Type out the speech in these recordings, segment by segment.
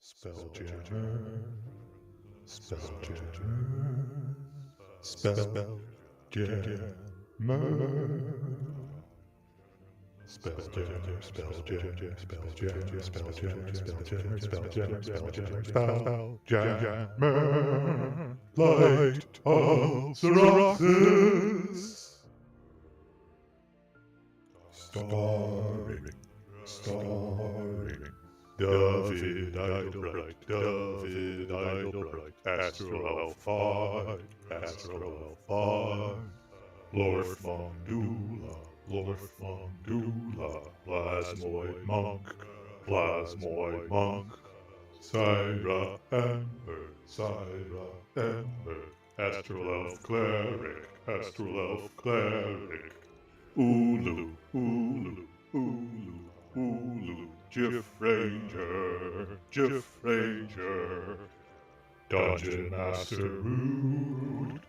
Spelljammer, Spelljammer, Spelljammer, Spelljammer, Spelljammer, Spelljammer, Spelljammer, Spelljammer, Spelljammer, Spelljammer, Spelljammer, Light of Seraphis, starring David Idlebright, Astro Elf 5, Lord Fongdula, Plasmoid Monk, Syra Ember, Astral Elf Cleric, Ulu, Jiff Ranger, Dungeon Master Rude,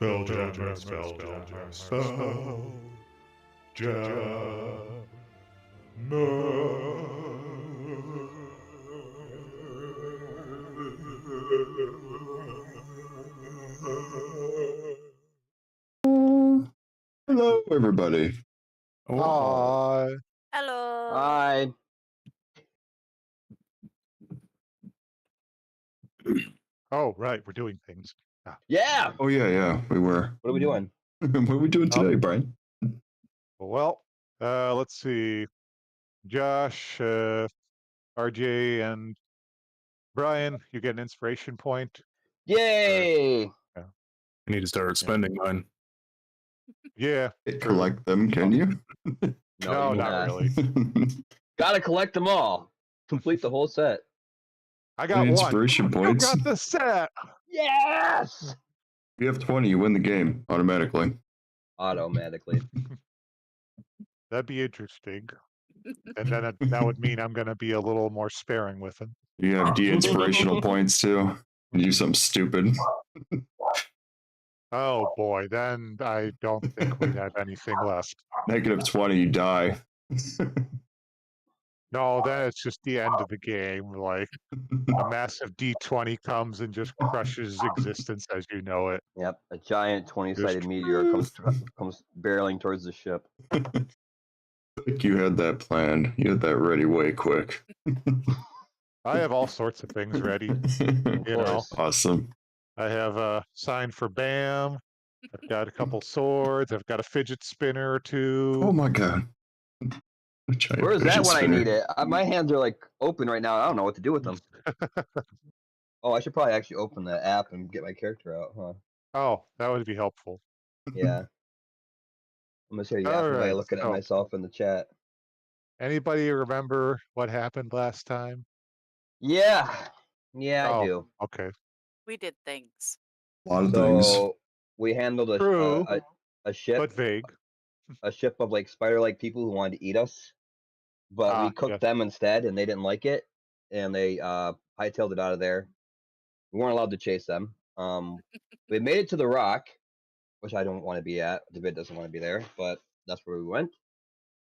Spelljammer, Hello, everybody. Hi. Hello. Hi. Oh, right, we're doing things. Yeah. Oh, yeah, we were. What are we doing? What are we doing today, Brian? Well, let's see. Josh, RJ, and Brian, you get an inspiration point. Yay. I need to start spending mine. Yeah. Collect them, can you? No, you not cannot. really. Gotta collect them all. Complete the whole set. I got one. Inspiration points. You got the set. Yes. If you have 20, you win the game automatically. Automatically. That'd be interesting. And then that would mean I'm going to be a little more sparing with them. You have de-inspirational points too. You do something stupid. Oh boy, then I don't think we'd have anything left. -20, you die. No, then it's just the end of the game. Like a massive D20 comes and just crushes existence as you know it. Yep. A giant 20-sided meteor comes barreling towards the ship. Like you had that planned. You had that ready way quick. I have all sorts of things ready. You know, awesome. I have a sign for Bam. I've got a couple swords. I've got a fidget spinner or two. Oh my god. Where is that when I need it? My hands are like open right now. I don't know what to do with them. Oh, I should probably actually open the app and get my character out, huh? Oh, that would be helpful. Yeah. I'm gonna say by looking at myself in the chat. Anybody remember what happened last time? Yeah. Yeah, I do. Okay. We did things. A lot of things. We handled a ship. But vague. A ship of like spider-like people who wanted to eat us. But we cooked them instead and they didn't like it. And they hightailed it out of there. We weren't allowed to chase them. We made it to the rock, which I don't want to be at. David doesn't want to be there, but that's where we went.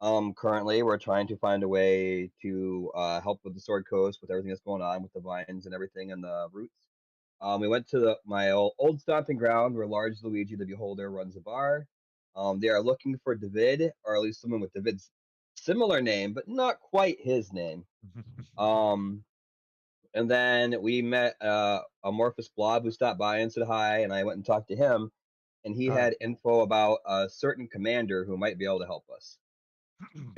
Currently, we're trying to find a way to help with the Sword Coast, with everything that's going on with the vines and everything and the roots. We went to my old stomping ground where Large Luigi the Beholder runs a bar. They are looking for David, or at least someone with David's similar name, but not quite his name. And then we met Amorphous Blob who stopped by and said hi, and I went and talked to him, and he had info about a certain commander who might be able to help us.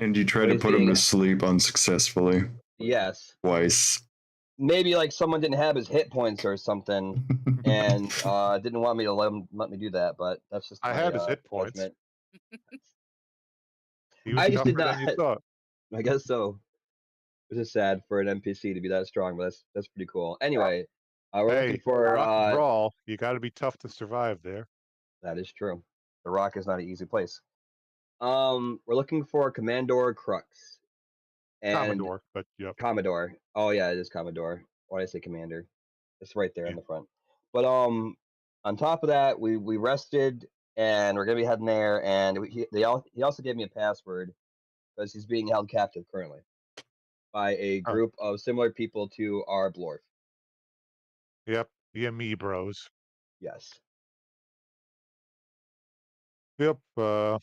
And you tried to put him to sleep unsuccessfully. Yes. Twice. Maybe like someone didn't have his hit points or something, and didn't want me to let me do that. But that's just I had his hit points. I just did not. I guess so. It's just sad for an NPC to be that strong, but that's pretty cool. Anyway, we're looking for brawl. You got to be tough to survive there. That is true. The Rock is not an easy place. We're looking for Commodore Krux. Commodore, but yeah. Commodore. Oh yeah, it is Commodore. Why did I say Commander? It's right there in the front. But on top of that, we rested and we're gonna be heading there. And he also gave me a password because he's being held captive currently. by a Oh, group of similar people to our Blorf. yep, the Amiibros. Yes. Yep. Well,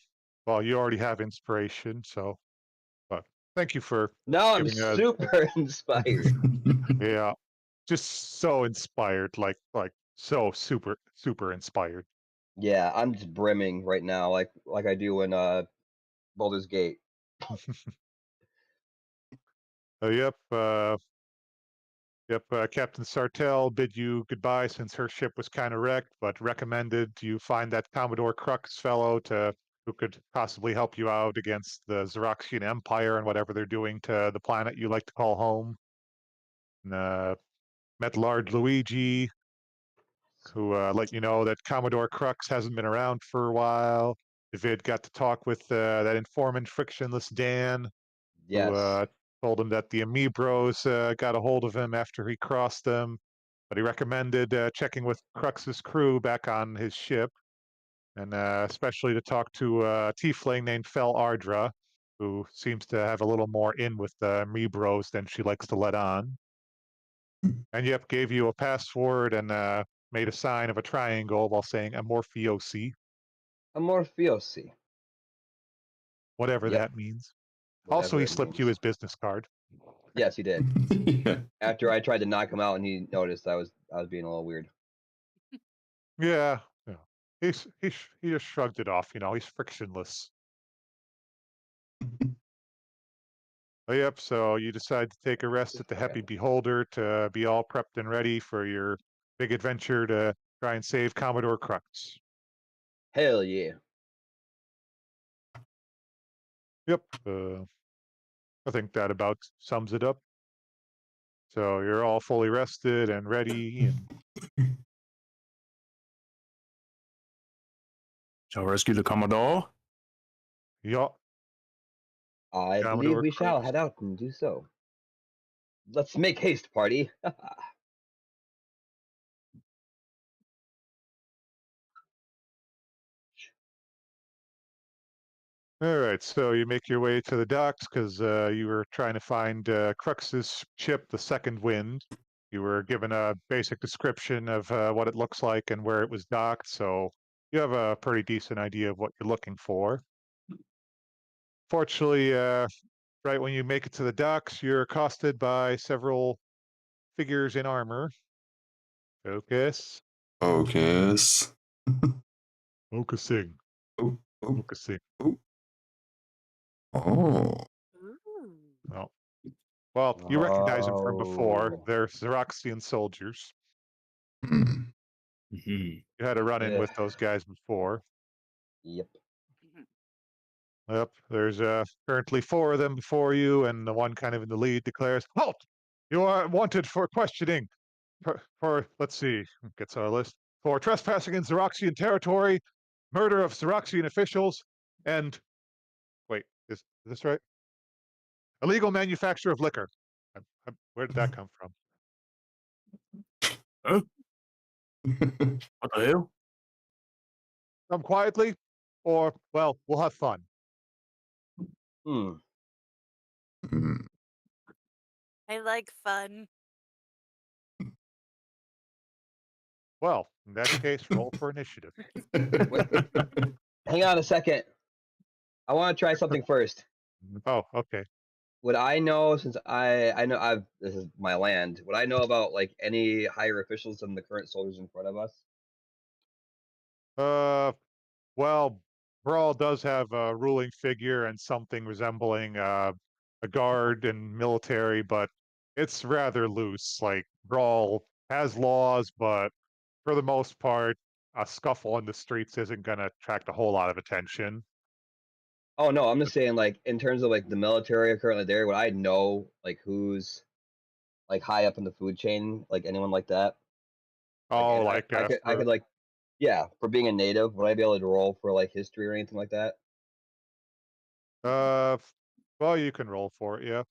you already have inspiration, so. But thank you for Now I'm giving us. super inspired. Yeah, just so inspired, like so super inspired. Yeah, I'm just brimming right now, like I do in Baldur's Gate. Yep. Yep. Captain Sartell bid you goodbye since her ship was kind of wrecked, but recommended you find that Commodore Krux fellow who could possibly help you out against the Xeroxian Empire and whatever they're doing to the planet you like to call home. And, met Large Luigi, who let you know that Commodore Krux hasn't been around for a while. Vid got to talk with that informant Frictionless Dan, who Yes. told him that the Amiibros got a hold of him after he crossed them, but he recommended checking with Crux's crew back on his ship, and especially to talk to a tiefling named Fel Ardra, who seems to have a little more in with the Amiibros than she likes to let on. And yep, gave you a password and made a sign of a triangle while saying Amorphiosi, Amorphiosi. whatever Yep. that means. Also, Whatever he it slipped you means. his business card. Yes, he did. Yeah. After I tried to knock him out and he noticed I was being a little weird. Yeah, yeah. He just shrugged it off. He's frictionless. Yep. So you decide to take a rest at the Happy Beholder to be all prepped and ready for your big adventure to try and save Commodore Krux. Hell yeah. Yep. I think that about sums it up. So you're all fully rested and ready, and Shall rescue the Commodore? yup, I believe Commodore we shall Krux. head out and do so. Let's make haste, party. All right, so you make your way to the docks because you were trying to find Crux's ship, the Second Wind. You were given a basic description of what it looks like and where it was docked, so you have a pretty decent idea of what you're looking for. Fortunately, right when you make it to the docks, you're accosted by several figures in armor. Focus. Focus. Focusing. Oh, oh, Focusing. oh. Oh. Ooh. Oh. Well, you recognize them from before. Oh. They're Xeroxian soldiers. Hmm. Mm-hmm. You had a run-in Yeah. with those guys before. Yep. Mhm. Yep, there's currently 4 of them before you, and the one kind of in the lead declares, "Halt! You are wanted for questioning. Let's see, gets our list. For trespassing in Xeroxian territory, murder of Xeroxian officials, and wait, is this right? Illegal manufacture of liquor." Where did that come from? Huh? What the hell? Come quietly, or well, we'll have fun. Hmm. Hmm. I like fun. Well, in that case, roll for initiative. Hang on a second. I want to try something first. Oh, okay. Would I know, since I know this is my land, would I know about like any higher officials than the current soldiers in front of us? Uh, Well, Brawl does have a ruling figure and something resembling a guard and military, but it's rather loose. Like, Brawl has laws, but for the most part, a scuffle in the streets isn't going to attract a whole lot of attention. Oh no, I'm just saying like in terms of like the military currently there, would I know like who's like high up in the food chain, like anyone like that? Like, Oh, and like I could like, yeah, for being a native, would I be able to roll for like history or anything like that? uh, well, you can roll for it, yeah.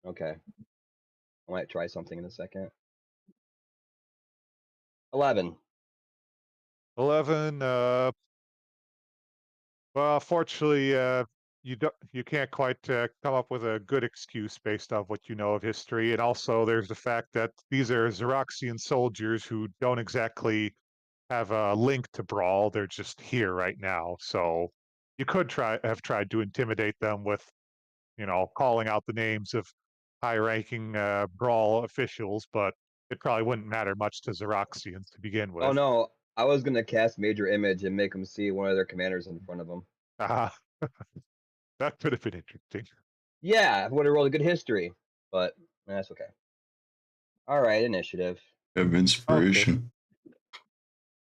Okay, I might try something in a second. 11. 11. Well, fortunately, you can't quite come up with a good excuse based off what you know of history, and also there's the fact that these are Xeroxian soldiers who don't exactly have a link to Brawl. They're just here right now, so you could have tried to intimidate them with, calling out the names of high-ranking Brawl officials, but it probably wouldn't matter much to Xeroxians to begin Oh with. no, I was gonna cast Major Image and make them see one of their commanders in front of them. Ah, that could have been interesting. Yeah, I would have rolled a good history, but that's okay. All right, initiative. Have inspiration.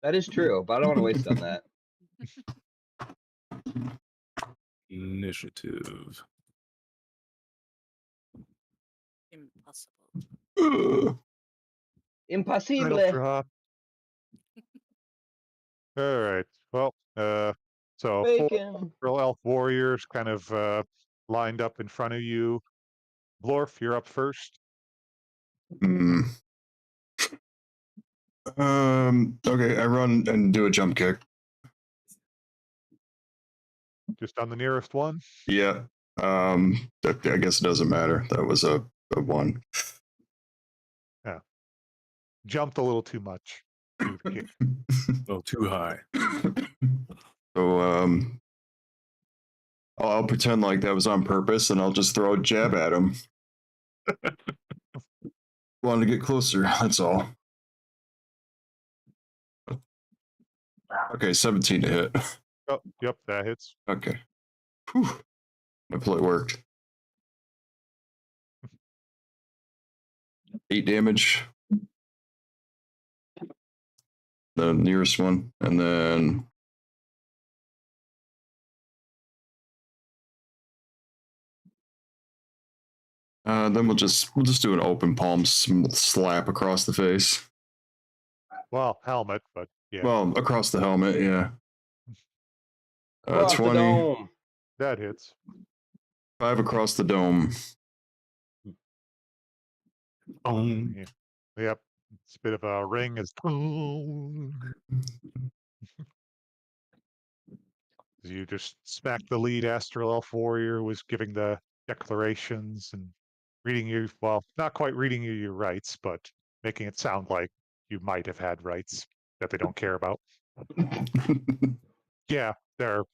That is true, but I don't want to waste on that. Initiative. Impossible. Impossible. Title drop. All right. Well, so four Bacon. real elf warriors kind of lined up in front of you. Blorf, you're up first. Hmm. Okay, I run and do a jump kick. Just on the nearest one. Yeah. I guess it doesn't matter. That was a 1. Jumped a little too much. To the kick. Oh, too high. So I'll pretend like that was on purpose, and I'll just throw a jab at him. Wanted to get closer. That's all. Okay, 17 to hit. Oh, yep, that hits. Okay. Whew. My play worked. 8 damage. The nearest one, and then we'll just do an open palm slap across the face. Well, helmet, but yeah. Well, across the helmet, yeah. Across 20. the dome. That hits. 5 across the dome. Yeah. Yep. It's a bit of a ring as you just smack the lead Astral Elf warrior who was giving the declarations and reading you, well, not quite reading you your rights, but making it sound like you might have had rights that they don't care about. Yeah, they're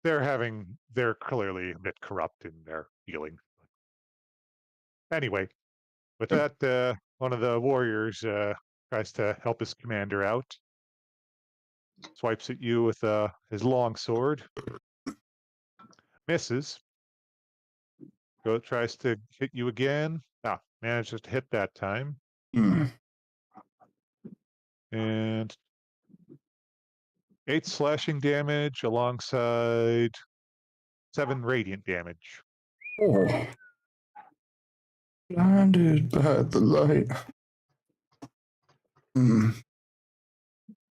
clearly a bit corrupt in their dealing. Anyway, with that, one of the warriors tries to help his commander out. Swipes at you with his long sword. Misses. Tries to hit you again. Manages to hit that time. And 8 slashing damage alongside 7 radiant damage. Oh. Blinded by the light. You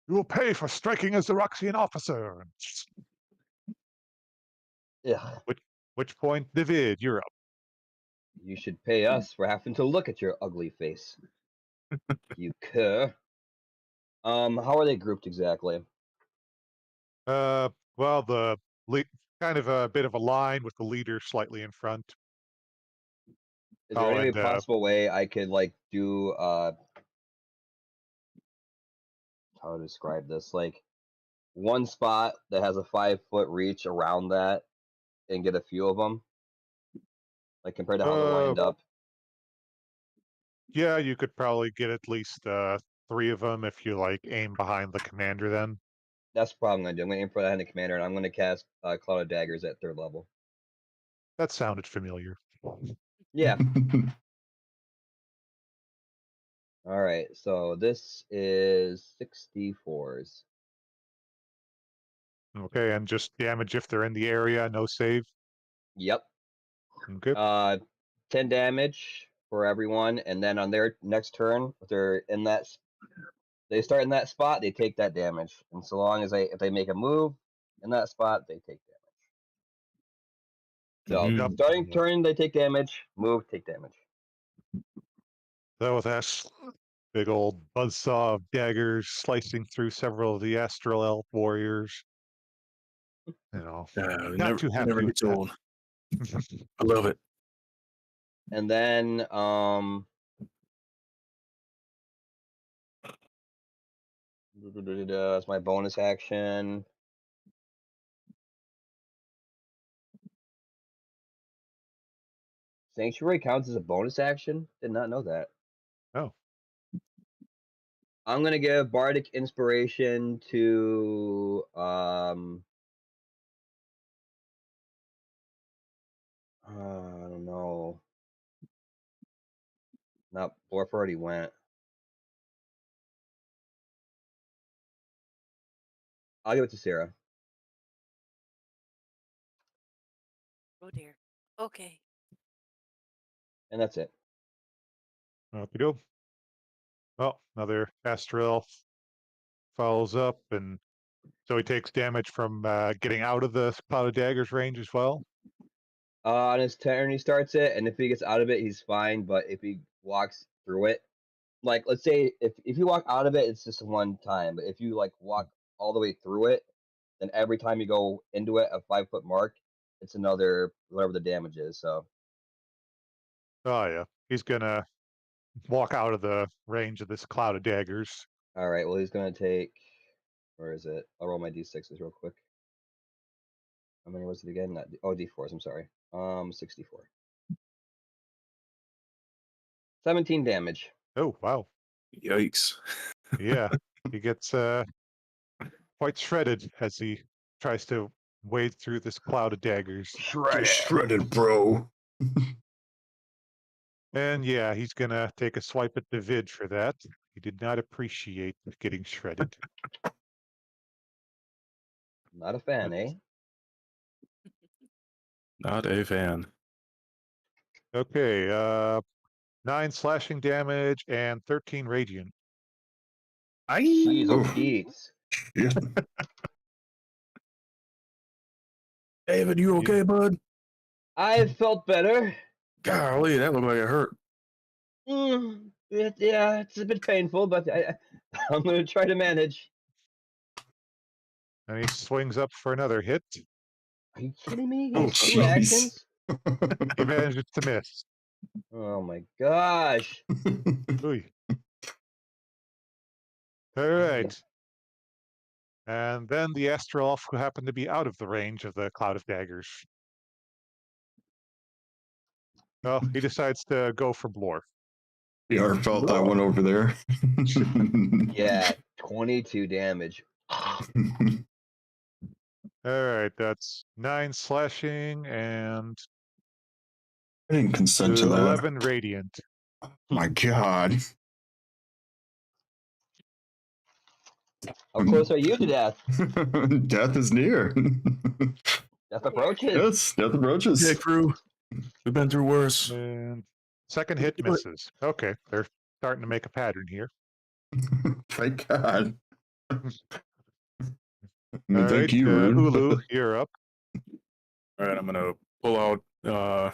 will pay for striking a Xeroxian officer. Yeah. Which point, David, you're up. You should pay us for having to look at your ugly face. You cur. How are they grouped exactly? Well, the kind of a bit of a line with the leader slightly in front. Is there any possible way I could do how to describe this? Like one spot that has a 5-foot reach around that and get a few of them? Like compared to how they're lined up? Yeah, you could probably get at least 3 of them if you aim behind the commander then. That's the problem I'm going to do. I'm going to aim for that in the commander, and I'm going to cast Cloud of Daggers at 3rd level. That sounded familiar. Yeah. All right, so this is 64s. Okay, and just damage if they're in the area, no save. Yep. Okay. 10 damage for everyone, and then on their next turn, if they're in that, they start in that spot, they take that damage, and so long as if they make a move in that spot, they take damage. So starting turn, they take damage. Move, take damage. So with that big old buzzsaw of daggers slicing through several of the Astral Elf warriors. Not never, too happy never with gets that. old. I love it. And then that's my bonus action. Sanctuary counts as a bonus action? Did not know that. Oh, I'm gonna give Bardic Inspiration to I don't know. Not Blorf already went. I'll give it to Sarah. Oh dear. Okay. And that's it. okie doke. Well, another Astral Elf follows up, and so he takes damage from getting out of the Cloud of Daggers range as well. On his turn, he starts it, and if he gets out of it, he's fine. But if he walks through it, like let's say if you walk out of it, it's just one time. But if you like walk all the way through it, then every time you go into it, a 5-foot mark, it's another whatever the damage is. So Oh yeah, he's gonna walk out of the range of this Cloud of Daggers. all right, well he's gonna take. Where is it? I'll roll my d6s real quick. How many was it again? Not d4s. I'm sorry. 64. 17 damage. Oh wow, Yikes. yeah, he gets quite shredded as he tries to wade through this Cloud of Daggers. Get shredded, bro. And yeah, he's gonna take a swipe at the vid for that. He did not appreciate getting shredded. Not a fan, eh? Not a fan. Okay, 9 slashing damage and 13 radiant. Jeez, oh Oh. Pete. Yeah. David, you okay, bud? I felt better. Golly, that looked like it hurt. Yeah, it's a bit painful, but I'm going to try to manage. And he swings up for another hit. Are you kidding me? He Oh, has 2 jeez. actions? He manages to miss. Oh my gosh. Ooh. All right. And then the Astral Elf who happened to be out of the range of the Cloud of Daggers. Well, he decides to go for Blorf. You already felt that one over there. Yeah, 22 damage. All right, that's 9 slashing and I didn't consent to that. 11 radiant. My God. How close are you to death? Death is near. Death approaches. Yes, death approaches. Yeah, crew. We've been through worse. And second hit Do it. misses. Okay, they're starting to make a pattern here. Thank God. All Thank right, you, Rude. Ulu, you're up. All right, I'm gonna pull out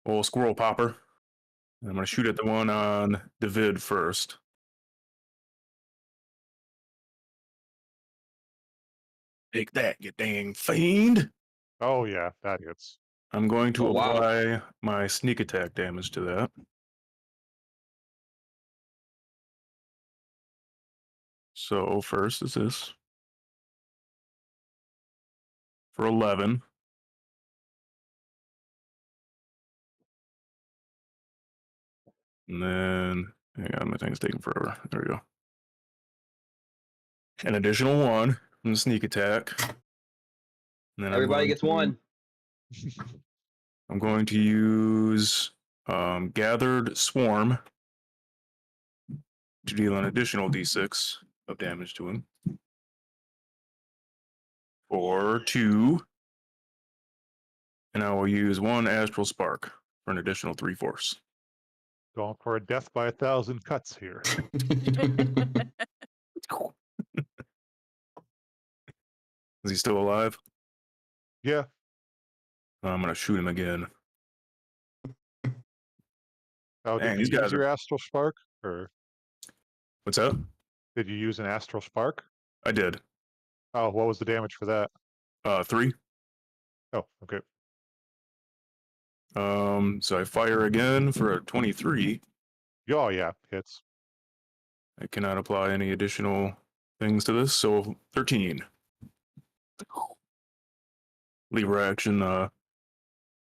old squirrel popper. And I'm gonna shoot at the one on the vid first. Take that, you dang fiend! Oh yeah, that hits. I'm going to Oh, wow. apply my sneak attack damage to that. So first is this for 11. And then, hang on, my thing's taking forever. There we go. An additional 1 from the sneak attack. And then Everybody gets 1. I'm going to use Gathered Swarm to deal an additional d6 of damage to him. For 2. And I will use 1 Astral Spark for an additional 3 force. Going for a death by 1,000 cuts here. Is he still alive? Yeah. I'm going to shoot him again. Oh, Man, did these you use guys your Astral Spark? Or What's up? did you use an Astral Spark? I did. Oh, what was the damage for that? 3. Oh, okay. So I fire again for a 23. Oh, yeah, hits. I cannot apply any additional things to this, so 13. Lever action,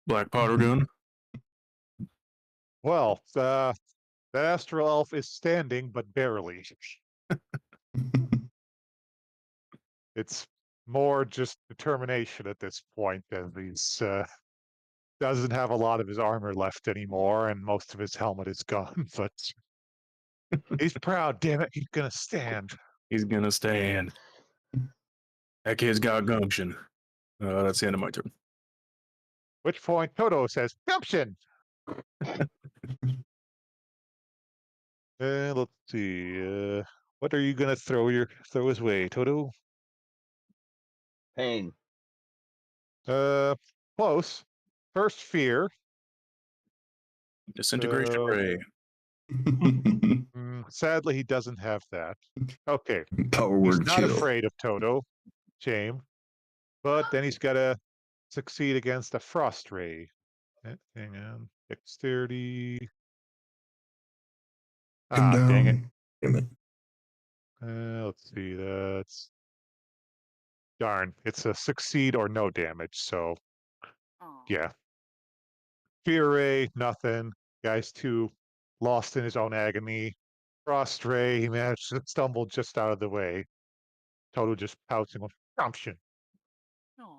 black powder gun. Well, the astral elf is standing, but barely. It's more just determination at this point, as he's doesn't have a lot of his armor left anymore, and most of his helmet is gone. But he's proud. Damn it, he's gonna stand. He's gonna stand. That kid's got gumption. That's the end of my turn. Which point Toto says, gumption! Let's see. What are you gonna throw his way, Toto? Pain. Close. First fear. Disintegration ray. Sadly, he doesn't have that. Okay. Power He's word not kill. afraid of Toto. Shame. But then he's gotta succeed against a frost ray. Hang on. Dexterity. Him down. Dang it. Damn it. Let's see. That's darn. It's a succeed or no damage. So Aw. yeah. Fear ray, nothing. Guy's too lost in his own agony. Frost ray, he managed to stumble just out of the way. Toto just pouting with gumption. Aw.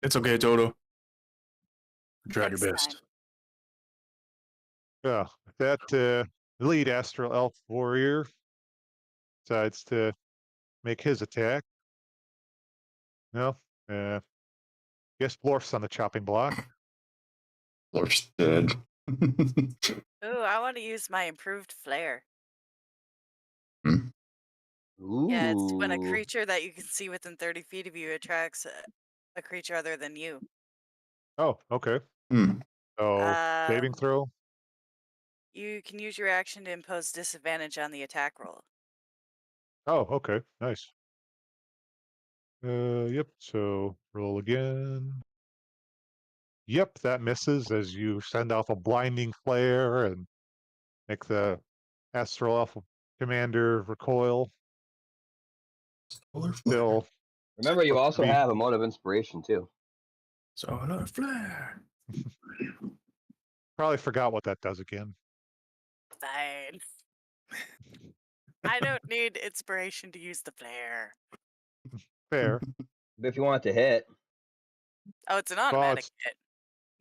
It's okay, Toto. Tried your Next best. time. Yeah, that lead astral elf warrior decides to make his attack. No, guess Blorf's on the chopping block. Lord's dead. Ooh, I want to use my improved flare. Ooh. Yeah, it's when a creature that you can see within 30 feet of you attracts a creature other than you. Oh, okay. Hmm. So saving Um, throw. You can use your action to impose disadvantage on the attack roll. Oh, okay, nice. Yep. So roll again. Yep, that misses as you send off a blinding flare and make the astral elf commander recoil. Solar flare. Still Remember, you looks to also be- have a mode of inspiration too. Solar flare. probably forgot what that does again. Fine. I don't need inspiration to use the flare. Fair. But if you want it to hit, Oh, it's an Well, automatic it's, hit.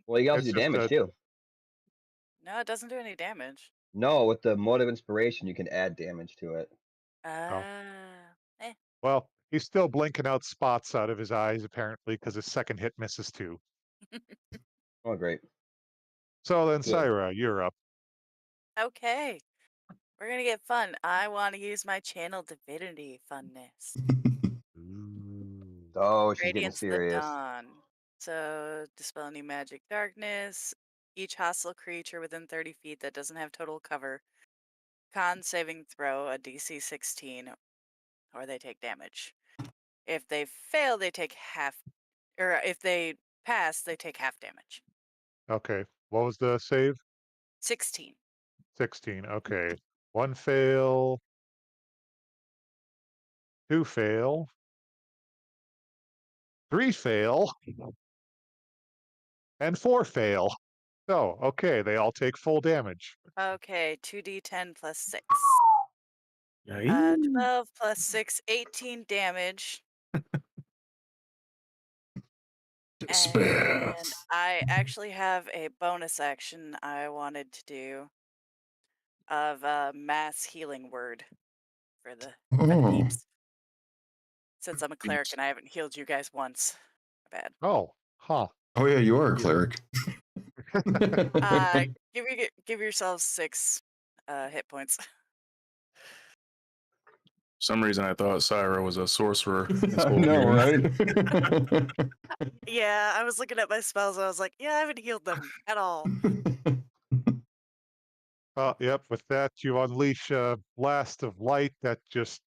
well, you can also it's do just damage a, too. No, it doesn't do any damage. No, with the mode of inspiration, you can add damage to it. Eh. well, he's still blinking out spots out of his eyes apparently because his second hit misses too. Oh, great. So then, Good. Syra, you're up. Okay. We're gonna get fun. I want to use my channel divinity funness. Oh, she's getting Radiance the serious. Dawn. So, dispel any magic darkness. Each hostile creature within 30 feet that doesn't have total cover. Con saving throw a DC 16, or they take damage. If they fail, they take half, or if they pass, they take half damage. Okay. What was the save? 16. 16. Okay. 1 fail. 2 fail. 3 fail. And 4 fail. So, okay, they all take full damage. Okay, 2d10 plus 6. Yeah. 12 plus 6, 18 damage. Despair. And I actually have a bonus action I wanted to do of a mass healing word for the Oh. peeps. Since I'm a cleric and I haven't healed you guys once. My bad. Oh, huh. Oh yeah, you are a cleric. Give yourselves 6 hit points. For some reason I thought Syra was a sorcerer. This I whole know, game. right? Yeah, I was looking at my spells and I was like, yeah, I haven't healed them at all. Yep, with that, you unleash a blast of light that just,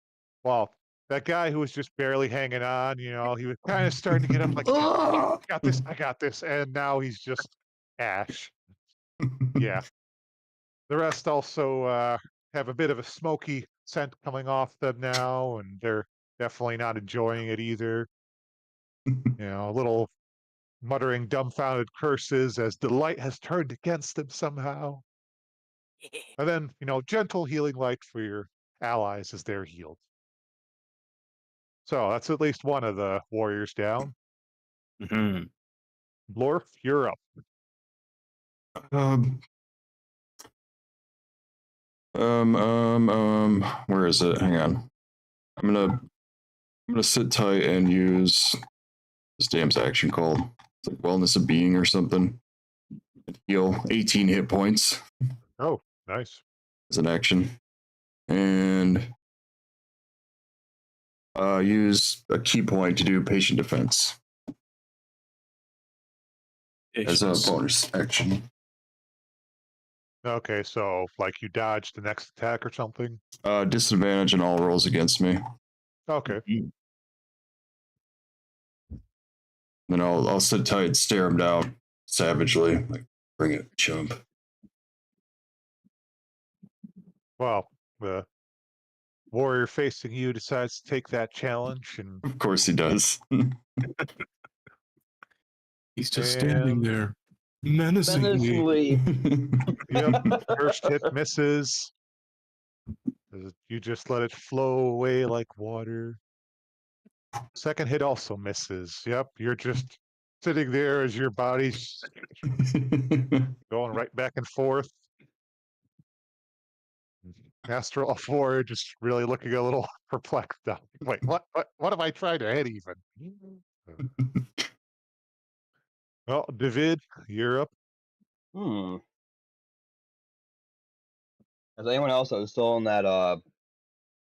well, that guy who was just barely hanging on, he was kind of starting to get up like, yeah, I got this, I got this. And now he's just ash. Yeah. The rest also have a bit of a smoky scent coming off them now, and they're definitely not enjoying it either. A little muttering dumbfounded curses as the light has turned against them somehow. And then, gentle healing light for your allies as they're healed. So that's at least one of the warriors down. Mm-hmm. Blorf, you're up. Where is it? Hang on. I'm gonna sit tight and use this damn's action called. It's like Wellness of Being or something. Heal 18 hit points. Oh, nice. As an action. And use a key point to do patient defense. As a bonus action. Okay, so like you dodge the next attack or something? Disadvantage in all rolls against me. Okay. Then I'll sit tight, stare him down savagely, like bring it, chump. Well, the warrior facing you decides to take that challenge, and of course he does. He's just standing there, menacingly. Yep, first hit misses. You just let it flow away like water. Second hit also misses. Yep, you're just sitting there as your body's going right back and forth. Master of War just really looking a little perplexed now. Wait, what am I trying to hit even? Well, David, you're up. Has anyone else that was still in that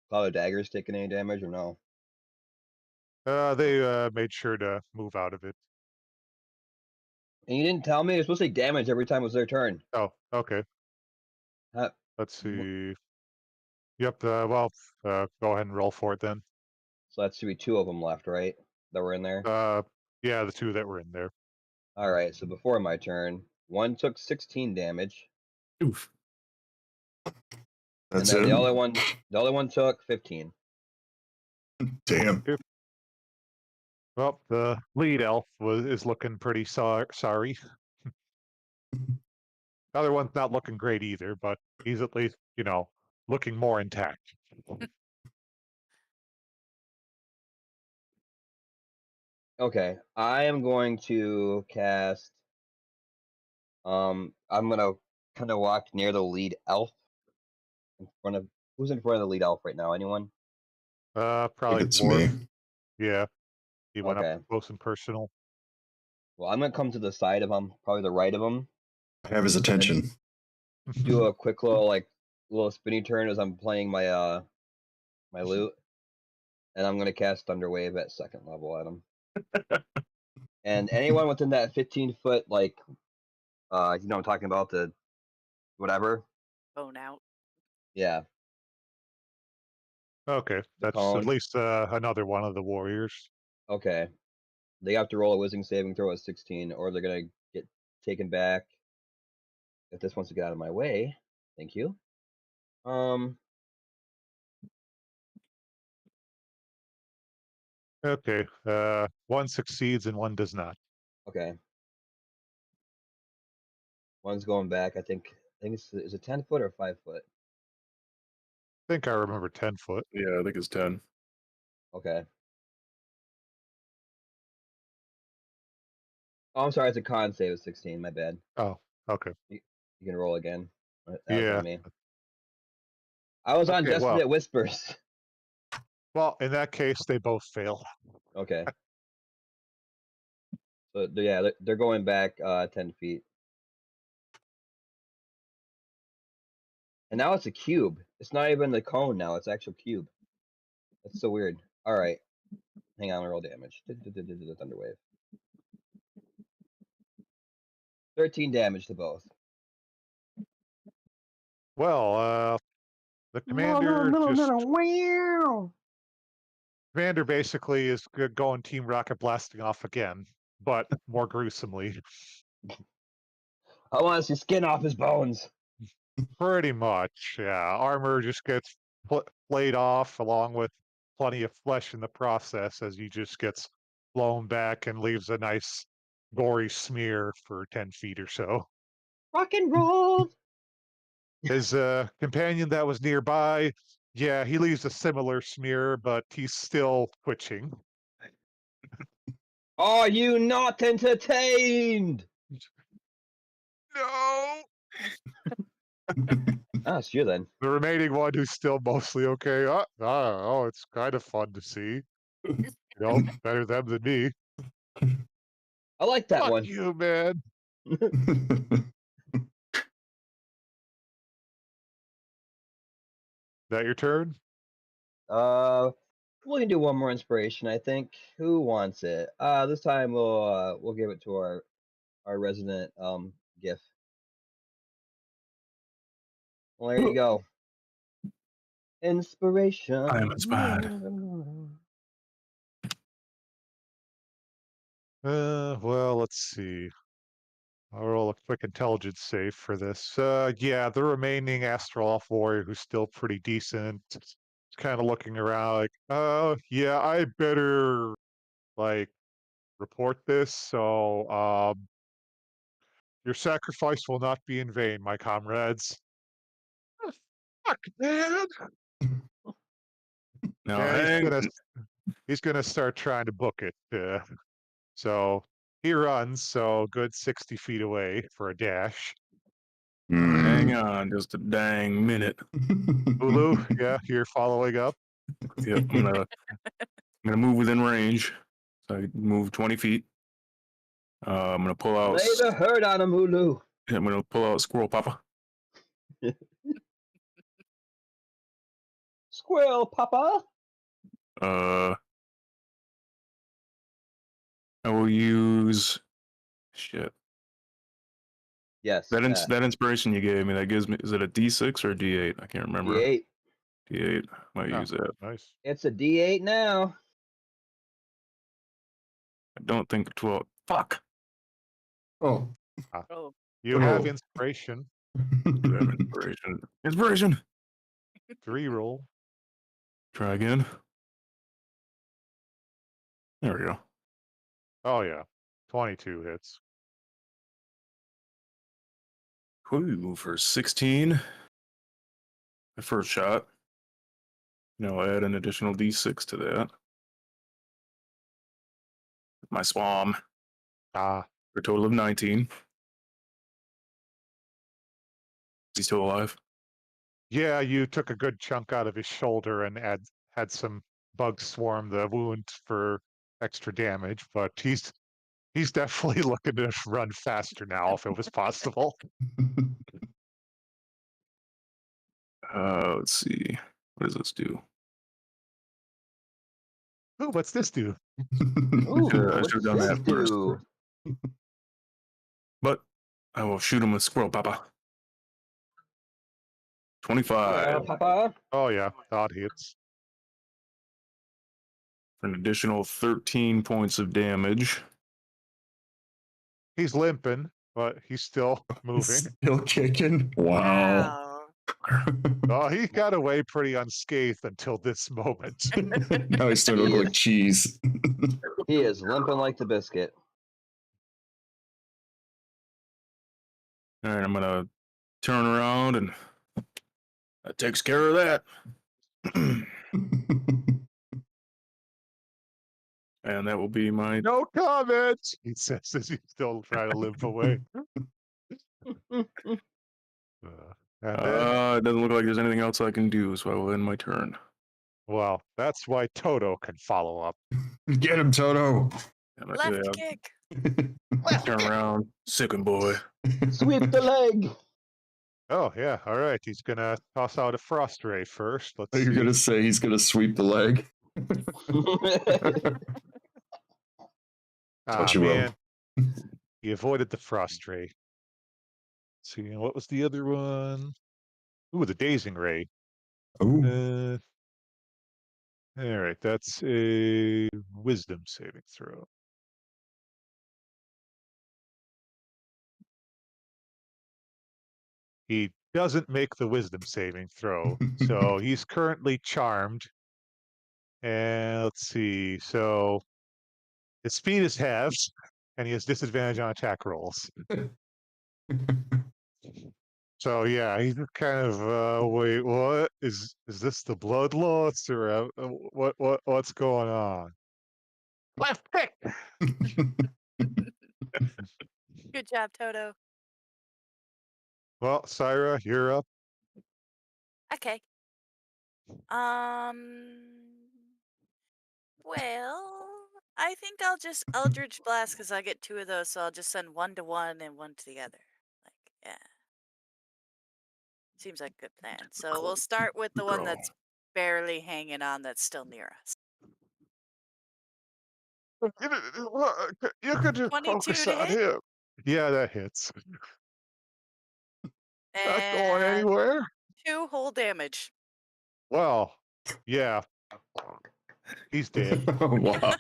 Cloud of Daggers taking any damage or no? They made sure to move out of it. And you didn't tell me it was supposed to take damage every time it was their turn. Oh, okay. Let's see. Yep. Well, go ahead and roll for it then. So that should be 2 of them left, right? That were in there. Yeah, the 2 that were in there. All right. So before my turn, one took 16 damage. Oof. That's and then it. the other one took 15. Damn. Well, the lead elf is looking pretty sorry. The other one's not looking great either, but he's at least, looking more intact. Okay, I am going to cast. I'm gonna kind of walk near the lead elf. In front of who's in front of the lead elf right now? Anyone? Probably it's Dwarf. me. Yeah, he went Okay. up close and personal. Well, I'm gonna come to the side of him, probably the right of him. I have his attention. Do a quick little spinny turn as I'm playing my my lute, and I'm gonna cast Thunderwave at 2nd level at him. And anyone within that 15-foot, like, I'm talking about the whatever. Bone out. Yeah. Okay, that's cone. at least another one of the warriors. Okay. They have to roll a wisdom saving throw at 16, or they're gonna get taken back. If this wants to get out of my way, thank you. Okay, one succeeds and one does not. Okay. One's going back. I think it's is it 10 foot or 5 foot? I think I remember 10 foot. Yeah, I think it's 10. Okay. Oh, I'm sorry. It's a con save of 16. My bad. Oh, okay. You can roll again. That was Yeah. on me. I was on Destiny at Whispers. Well, in that case, they both fail. Okay. So yeah, they're going back 10 feet. And now it's a cube. It's not even the cone now. It's actual cube. That's so weird. All right. Hang on, roll damage. The Thunderwave. 13 damage to both. Well, the commander Commander basically is going Team Rocket blasting off again, but more gruesomely. I want to see skin off his bones. Pretty much, yeah. Armor just gets played off along with plenty of flesh in the process as he just gets blown back and leaves a nice gory smear for 10 feet or so. Rock and roll. His companion that was nearby, yeah, he leaves a similar smear, but he's still twitching. Are you not entertained? No! Ah, it's you then. The remaining one who's still mostly okay. Oh, it's kind of fun to see. You know, better them than me. I like that Fuck one. you, man. That your turn? We can do one more inspiration, I think. Who wants it? This time we'll give it to our resident GIF. Well, there you go. Inspiration. I am inspired. Well, let's see. I'll roll a quick intelligence save for this. Yeah, the remaining Astral Elf warrior who's still pretty decent. Is kind of looking around like, yeah, I better like report this. So, your sacrifice will not be in vain, my comrades. Oh, fuck, man. Now, And he's gonna start trying to book it. So he runs, so good 60 feet away for a dash. hang on just a dang minute. Ulu, yeah, you're following up. Yep, I'm gonna move within range. So I move 20 feet. I'm gonna pull out. Lay the herd on him, Ulu. I'm gonna pull out Squirrel Papa. Squirrel Papa. I will use shit. Yes. That inspiration you gave me, that gives me, is it a D6 or a D8? I can't remember. D8. D8. Might use that. Nice. It's a D8 now. I don't think 12. Fuck. Oh. Oh, You have Oh. inspiration. Inspiration. 3 roll. Try again. There we go. Oh yeah. 22 hits. Ooh, for 16. The first shot. Now I'll add an additional D6 to that. My swam. Ah. For a total of 19. He's still alive. Yeah, you took a good chunk out of his shoulder and had some bugs swarm the wound for extra damage, but he's definitely looking to run faster now if it was possible. Let's see. What does this do? Ooh, what's this do? Ooh, I what's should have done this that first. do? But I will shoot him with Squirrel Papa. 25 Squirrel Papa. Oh yeah, odd hits. for an additional 13 points of damage. He's limping, but he's still moving. Still kicking. Wow. Oh, he got away pretty unscathed until this moment. Now he's starting to look like cheese. He is limping like the biscuit. All right, I'm gonna turn around and that takes care of that. And that will be my. No comment, he says as he's still trying to limp away. And then, It doesn't look like there's anything else I can do, so I will end my turn. well, that's why Toto can follow up. Get him, Toto. left kick. Turn around, sicken boy. Sweep the leg. Oh yeah, all right. He's gonna toss out a frost ray first. Let's You're see. gonna say he's gonna sweep the leg. Ah what you will. man, he avoided the frost ray. Let's see, what was the other one? Ooh, the dazing ray. Oh. All right, that's a wisdom saving throw. He doesn't make the wisdom saving throw, so he's currently charmed. And let's see, so his speed is halved, and he has disadvantage on attack rolls. So yeah, he's just kind of wait, what is this the bloodlust or what's going on? Left pick. Good job, Toto. Well, Syra, you're up. Okay. Well, I think I'll just Eldritch Blast because I get 2 of those, so I'll just send 1 to one and 1 to the other. Like, yeah. Seems like a good plan. So we'll start with the one Bro. that's barely hanging on that's still near us. You could just 22 focus to on hit. him. Yeah, that hits. Not going And anywhere. 2 whole damage. Well, yeah, he's dead. Wow.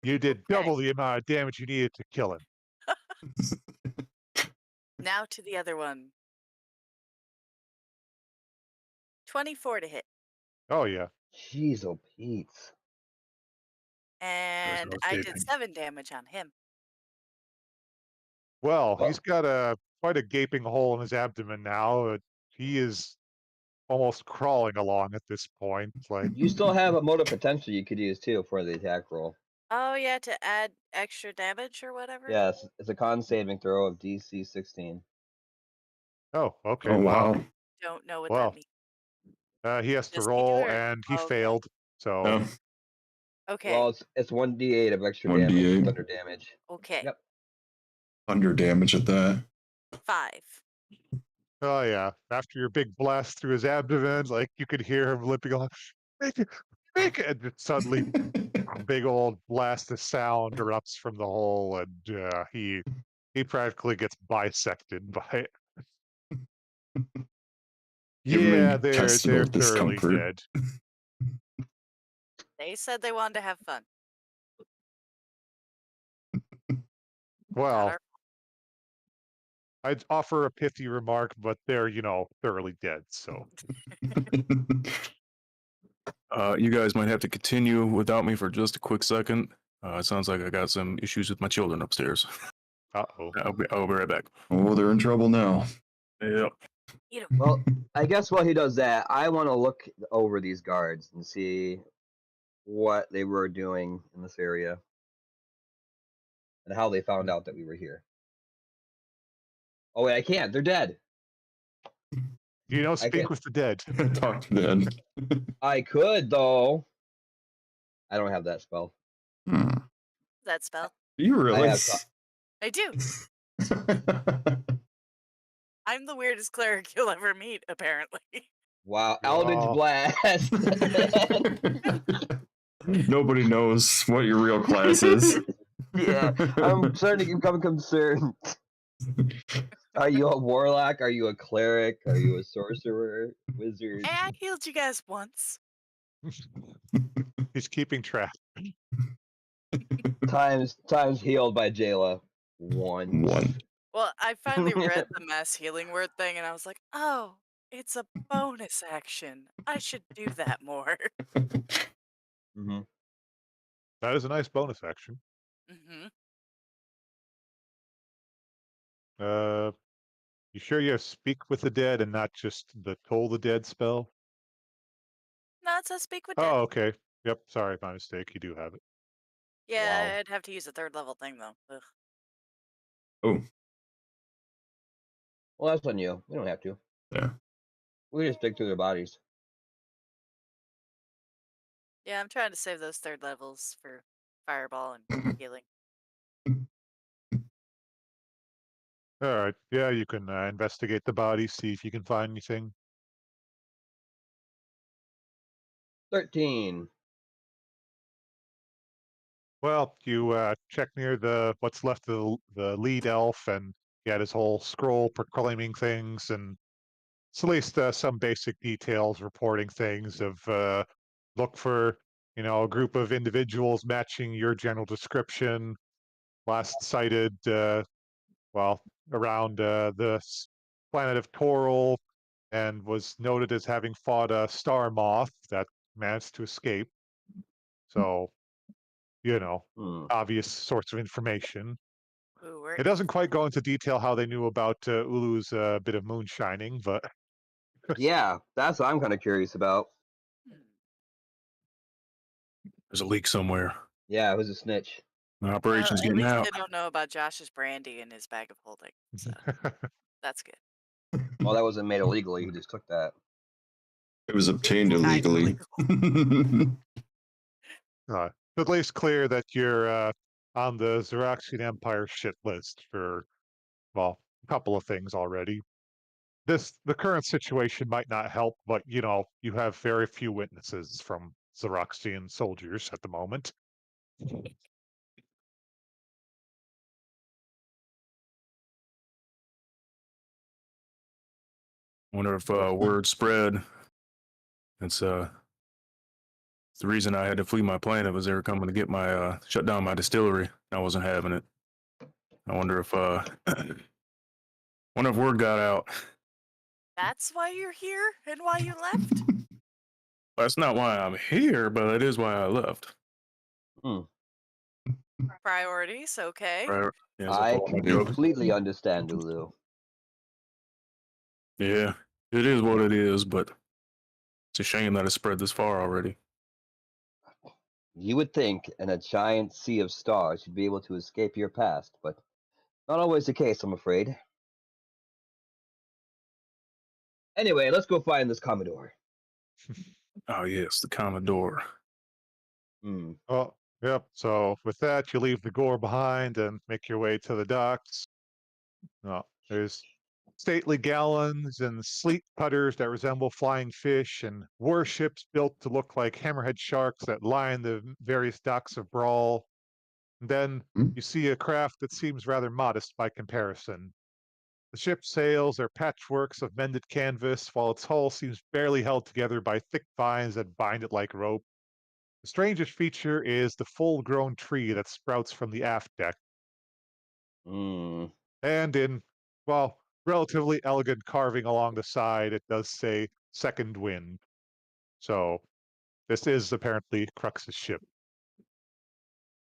You did Okay. double the amount of damage you needed to kill him. Now to the other one. 24 to hit. Oh yeah. Jeez, oh Pete. And no I did escaping. 7 damage on him. Well, Oh. he's got quite a gaping hole in his abdomen now. He is almost crawling along at this point. Like, You still have a mode of potential you could use too for the attack roll. Oh, yeah, to add extra damage or whatever? Yes, it's a con saving throw of DC 16. oh, okay, Oh wow. wow. Don't know what that Well, means. he has to Does he do roll, it or- and he Oh, okay. failed. So, Oh, Okay. Well, it's 1d8 of extra 1d8. damage, thunder damage. Okay. Yep. under damage at that. 5. oh yeah, after your big blast through his abdomen, like you could hear him limping along. Make it, make it! And suddenly, a big old blast of sound erupts from the hole, and he practically gets bisected by it. Give him Yeah, a they're testable thoroughly discomfort. dead. They said they wanted to have fun. Not Well, our I'd offer a pithy remark, but they're, thoroughly dead. So, You guys might have to continue without me for just a quick second. It sounds like I got some issues with my children upstairs. uh-oh. I'll be right back. Oh, they're in trouble now. Yep. Eat 'em. Well, I guess while he does that, I want to look over these guards and see what they were doing in this area and how they found out that we were here. Oh wait, I can't. They're dead. Speak can't- with the dead. Talk to them. I could though. I don't have that spell. That spell. Do you really? have I do. I'm the weirdest cleric you'll ever meet, apparently. Wow, Eldritch Oh. Blast. Nobody knows what your real class is. Yeah, I'm starting to become concerned. Are you a warlock? Are you a cleric? Are you a sorcerer? Wizard? Hey, I healed you guys once. He's keeping track. Times healed by Jayla. One. Well, I finally read the mass healing word thing, and I was like, oh, it's a bonus action. I should do that more. Mm-hmm. That is a nice bonus action. Mm-hmm. You sure you have speak with the dead and not just the toll the dead spell? No, it says speak with dead. Oh, okay. Yep. Sorry, my mistake. You do have it. Yeah, Wow. I'd have to use a 3rd level thing, though. Ugh. Oh, Well, that's on you. We don't have to. yeah. We just dig through their bodies. Yeah, I'm trying to save those 3rd levels for fireball and healing. All right. Yeah, you can investigate the body, see if you can find anything. 13. Well, you check near what's left of the lead elf, and he had his whole scroll proclaiming things, and it's at least some basic details reporting things of look for, a group of individuals matching your general description, last sighted, well, around planet of Toral, and was noted as having fought a star moth that managed to escape. So, Hmm. obvious sorts of information. Ooh, we're It doesn't quite go into detail how they knew about Ulu's bit of moonshining, but Yeah, that's what I'm kind of curious about. There's a leak somewhere. Yeah, who's a snitch? The well, operation's at getting least out. they don't know about Josh's brandy in his bag of holding. So that's good. Well, that wasn't made illegally. He just took that. It was obtained It's kind of illegally. at least clear that you're on the Xeroxian Empire shit list for, well, a couple of things already. The current situation might not help, but you have very few witnesses from Xeroxian soldiers at the moment. Wonder if word spread. It's the reason I had to flee my planet was they were coming to get my shut down my distillery. I wasn't having it. I wonder if word got out. That's why you're here and why you left? That's not why I'm here, but it is why I left. Hmm. Priorities, okay. Right? Yeah, I can completely understand, Ulu. Yeah, it is what it is, but it's a shame that it spread this far already. You would think in a giant sea of stars you'd be able to escape your past, but not always the case, I'm afraid. Anyway, let's go find this Commodore. Oh yes, the Commodore. Hmm. Oh, yep. So with that, you leave the gore behind and make your way to the docks. There's stately gallons and sleep cutters that resemble flying fish, and warships built to look like hammerhead sharks that line the various docks of Brawl. And then you see a craft that seems rather modest by comparison. The ship's sails are patchworks of mended canvas, while its hull seems barely held together by thick vines that bind it like rope. The strangest feature is the full grown tree that sprouts from the aft deck, Hmm. and in, well, relatively elegant carving along the side, it does say Second Wind. So this is apparently Crux's ship.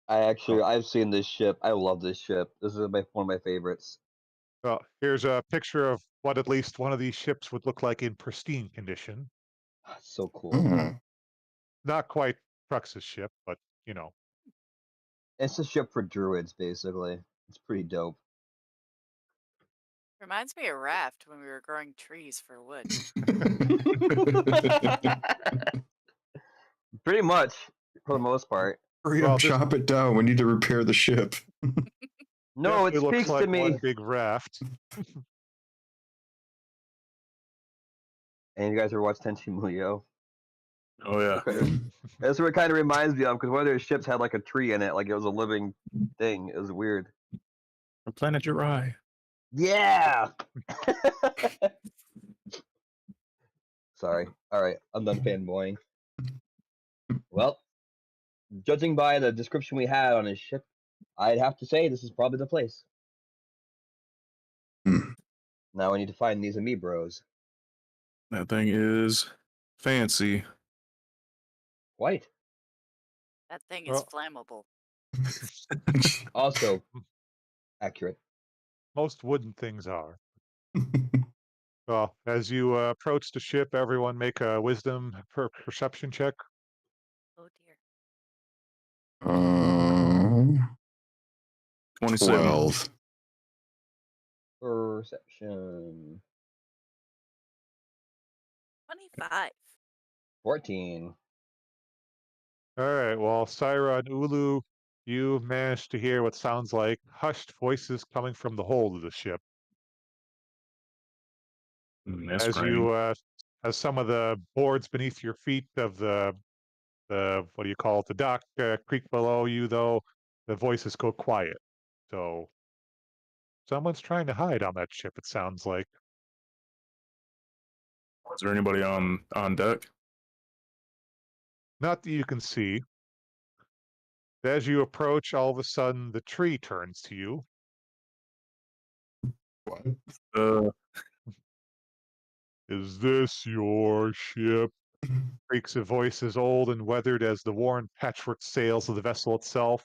I've seen this ship. I love this ship. This is one of my favorites. Here's a picture of what at least one of these ships would look like in pristine condition. So cool. Not quite Crux's ship, but you know. It's a ship for druids, basically. It's pretty dope. Reminds me of Raft when we were growing trees for wood. Pretty much, for the most part. Hurry Well, up, chop it down. We need to repair the ship. No, it definitely looks speaks like to me. one big raft. And you guys ever watch Tenchi Muyo? Oh yeah. That's what it kind of reminds me of, because one of their ships had like a tree in it, like it was a living thing. It was weird. From Planet Jirai. Yeah. Sorry. All right, I'm done fanboying. Well, judging by the description we had on his ship, I'd have to say this is probably the place. Now we need to find these Amiibros. That thing is fancy. Quite. That thing is flammable. Also accurate. Most wooden things are. Well, as you approach the ship, everyone make a wisdom perception check. Oh dear. 27. 12. Perception. 25. 14. All right. Well, Syra and Ulu, you managed to hear what sounds like hushed voices coming from the hold of the ship. That's As strange. you, as some of the boards beneath your feet of the what do you call it, the dock creak below you, though, the voices go quiet. So someone's trying to hide on that ship. It sounds like. Is there anybody on deck? Not that you can see. As you approach, all of a sudden, the tree turns to you. What? Is this your ship? Creaks a voice as old and weathered as the worn patchwork sails of the vessel itself.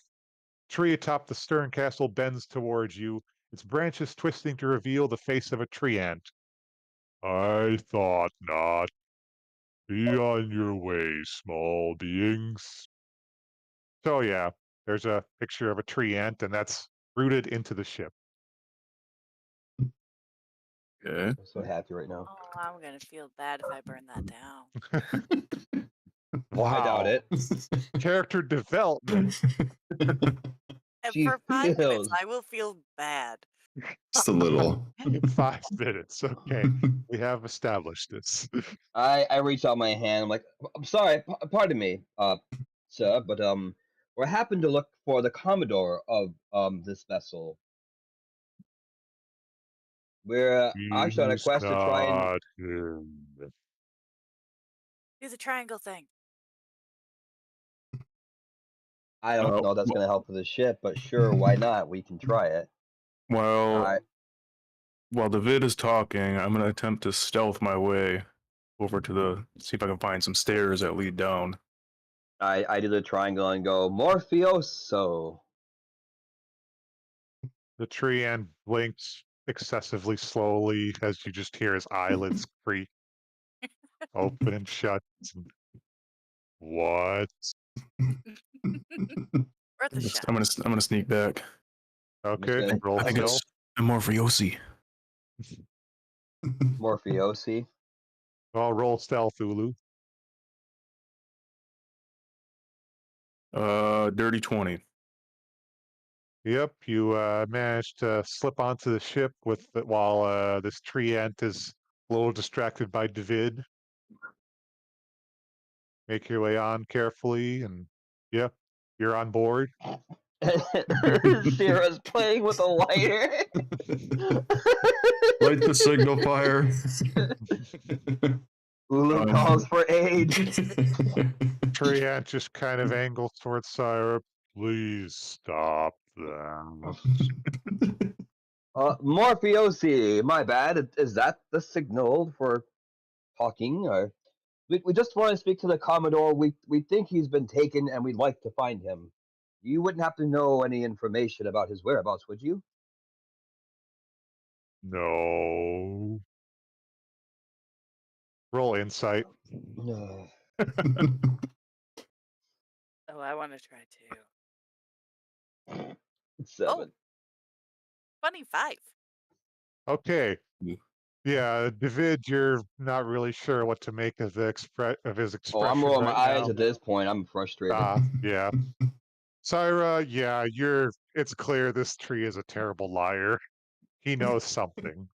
Tree atop the stern castle bends towards you, its branches twisting to reveal the face of a tree ant. I thought not. Be on your way, small beings. So yeah, there's a picture of a tree ant, and that's rooted into the ship. Okay. I'm so happy right now. Oh, I'm gonna feel bad if I burn that down. Wow. I doubt it. Character development. And She for 5 minutes, feels. I will feel bad. Just a little. 5 minutes. Okay, we have established this. I reach out my hand. I'm like, I'm sorry, pardon me, sir, but we happened to look for the Commodore of this vessel. We're actually on a He's quest to try and. not him. Do the triangle thing. I don't know if that's gonna help with the ship, but sure, why not? We can try it. Well, while the vid is talking, I'm gonna attempt to stealth my way over to the see if I can find some stairs that lead down. I do the triangle and go Morpheoso. The tree ant blinks excessively slowly as you just hear his eyelids creak, open and shut. What? Worth a shot. I'm gonna sneak back. Okay, gonna- roll I think stealth. it's Amorphiosi. Morpheosi. Well, roll stealth, Ulu. Dirty 20. Yep, you managed to slip onto the ship with while this tree ant is a little distracted by David. Make your way on carefully, and yeah, you're on board. Sarah's playing with a lighter. Light the signal fire. Ulu calls for aid. Tree ant just kind of angles towards Syra. Please stop them. Morpheosi, my bad. Is that the signal for talking? Or we just want to speak to the Commodore. We think he's been taken, and we'd like to find him. You wouldn't have to know any information about his whereabouts, would you? No. Roll insight. No. Oh, I want to try too. 7. 25. Okay. Yeah. Yeah, David, you're not really sure what to make of the of his expression Oh, I'm rolling right my eyes now. at this point. I'm frustrated. Yeah. Syra, yeah, it's clear this tree is a terrible liar. He knows something.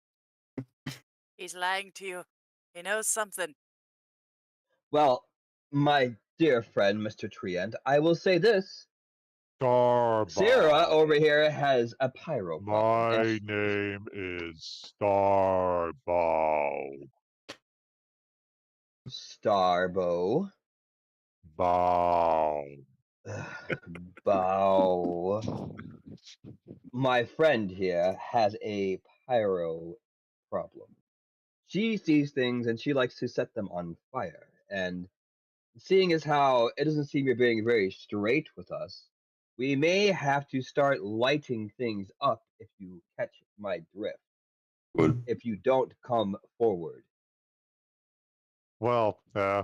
He's lying to you. He knows something. Well, my dear friend, Mr. Treant, I will say this. Starbuck. Sarah over here has a pyro problem. My name is Starbow. Starbow. Bow. Bow. My friend here has a pyro problem. She sees things and she likes to set them on fire. And seeing as how it doesn't seem you're being very straight with us, we may have to start lighting things up if you catch my drift. Would. If you don't come forward. Well,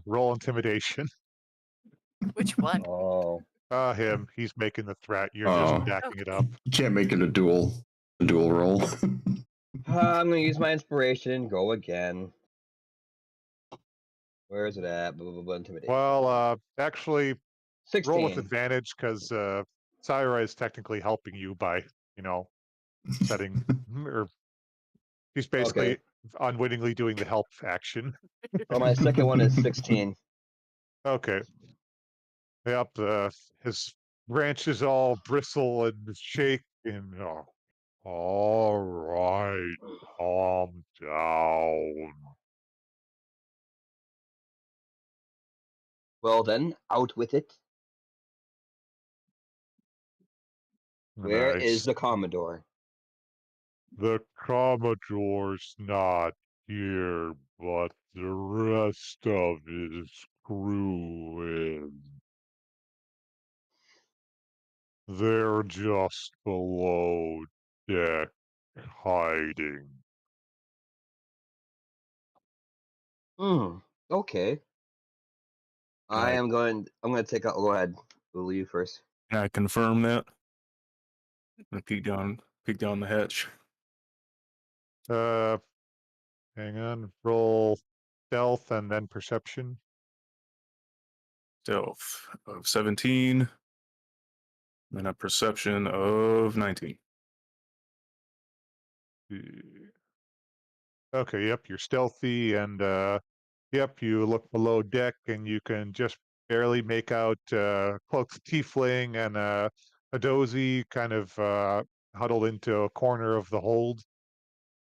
roll intimidation. Which one? Oh. Him. He's making the threat. You're just backing it up. You can't make it a dual roll. I'm gonna use my inspiration and go again. Where is it at? Blah, blah, blah, intimidation. Well, actually, 16. roll with advantage because Syra is technically helping you by, setting or he's basically unwittingly doing the help action. Oh, my second one is 16. Okay. Yep. His branches all bristle and shake and all right, calm down. Well then, out with it. Where is Nice. the Commodore? The Commodore's not here, but the rest of his crew is. They're just below deck hiding. Okay. I'm gonna take out. Go ahead. We'll leave first. Can I confirm that? I peek down the hatch. Hang on. Roll stealth and then perception. Stealth of 17, and a perception of 19. Okay, yep, you're stealthy, and yep, you look below deck and you can just barely make out Cloak's tiefling and a dozy kind of huddled into a corner of the hold.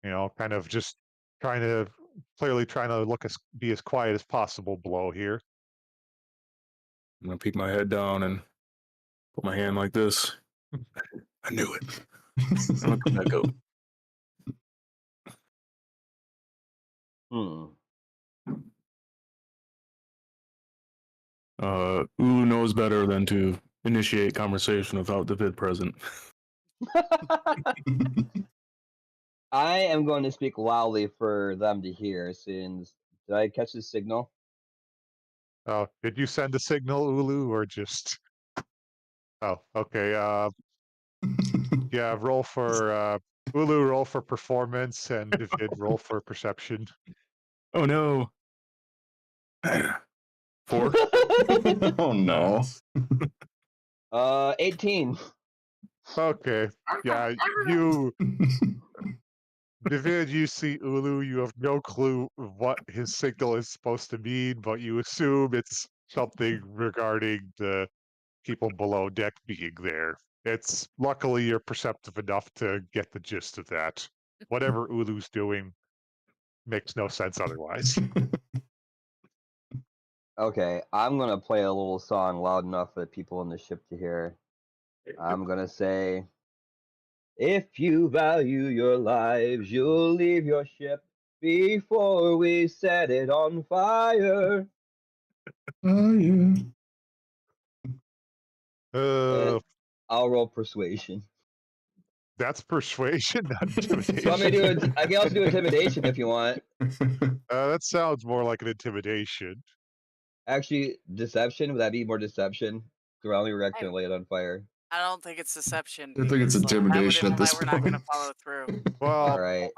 You know, kind of just clearly trying to be as quiet as possible below here. I'm gonna peek my head down and put my hand like this. I knew it. I'm gonna come back up. Ulu knows better than to initiate conversation without David present. I am going to speak loudly for them to hear. Since did I catch the signal? Oh, did you send a signal, Ulu, or just? Oh, okay. Yeah, roll for Ulu. Roll for performance, and David roll for perception. Oh no. 4. Oh no. 18. Okay. Yeah, David, you see Ulu, you have no clue what his signal is supposed to mean, but you assume it's something regarding the people below deck being there. It's luckily you're perceptive enough to get the gist of that. Whatever Ulu's doing makes no sense otherwise. Okay, I'm gonna play a little song loud enough for the people in the ship to hear. I'm gonna say, if you value your lives, you'll leave your ship before we set it on fire. Oh yeah. I'll roll persuasion. That's persuasion, not intimidation. So I can also do intimidation if you want. That sounds more like an intimidation. Actually, deception, would that be more deception? Surrounding erection, lay it on fire. I don't think it's deception. I think it's because, that would intimidation at imply this we're not going to point. follow through. Well, All right.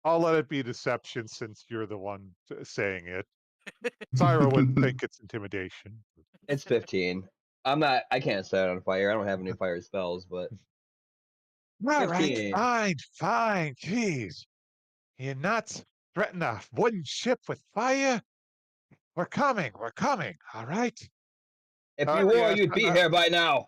I'll let it be deception since you're the one saying it. Syra would think it's intimidation. It's 15. I can't set it on fire. I don't have any fire spells, but All right, 15. fine. Jeez. You're nuts. Threaten a wooden ship with fire? We're coming. All right. If you were, Yes, you'd be here by now.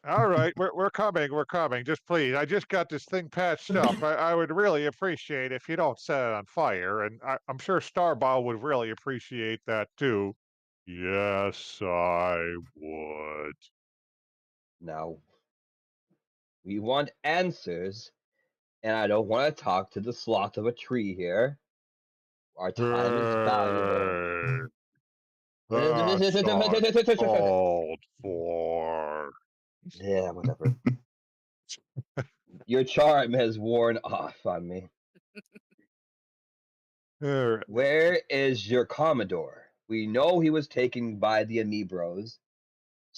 all right, we're coming. Just please, I just got this thing patched up. I would really appreciate if you don't set it on fire, and I'm sure Starball would really appreciate that too. Yes, I would. Now, we want answers, and I don't want to talk to the sloth of a tree here. Our time is valuable. That's uncalled for. Yeah, whatever. Your charm has worn off on me. Where is your Commodore? We know he was taken by the Amebros.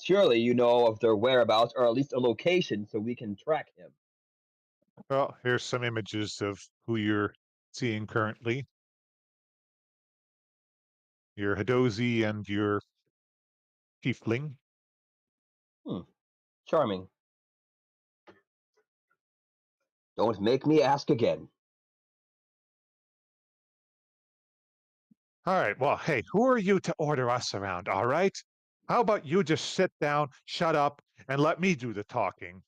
Surely you know of their whereabouts, or at least a location, so we can track him. Well, here's some images of who you're seeing currently. Your Hadozi and your Tiefling. Charming. Don't make me ask again. All right, well, hey, who are you to order us around, all right? How about you just sit down, shut up, and let me do the talking?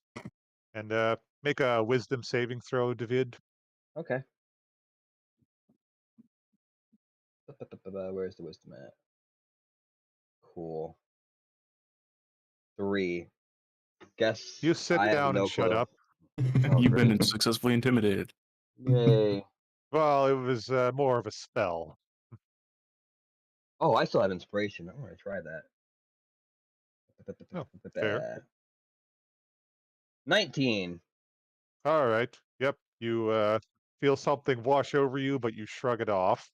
And make a wisdom saving throw, David. Okay. Where's the wisdom at? Cool. 3. Guess You sit I have down and no shut clue. up. Oh, You've great. been successfully intimidated. Yay. Well, it was more of a spell. Oh, I still have inspiration. I want to try that. Oh, fair. 19. All right. Yep. You feel something wash over you, but you shrug it off. Felt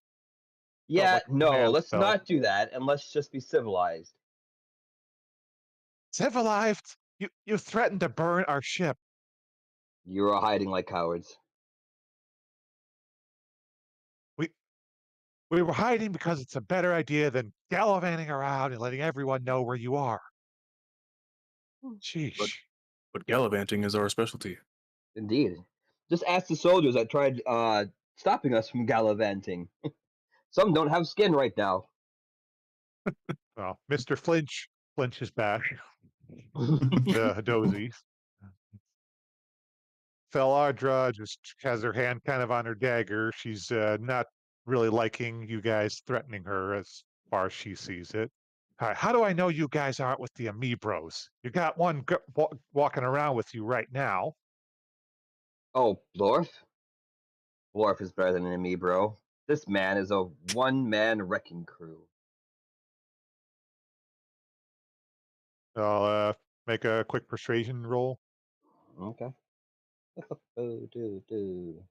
Yeah, like a no, command let's spell. not do that, and let's just be civilized. Civilized? You threatened to burn our ship. You are hiding like cowards. We we were hiding because it's a better idea than gallivanting around and letting everyone know where you are. But Sheesh. but gallivanting is our specialty. Indeed. Just ask the soldiers that tried stopping us from gallivanting. Some don't have skin right now. Well, Mr. Flinch is back. The Dozy. Felardra just has her hand kind of on her dagger. She's not really liking you guys threatening her as far as she sees it. How do I know you guys aren't with the Amibros? You got one walking around with you right now. Oh, Blorf? Blorf is better than me, bro. This man is a one-man wrecking crew. I'll make a quick persuasion roll. Okay. do.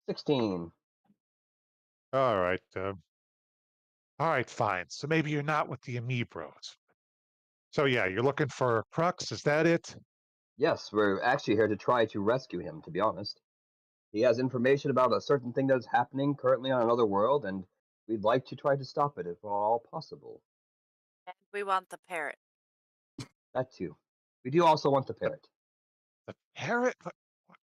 16. All right. All right, fine. So maybe you're not with the Amibros. So yeah, you're looking for Krux. Is that it? Yes, we're actually here to try to rescue him, to be honest. He has information about a certain thing that's happening currently on another world, and we'd like to try to stop it if all possible. And we want the parrot. That too. We do also want the parrot. The parrot?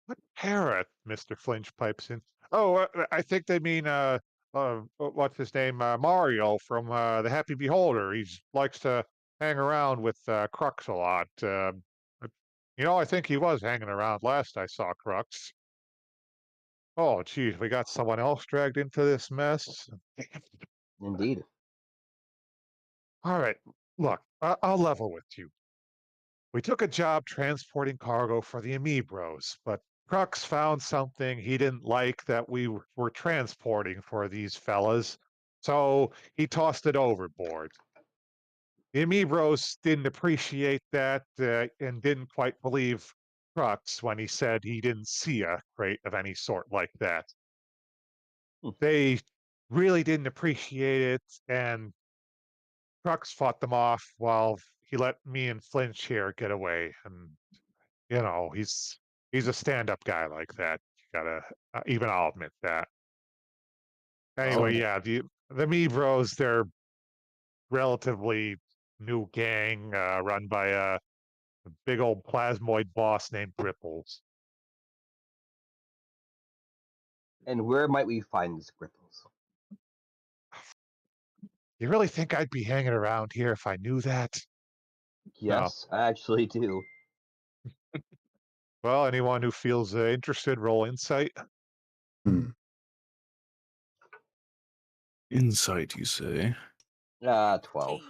What parrot? Mr. Flinch pipes in. Oh, I think they mean what's his name? Mario from the Happy Beholder. He likes to hang around with Krux a lot. I think he was hanging around last I saw Krux. Oh, geez, we got someone else dragged into this mess. Indeed. All right, look, I'll level with you. We took a job transporting cargo for the Amibros, but Crux found something he didn't like that we were transporting for these fellas, so he tossed it overboard. The Amibros didn't appreciate that and didn't quite believe Crux when he said he didn't see a crate of any sort like that. Hmm. They really didn't appreciate it, and Crux fought them off while he let me and Flinch here get away. And he's a stand-up guy like that. You gotta even I'll admit that. Anyway, Oh, yeah, the Me Bros, they're relatively new gang run by a big old plasmoid boss named Gripples. And where might we find these Gripples? You really think I'd be hanging around here if I knew that? No. Yes, I actually do. Well, anyone who feels interested, roll insight. Hmm. insight, you say? 12.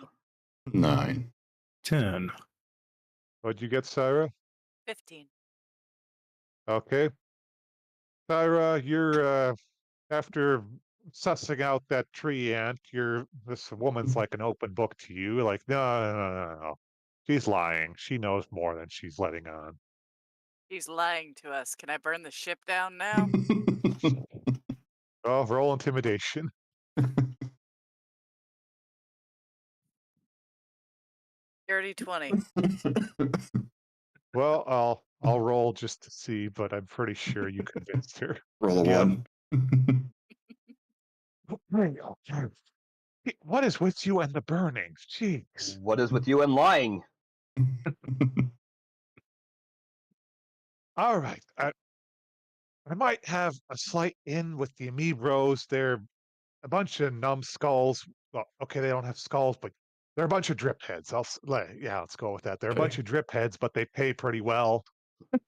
9. 10. What'd you get, Syra? 15. Okay. Syra, you're after sussing out that tree ant, this woman's like an open book to you. Like, no. She's lying. She knows more than she's letting on. He's lying to us. Can I burn the ship down now? Oh, roll intimidation. Dirty 20. Well, I'll roll just to see, but I'm pretty sure you convinced her. Roll a Yep. 1. What is with you and the burnings? Jeez. What is with you and lying? All right. I might have a slight in with the Amibros. They're a bunch of numbskulls. Well, okay, they don't have skulls, but they're a bunch of drip heads. Let's go with that. They're a bunch Okay. of drip heads, but they pay pretty well.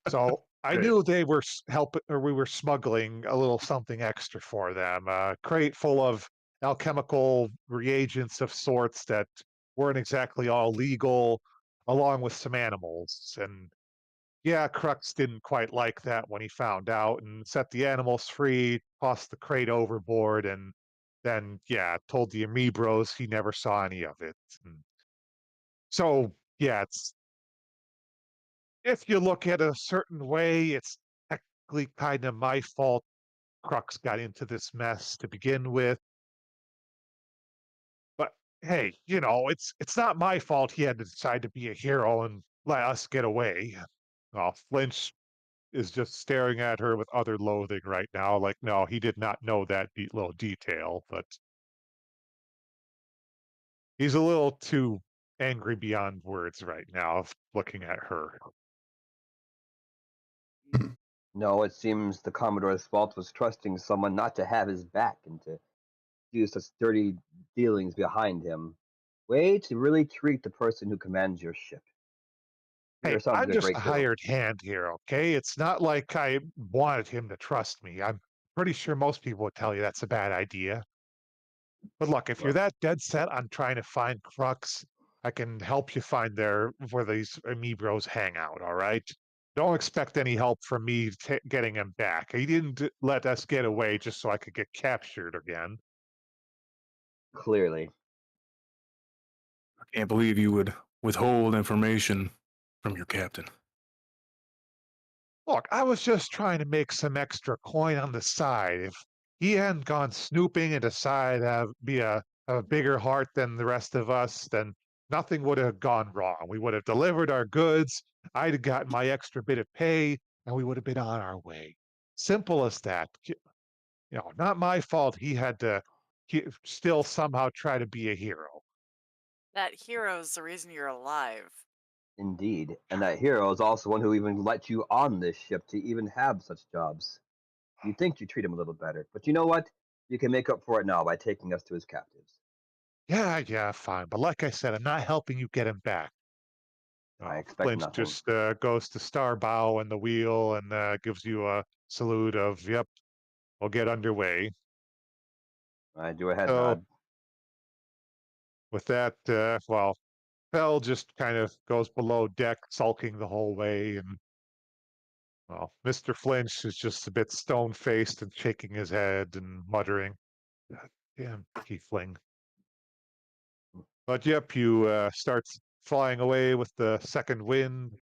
So I Okay. knew they were helping, or we were smuggling a little something extra for them. A crate full of alchemical reagents of sorts that weren't exactly all legal, along with some animals. And yeah, Krux didn't quite like that when he found out and set the animals free, tossed the crate overboard, and then, yeah, told the Amoebros he never saw any of it. And so, yeah, it's if you look at it a certain way, it's technically kind of my fault Krux got into this mess to begin with. But hey, it's not my fault he had to decide to be a hero and let us get away. Well, Flinch is just staring at her with utter loathing right now. Like, no, he did not know that little detail, but he's a little too angry beyond words right now, looking at her. No, it seems the Commodore's fault was trusting someone not to have his back and to do such dirty dealings behind him. Way to really treat the person who commands your ship. You Hey, yourself I'm did a just great a too. hired hand here, okay? It's not like I wanted him to trust me. I'm pretty sure most people would tell you that's a bad idea. But look, if you're Well, that dead set on trying to find Crux, I can help you find where these Amoebros hang out, all right? Don't expect any help from me getting him back. He didn't let us get away just so I could get captured again. clearly. I can't believe you would withhold information from your captain. Look, I was just trying to make some extra coin on the side. If he hadn't gone snooping and decided to be a bigger heart than the rest of us, then nothing would have gone wrong. We would have delivered our goods. I'd have gotten my extra bit of pay, and we would have been on our way. Simple as that. Not my fault. He had to still somehow try to be a hero. That hero's the reason you're alive. Indeed. And that hero is also one who even let you on this ship to even have such jobs. You'd think you treat him a little better. But you know what? You can make up for it now by taking us to his captives. Yeah, fine. But like I said, I'm not helping you get him back. I Oh, expect Flinch nothing. just goes to Starbow and the wheel and gives you a salute of, yep, we'll get underway. I do a head So nod. with that, well, Fell just kind of goes below deck, sulking the whole way. And, well, Mr. Flinch is just a bit stone-faced and shaking his head and muttering, "God damn tiefling." But yep, you start flying away with the second wind.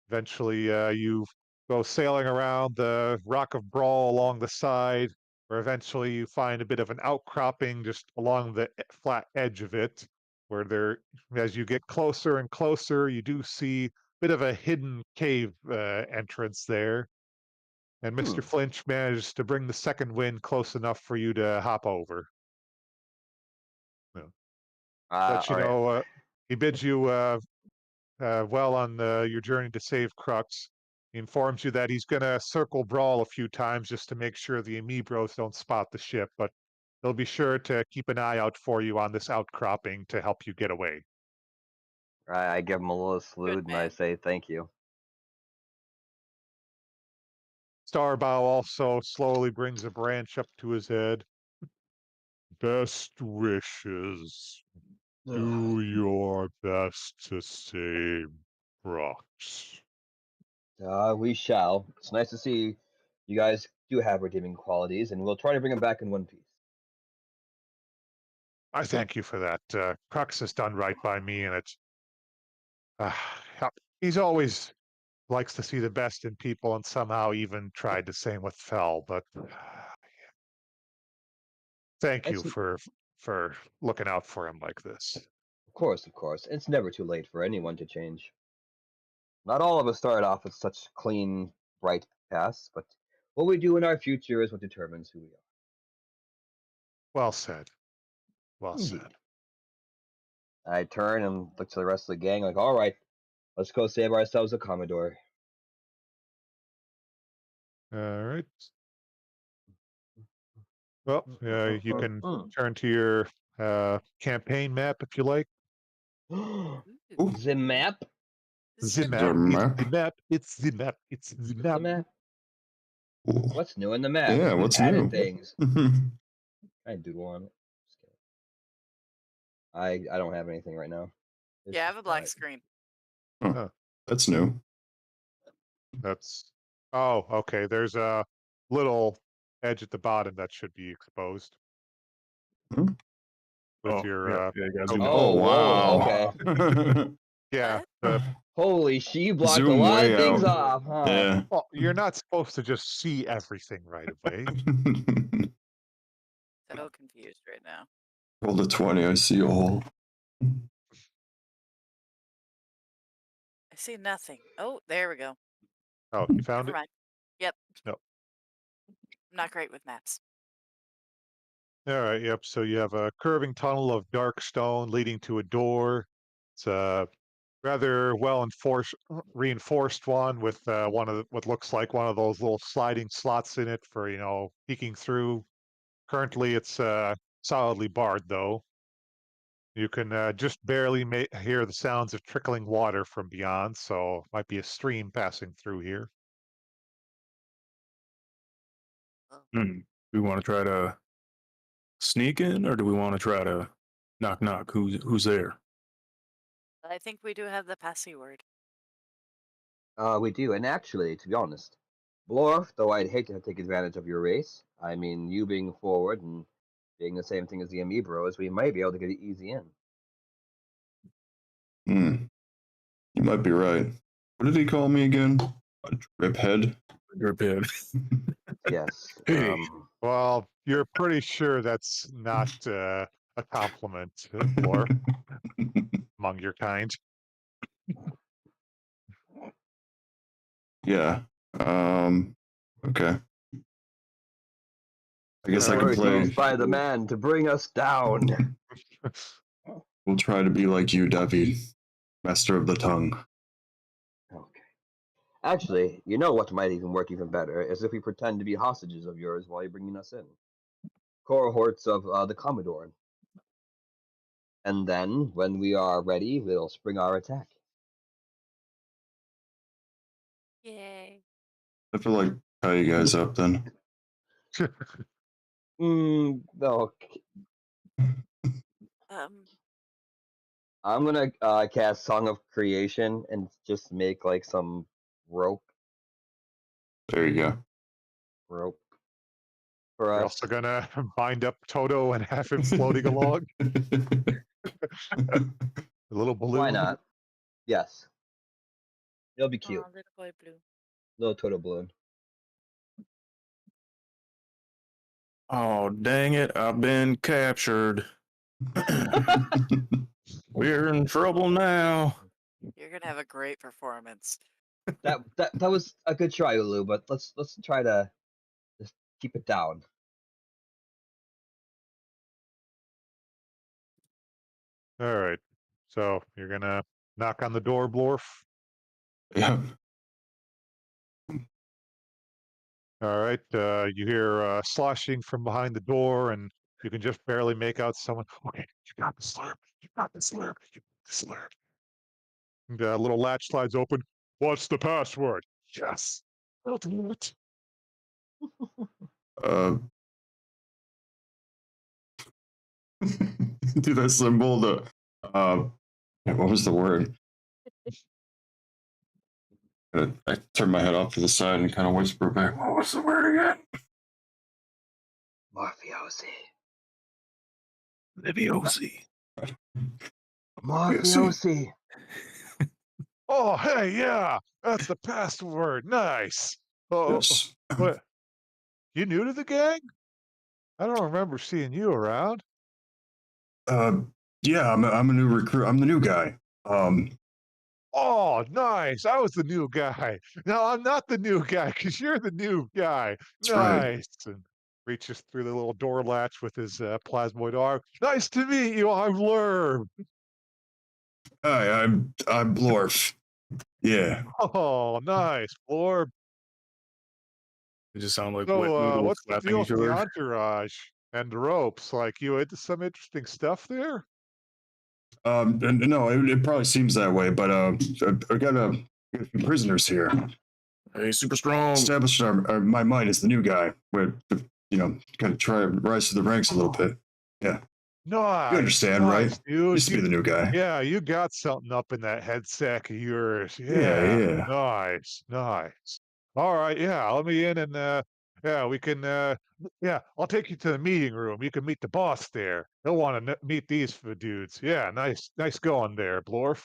Eventually, you go sailing around the Rock of Brawl along the side, where eventually you find a bit of an outcropping just along the flat edge of it, where as you get closer and closer, you do see a bit of a hidden cave entrance there. And Mr. Hmm. Flinch managed to bring the second wind close enough for you to hop over. Yeah. Let you All right. know, he bids you well on your journey to save Crux. He informs you that he's going to circle Brawl a few times just to make sure the Amoebros don't spot the ship, but he'll be sure to keep an eye out for you on this outcropping to help you get away. I give him a little Good salute and I man. say thank you. Starbow also slowly brings a branch up to his head. Best wishes. Do your best to save Crux. We shall. It's nice to see you guys do have redeeming qualities, and we'll try to bring him back in one piece. I thank you for that. Crux has done right by me, and it's uh, he's always likes to see the best in people, and somehow even tried the same with Fell. But thank you It's for looking out for him like this. of course. It's never too late for anyone to change. Not all of us started off with such clean, bright paths, but what we do in our future is what determines who we are. Well said. Well said. Indeed. I turn and look to the rest of the gang, like, all right, let's go save ourselves a Commodore. All right. Well, you can turn to your campaign map if you like. Ooh. The map? The Zim- map. It's map. the map. It's the map. It's the The map. map? Ooh. What's new in the map? Yeah, Who what's added new? things? I doodle on it. I don't have anything right now. It's Yeah, I just have a black quiet. screen. Huh. That's new. That's oh, okay. There's a little edge at the bottom that should be exposed Hmm? with Oh, your yeah, you guys oh, zoom in. Oh, whoa, okay. wow. yeah. What? Holy shit, you blocked a Zoom lot of way things out. off, huh? Yeah. Well, you're not supposed to just see everything right away. So confused right now. Roll the 20. I see a hole. I see nothing. Oh, there we go. Oh, you found Never it? mind. Yep. No. I'm not great with maps. All right. Yep. So you have a curving tunnel of dark stone leading to a door. It's a rather well enforced, reinforced one with one of what looks like one of those little sliding slots in it for peeking through. Currently, it's solidly barred though. You can just barely hear the sounds of trickling water from beyond, so might be a stream passing through here. Do we want to try to sneak in, or do we want to try to knock knock? Who's there? I think we do have the password. We do, and actually, to be honest, Blorf, though I'd hate to take advantage of your race, I mean, you being forward and being the same thing as the Amiibros, we might be able to get it easy in. You might be right. What did he call me again? A drip head? Drip head. Yes. Hey. Well, you're pretty sure that's not a compliment, Blor, among your kind. Yeah. Okay. I guess I All can right, play. Used by the man to bring us down. We'll try to be like you, David, master of the tongue. Okay. Actually, you know what might even work even better is if we pretend to be hostages of yours while you're bringing us in. Cohorts of the Commodore. And then, when we are ready, we'll spring our attack. Yay. I feel like tie you guys up then. No. I'm gonna cast Song of Creation and just make like some rope There you go. for You're us. also gonna bind up Toto and have him floating along. A little balloon. Why not? Yes. It'll be cute. Oh, little boy blue. Little Toto balloon. Oh, dang it. I've been captured. We're in trouble now. You're gonna have a great performance. That was a good try, Ulu, but let's try to just keep it down. All right. So you're gonna knock on the door, Blorf. Yeah. All right. You hear sloshing from behind the door, and you can just barely make out someone. Okay, you got the slurp. You got the slurp. You got the slurp. And the little latch slides open. What's the password? Yes. I'll do it. Do that symbol. What was the word? I turned my head off to the side and kind of whisper back. What was the word again? Mafiosi. Leviosi. Mafiosi. Oh, hey, yeah, that's the password. Nice. Oh, Yes. what? You new to the gang? I don't remember seeing you around. Yeah, I'm a new recruit. I'm the new guy. Oh, nice. I was the new guy. No, I'm not the new guy because you're the new guy. That's right. Nice. And reaches through the little door latch with his plasmoid arm. Nice to meet you. I'm Lerb. Hi, I'm Blorf. Yeah. Oh, nice, Blorb. It just sounds like wet So, noodles what's the slapping deal each with the other. entourage and the ropes? Like, you into some interesting stuff there? No, it probably seems that way, but I got a few prisoners here. Hey, super strong. Established my mind as the new guy. We're kind of try to rise to the ranks a little bit. Yeah. Nice. You understand, nice, right? dude. Used to be the new guy. Yeah, you got something up in that head sack of yours. Yeah. Nice, nice. All right, yeah, let me in and yeah, we can yeah, I'll take you to the meeting room. You can meet the boss there. He'll want to meet these dudes. Yeah, nice going there, Blorf.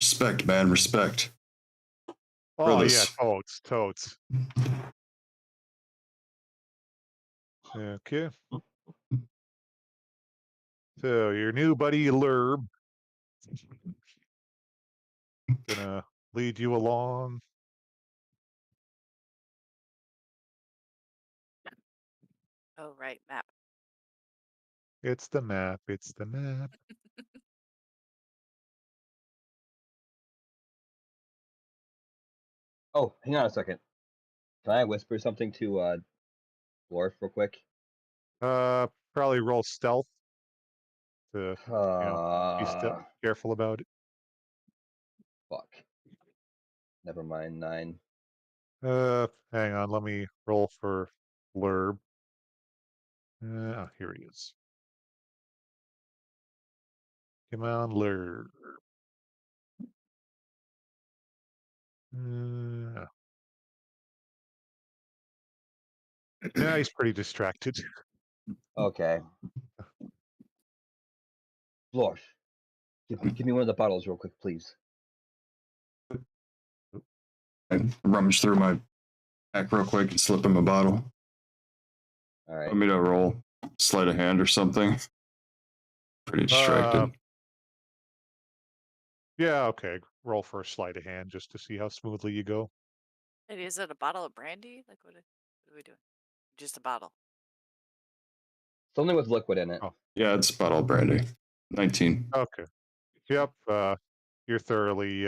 Respect, man. Respect. Oh yeah, Brothers. totes. Okay. So your new buddy Lerb gonna lead you along. Oh, right, map. It's the map. It's the map. Oh, hang on a second. Can I whisper something to Dwarf real quick? Probably roll stealth to be Uh, careful about it. fuck. Never mind. 9. Hang on. Let me roll for Blurb. Here he is. Come on, Blurb. Yeah, he's pretty distracted. Okay. Dwarf, give me one of the bottles real quick, please. I rummage through my pack real quick and slip him a bottle. All right. Want me to roll sleight of hand or something? Pretty distracted. Yeah, okay. Roll for a sleight of hand just to see how smoothly you go. And is it a bottle of brandy? Like, what are we doing? Just a bottle. Something with liquid in it. Oh. Yeah, it's bottle of brandy. 19. Okay. Yep. You're thoroughly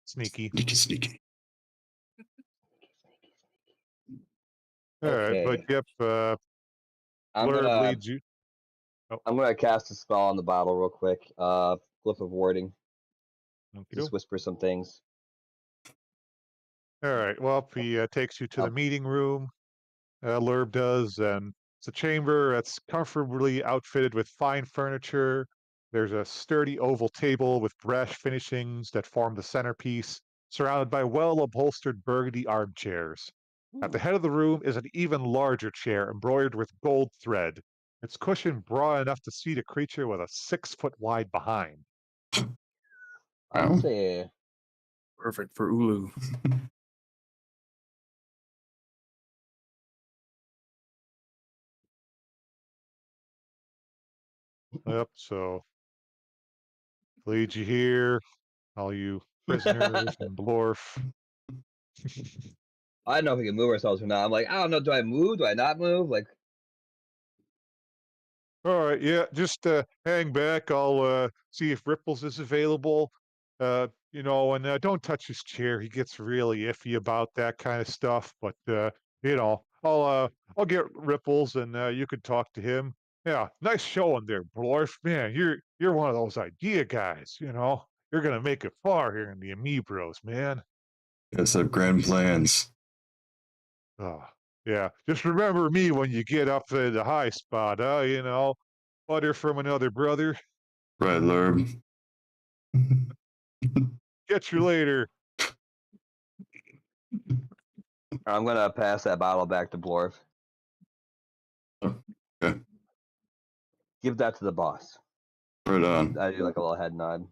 sneaky. Sneaky. All right, but Okay. yep. I'm Blurb gonna leads you. Oh, I'm gonna cast a spell on the bottle real quick. Glyph of warding. Just whisper some things. all right. Well, he takes you to the meeting room. Lurb does, and it's a chamber that's comfortably outfitted with fine furniture. There's a sturdy oval table with brash finishings that form the centerpiece, surrounded by well-upholstered burgundy armchairs. At the head of the room is an even larger chair embroidered with gold thread. Its cushion broad enough to seat a creature with a 6-foot wide behind. I'd say Perfect for Ulu. Yep, so lead you here, all you prisoners and Blorf. I don't know if we can move ourselves or not. I'm like, I don't know. Do I move? Do I not move? Like, All right, yeah, just hang back. I'll see if Ripples is available. And don't touch his chair. He gets really iffy about that kind of stuff. But I'll get Ripples and you could talk to him. Yeah, nice showing there, Blorf. Man, you're one of those idea guys. You're gonna make it far here in the Amoebros, man. Yes, have grand plans. Oh, yeah. Just remember me when you get up to the high spot, butter from another brother. Right, Lurb. Catch you later. I'm gonna pass that bottle back to Blorf. Okay. Give that to the boss. Right on. I do like a little head nod.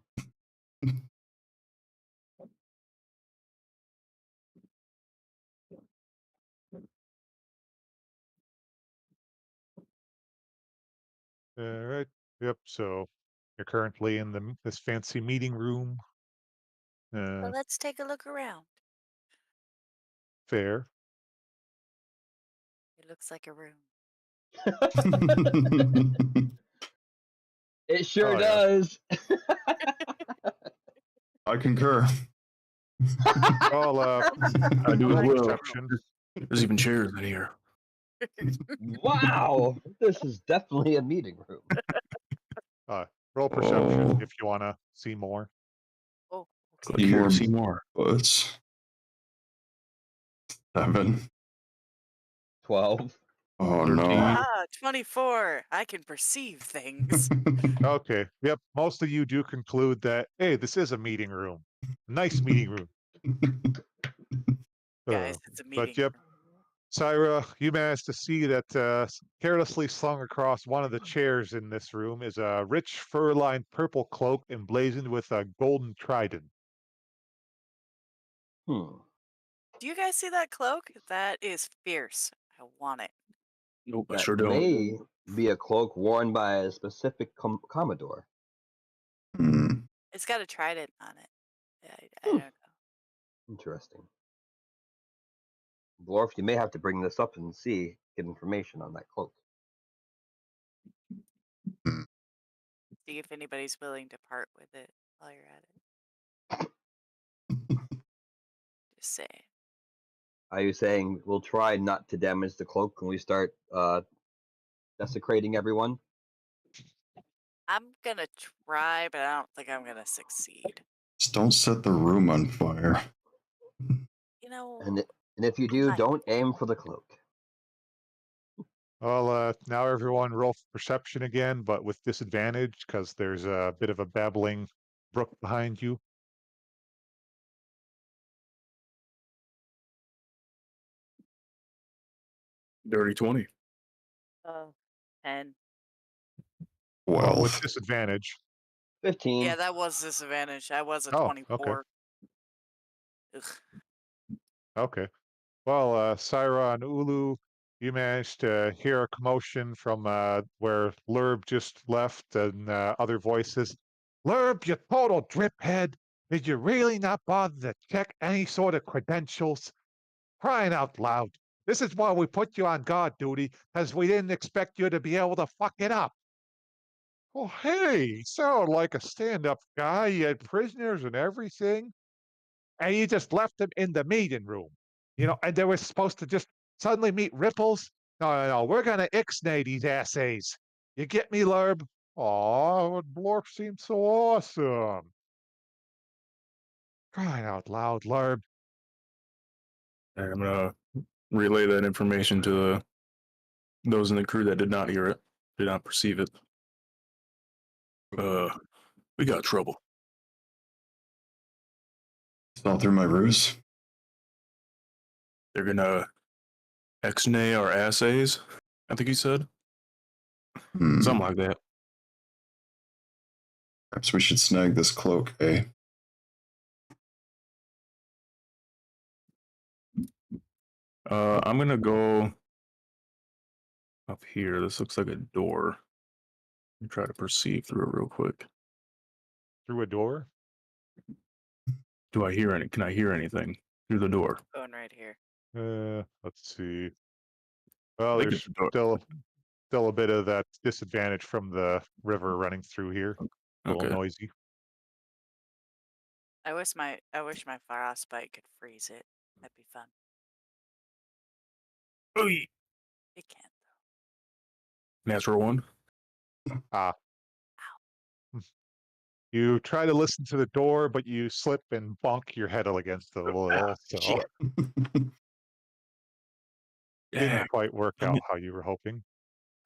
All right. Yep. So you're currently in this fancy meeting room. Well, let's take a look around. Fair. It looks like a room. It sure Oh, yeah. does. I concur. Well, I do as roll well. perception. There's even chairs in here. Wow, this is definitely a meeting room. Roll perception Oh. if you want to see more. Oh, Click here to see more. What's 7? 12. Oh 13. no. Ah, 24. I can perceive things. Okay. Yep. Most of you do conclude that, hey, this is a meeting room. Nice meeting room. Guys, it's a But meeting yep, room. Syra, you managed to see that carelessly slung across one of the chairs in this room is a rich fur-lined purple cloak emblazoned with a golden trident. Hmm. Do you guys see that cloak? That is fierce. I want it. Nope, I That sure don't. may be a cloak worn by a specific Commodore. Hmm. It's got a trident on it. I Hmm. don't know. Interesting. Dwarf, you may have to bring this up and get information on that cloak. See if anybody's willing to part with it while you're at it. Just saying. Are you saying we'll try not to damage the cloak when we start desecrating everyone? I'm gonna try, but I don't think I'm gonna succeed. Just don't set the room on fire. You know, And if you I do, might. don't aim for the cloak. Well, now everyone roll for perception again, but with disadvantage because there's a bit of a babbling brook behind you. Dirty 20. 10. Well, with 12. disadvantage. 15. Yeah, that was disadvantage. I was a Oh, okay. 24. Ugh. Okay. Well, Syra and Ulu, you managed to hear a commotion from where Lurb just left and other voices. Lurb, you total driphead! Did you really not bother to check any sort of credentials? Crying out loud. This is why we put you on guard duty, because we didn't expect you to be able to fuck it up. Oh, hey, you sound like a stand-up guy. You had prisoners and everything. And you just left them in the meeting room. And they were supposed to just suddenly meet ripples. No, no, no. We're gonna ixnay these assays. You get me, Lurb? Aw, Blorp seems so awesome. Crying out loud, Lurb. And I'm gonna relay that information to those in the crew that did not hear it, did not perceive it. We got trouble. Spell through my ruse. They're gonna X-nay our assays, I think he said. Something like that. Perhaps we should snag this cloak, eh? I'm gonna go up here. This looks like a door. Let me try to perceive through it real quick. Through a door? Do I hear any? Can I hear anything through the door? Going right here. Let's see. Well, I think there's it's a door. still a bit of that disadvantage from the river running through here. A little Okay. noisy. I wish my frostbite could freeze it. That'd be fun. Oy! It can't Natural one. Ah. You try to listen to the door, but you slip and bonk your head against it a little. So Shit. Yeah. didn't quite work I'm out in- how you were hoping.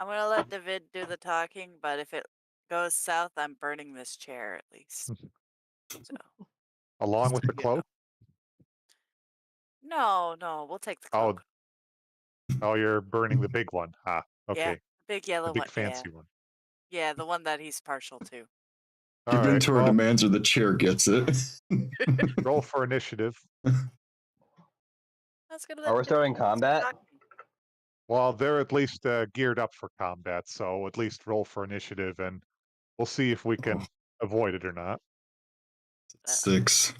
I'm gonna let David do the talking, but if it goes south, I'm burning this chair at least. So Along with the you know. cloak? No, we'll take the Oh, cloak. oh, you're burning the big one. Ah, Yeah, okay. the big The yellow big one. Yeah, fancy one. yeah, the one that he's partial to. All Give in right. to our Well, demands or the chair gets it. roll for initiative. That's gonna Are let we starting David do some combat? talking. Well, they're at least geared up for combat, so at least roll for initiative, and we'll see if we can avoid it or not. 6.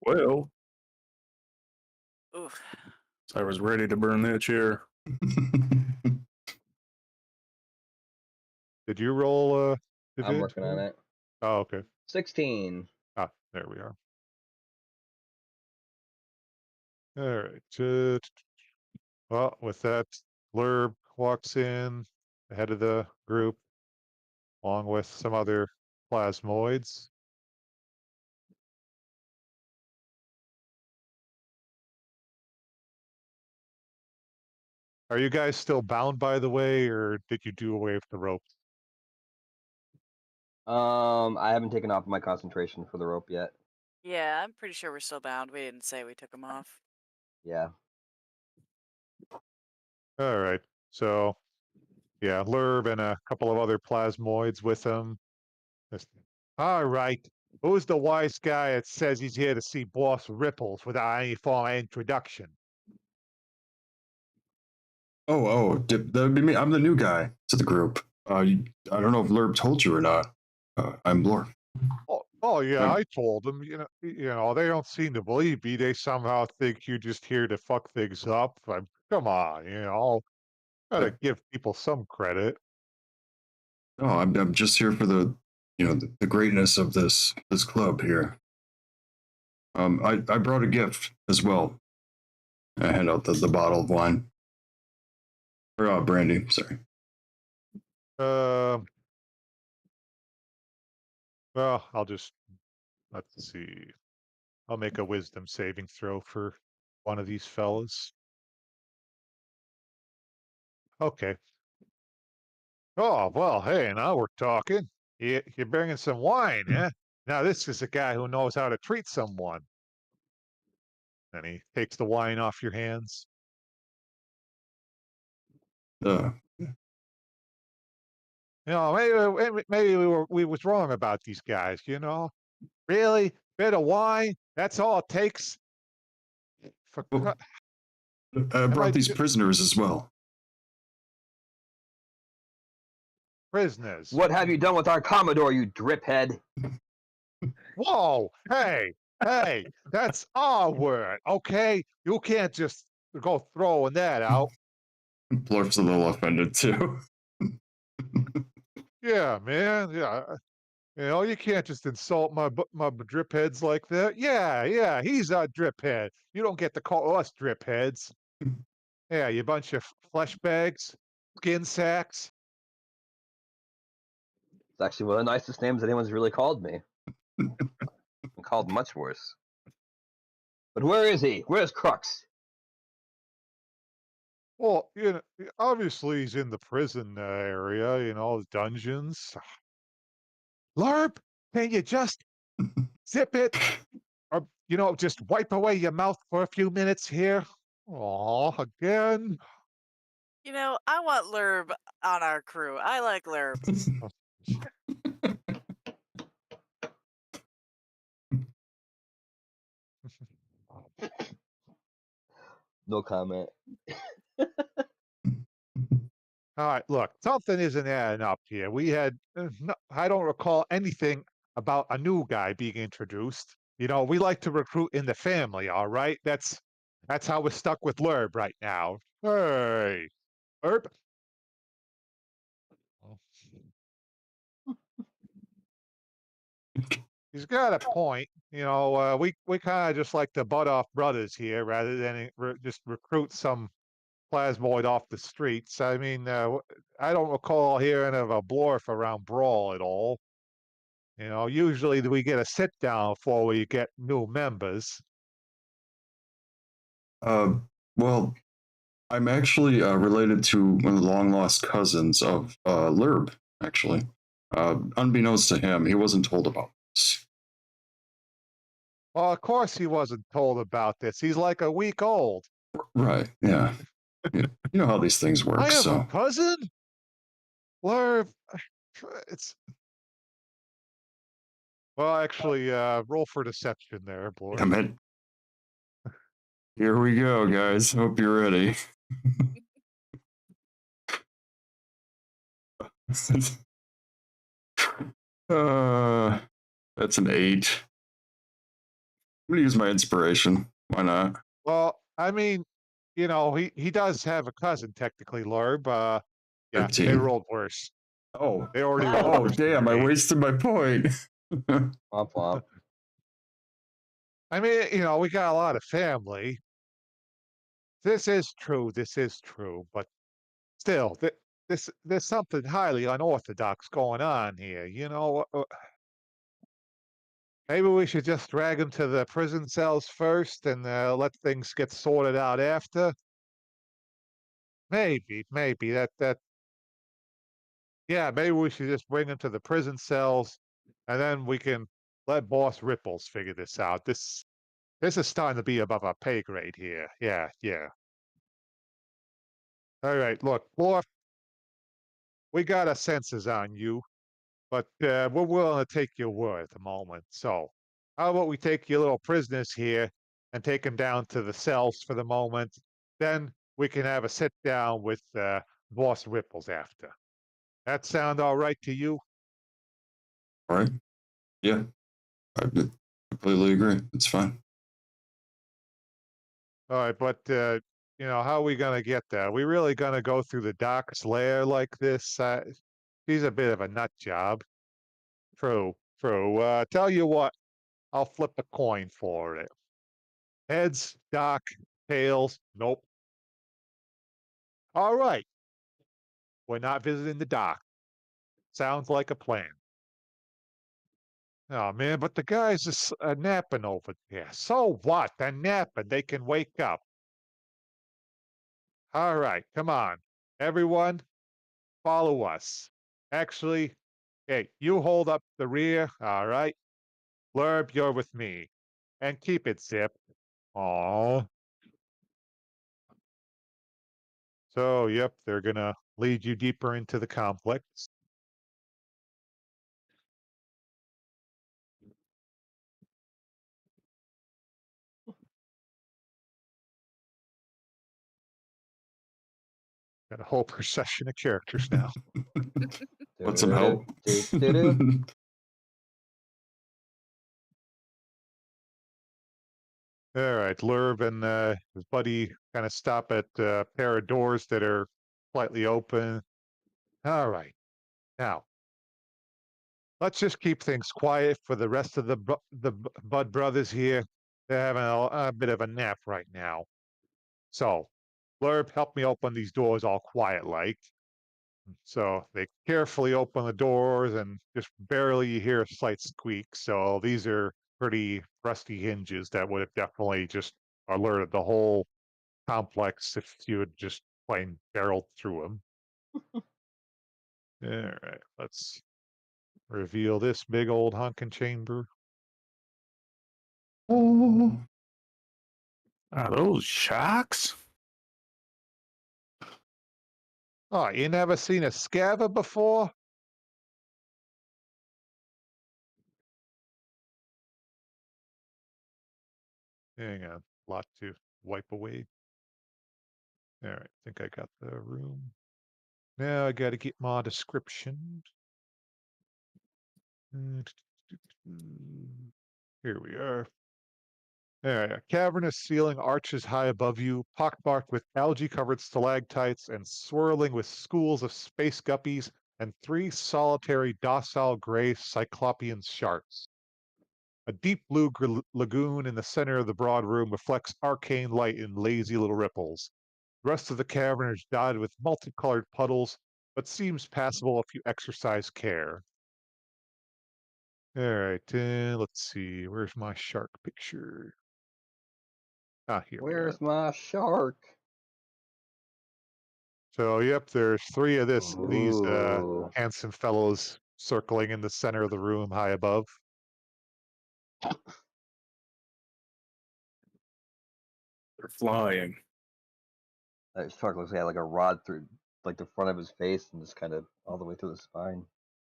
Well, Oof. so I was ready to burn that chair. Did you roll, I'm David? working on it. Oh, okay. 16. Ah, there we are. All right. Well, with that, Blurb walks in ahead of the group, along with some other plasmoids. Are you guys still bound, by the way, or did you do away with the rope? I haven't taken off my concentration for the rope yet. Yeah, I'm pretty sure we're still bound. We didn't say we took them off. Yeah. All right. So, yeah, Lurb and a couple of other plasmoids with him. Just, all right. Who's the wise guy that says he's here to see Boss Ripples without any form of introduction? That would be me. I'm the new guy to the group. I don't know if Lurb told you or not. I'm Blorp. Yeah, I told them. They don't seem to believe me. They somehow think you're just here to fuck things up. Come on, gotta give people some credit. No, I'm just here for the greatness of this club here. I brought a gift as well. I hand out the bottle of wine or brandy. Sorry. Well, let's see. I'll make a wisdom saving throw for one of these fellas. Okay. Oh, well, hey, now we're talking. You're bringing some wine, eh? Now, this is a guy who knows how to treat someone. And he takes the wine off your hands. Maybe we was wrong about these guys, Really? Bit of wine? That's all it takes? Well, I brought these prisoners as well. Prisoners? What have you done with our Commodore, you driphead? Whoa! Hey! That's our word, okay? You can't just go throwing that out. Blorp's a little offended too. Yeah, man. Yeah. You can't just insult my drip heads like that. Yeah, he's a drip head. You don't get to call us drip heads. Yeah, you bunch of flesh bags, skin sacks. It's actually one of the nicest names anyone's really called me. I'm called much worse. But where is he? Where's Krux? Well, obviously he's in the prison area, the dungeons. Larp, can you just zip it? Or, just wipe away your mouth for a few minutes here? Oh, again? I want Lurb on our crew. I like Lurb. No comment. All right, look, something isn't adding up here. I don't recall anything about a new guy being introduced. We like to recruit in the family, all right? That's how we're stuck with Lurb right now. Hey, Lurb. He's got a point. We kind of just like to butt off brothers here rather than just recruit some plasmoid off the streets. I mean, I don't recall hearing of a blorf around Brawl at all. Usually we get a sit down before we get new members. Well, I'm actually related to one of the long lost cousins of Lurb, actually. Unbeknownst to him, he wasn't told about this. Well, of course he wasn't told about this. He's like a week old. Right, yeah. You know how these things work. I have so. a cousin? Lurb, it's... Well, actually, roll for deception there, Blorb. Damn it. Here we go, guys. Hope you're ready. That's an 8. I'm gonna use my inspiration. Why not? Well, I mean, he does have a cousin technically, Lurb. Yeah, 13. they rolled worse. Oh, they already rolled oh, worse. Damn! I wasted my point. Womp womp. I mean, we got a lot of family. This is true. But still, there's something highly unorthodox going on here. Maybe we should just drag him to the prison cells first and let things get sorted out after. maybe that. Yeah, maybe we should just bring him to the prison cells, and then we can let Boss Ripples figure this out. This is starting to be above our pay grade here. Yeah, yeah. All right, look, Boss, we got our senses on you, but we're willing to take your word at the moment. So, how about we take your little prisoners here and take them down to the cells for the moment? Then we can have a sit down with Boss Ripples after. That sound all right to you? All right. Yeah, I completely agree. It's fine. All right, but how are we gonna get there? Are we really gonna go through the doc's lair like this? She's a bit of a nut job. True, true. Tell you what, I'll flip a coin for it. Heads, doc, tails, nope. All right, we're not visiting the doc. Sounds like a plan. Oh man, but the guys is napping over there. So what? They're napping. They can wake up. All right, come on, everyone. Follow us. Actually, hey, you hold up the rear, all right? Blurb, you're with me. And keep it zipped. Aw. So, yep, they're gonna lead you deeper into the complex. Got a whole procession of characters now. Want some help? All right, Lurb and his buddy kind of stop at a pair of doors that are slightly open. All right, now let's just keep things quiet for the rest of the Bud brothers here. They're having a bit of a nap right now. So, Blurb, help me open these doors all quiet like. So they carefully open the doors and just barely you hear a slight squeak. So these are pretty rusty hinges that would have definitely just alerted the whole complex if you had just plain barreled through them. All right, let's reveal this big old honking chamber. Oh, Are those shocks? Oh, you never seen a scava before? Hang on, a lot to wipe away. All right, I think I got the room. Now I got to get my description. Here we are. All right, a cavernous ceiling arches high above you, pockmarked with algae-covered stalactites and swirling with schools of space guppies and 3 solitary docile gray cyclopean sharks. A deep blue lagoon in the center of the broad room reflects arcane light in lazy little ripples. The rest of the cavern is dotted with multicolored puddles, but seems passable if you exercise care. All right, let's see. Where's my shark picture? Ah, here we are. Where's my shark? So, yep, there's 3 of these Ooh. handsome fellows circling in the center of the room high above. They're flying. That shark looks like a rod through like the front of his face and just kind of all the way through the spine.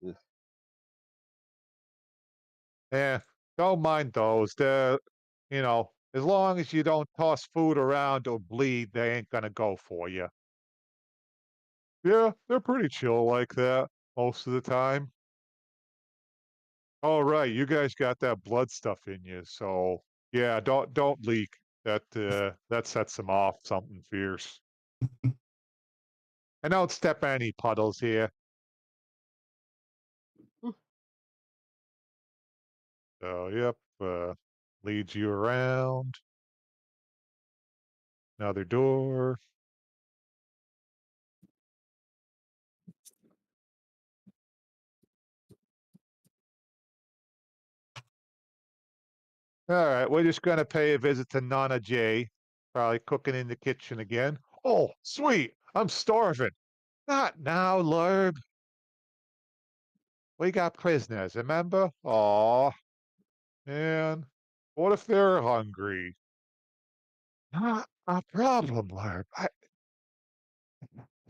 Ugh. Yeah, don't mind those. As long as you don't toss food around or bleed, they ain't gonna go for you. Yeah, they're pretty chill like that most of the time. All right, you guys got that blood stuff in you, so yeah, don't leak. That sets them off something fierce. And don't step any puddles here. So yep, leads you around. Another door. All right, we're just gonna pay a visit to Nana J. Probably cooking in the kitchen again. Oh, sweet! I'm starving. Not now, Lurb. We got prisoners, remember? Aw, man. What if they're hungry? Not a problem, Lurb.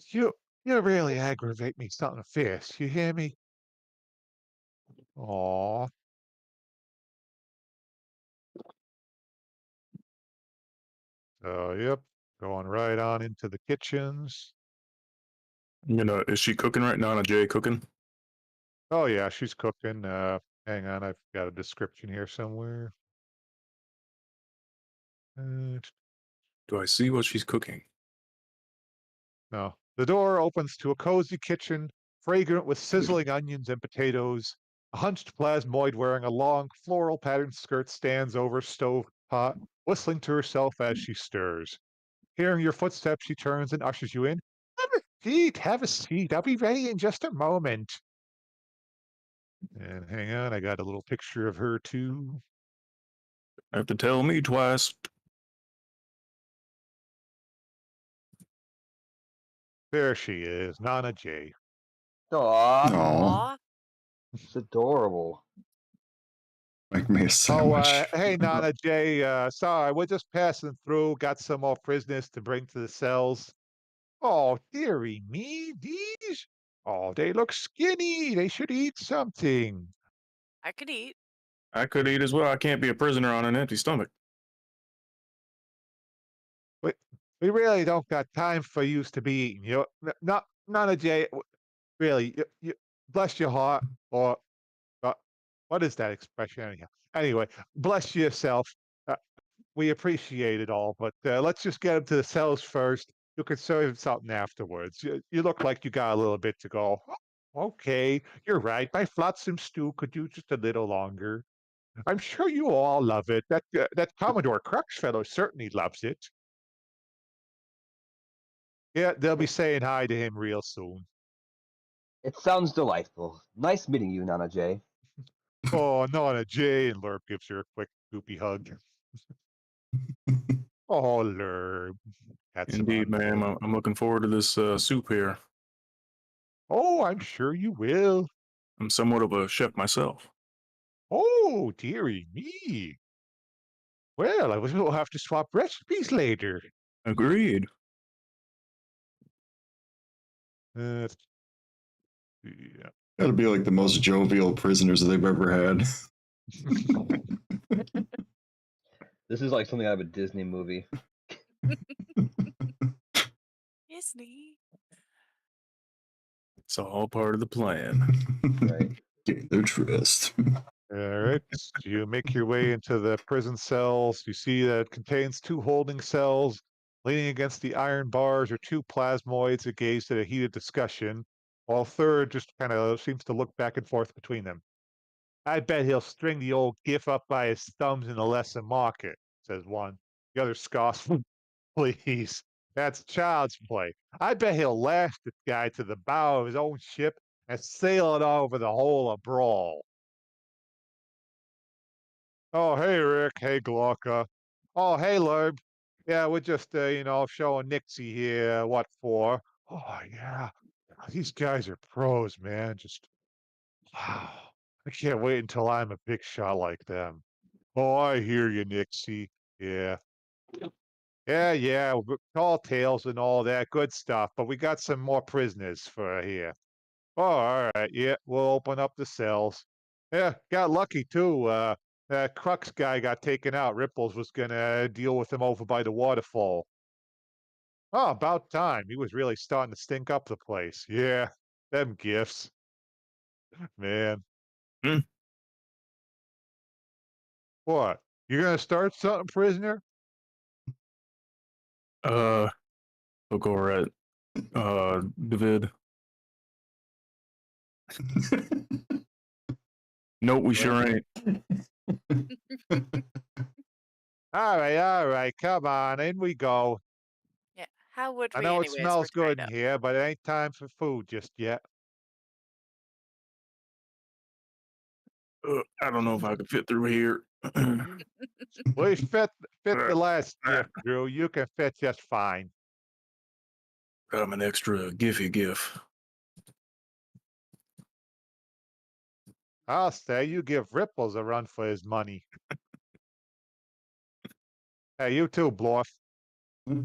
You, you really aggravate me something fierce. You hear me? Aw. So, yep. Going right on into the kitchens. Is she cooking right now? Jay cooking? Oh, yeah, she's cooking. Hang on, I've got a description here somewhere. Do I see what she's cooking? No. The door opens to a cozy kitchen, fragrant with sizzling onions and potatoes. A hunched plasmoid wearing a long, floral patterned skirt stands over stove pot, whistling to herself as she stirs. Hearing your footsteps, she turns and ushers you in. Have a seat, have a seat. I'll be ready in just a moment. And hang on, I got a little picture of her too. Have to tell me twice. There she is, Nana J. Aw, Aw, Aw. it's adorable. make me a Oh, sandwich. hey, Nana J. Sorry, we're just passing through. Got some more prisoners to bring to the cells. Oh, dearie me, these? Oh, they look skinny. They should eat something. I could eat. I could eat as well. I can't be a prisoner on an empty stomach. We really don't got time for you to be eating. Not Nana J. Really, bless your heart, or uh, what is that expression anyhow? Anyway, bless yourself. Uh, we appreciate it all, but let's just get him to the cells first. You can serve him something afterwards. You look like you got a little bit to go. Okay, you're right. My flotsam stew could use just a little longer. I'm sure you all love it. That Commodore Krux fellow certainly loves it. Yeah, they'll be saying hi to him real soon. It sounds delightful. Nice meeting you, Nana J. Oh, Nana J. And Lerp gives her a quick goopy hug. Oh, Lerp. Pats him Indeed, on the ma'am. head. I'm looking forward to this soup here. Oh, I'm sure you will. I'm somewhat of a chef myself. Oh, dearie me. Well, I was we'll have to swap recipes later. Agreed. Uh, yeah. Gotta be like the most jovial prisoners that they've ever had. This is like something out of a Disney movie. Disney. It's all part of the plan. Right. Gain their trust. All right. You make your way into the prison cells. You see that it contains two holding cells. Leaning against the iron bars are two plasmoids that gaze at a heated discussion, while a third just kind of seems to look back and forth between them. I bet he'll string the old gif up by his thumbs in the lesson market, says one. The other scoffs, please. That's child's play. I bet he'll lash this guy to the bow of his own ship and sail it over the whole of Brawl. Oh, hey, Rick. Hey, Glauca. Oh, hey, Lerb. Yeah, we're just, showing Nixie here what for. Oh, yeah. These guys are pros, man. Just, wow. I can't wait until I'm a big shot like them. Oh, I hear you, Nixie. Yeah. Yeah. Tall tales and all that good stuff, but we got some more prisoners for here. Oh, all right. Yeah, we'll open up the cells. Yeah, got lucky too. That Krux guy got taken out. Ripples was gonna deal with him over by the waterfall. Oh, about time. He was really starting to stink up the place. Yeah, them gifts, man. Hmm? What? You gonna start something, prisoner? We'll go right. David. Nope, we sure ain't. All right. Come on, in we go. Yeah. How would I we, know it anyways? We're smells good tied in up. here, but it ain't time for food just yet. I don't know if I could fit through here. We fit the last gift, Drew. You can fit just fine. Got him an extra Giphy GIF. I'll say you give Ripples a run for his money. Hey, you too, Blorf. Hmm.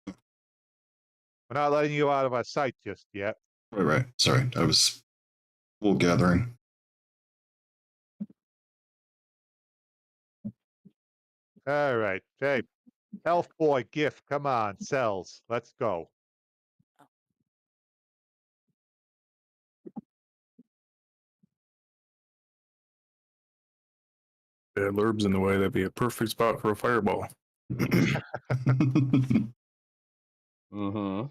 We're not letting you out of our sight just yet. Right. Sorry, I was full gathering. All right. Hey, Elf Boy gift. Come on, cells. Let's go. Yeah, Lurb's in the way. That'd be a perfect spot for a fireball. Mm-hmm.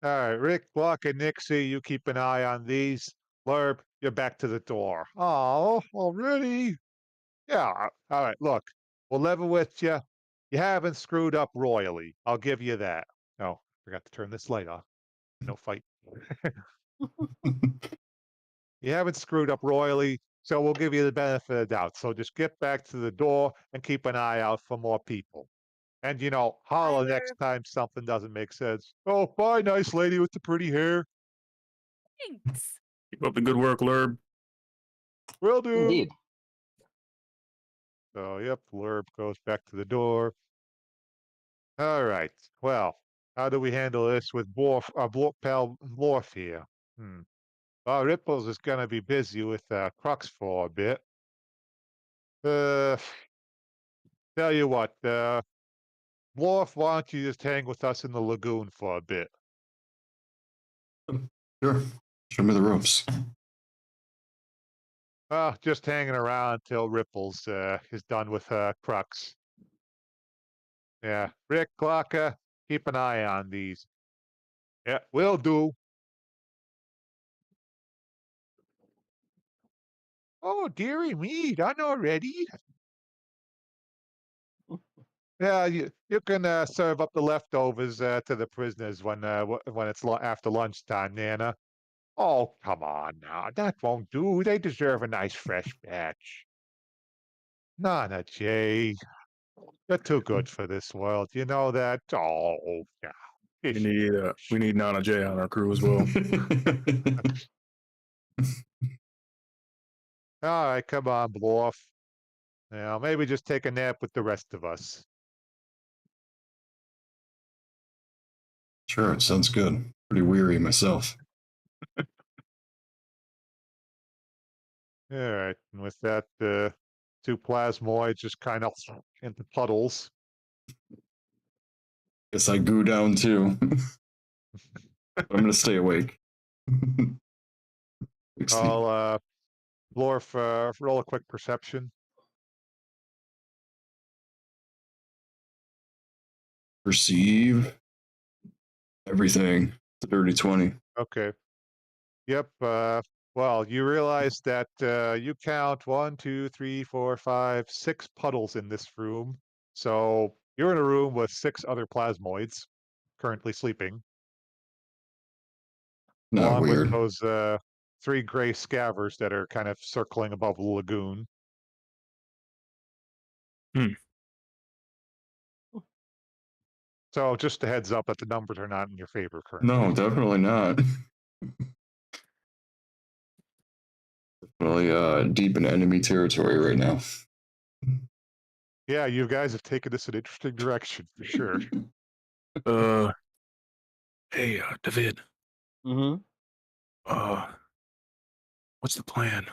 All right, Rick, Block, and Nixie, you keep an eye on these. Lurb, you're back to the door. Oh, already? Yeah. All right, look, we'll level with you. You haven't screwed up royally. I'll give you that. Oh, forgot to turn this light off. No fight. You haven't screwed up royally, so we'll give you the benefit of the doubt. So just get back to the door and keep an eye out for more people. And, holler next Tyler, time something doesn't make sense. Oh, bye, nice lady with the pretty hair. thanks. Keep up the good work, Lurb. Will do. Indeed. So, yep, Lurb goes back to the door. All right. Well, how do we handle this with pal Blorf here? Ripples is going to be busy with Krux for a bit. Tell you what, Blorf, why don't you just hang with us in the lagoon for a bit? Sure. Show me the ropes. Just hanging around till Ripples is done with Krux. Yeah, Rick, Clocker, keep an eye on these. Yeah, will do. Oh, dearie me, done already? Yeah, you can serve up the leftovers to the prisoners when it's after lunchtime, Nana. Oh, come on now, that won't do. They deserve a nice fresh batch. Nana Jay, you're too good for this world. You know that? Oh, yeah. We need Nana J on our crew as well. All right, come on, blow off. Now, maybe just take a nap with the rest of us. Sure, it sounds good. Pretty weary myself. All right, and with that, two plasmoids just kind of into puddles. Guess I goo down too. I'm gonna stay awake. I'll Blorf, roll a quick perception. Perceive everything. It's a dirty 20. Okay. Yep. Well, you realize that you count 1, 2, 3, 4, 5, 6 puddles in this room. So you're in a room with 6 other plasmoids currently sleeping, Not along with weird. those 3 gray scavers that are kind of circling above the lagoon. So just a heads up that the numbers are not in your favor currently. No, definitely not. Definitely deep in enemy territory right now. Yeah, you guys have taken this an interesting direction for sure. Hey, David. Mm-hmm. What's the plan?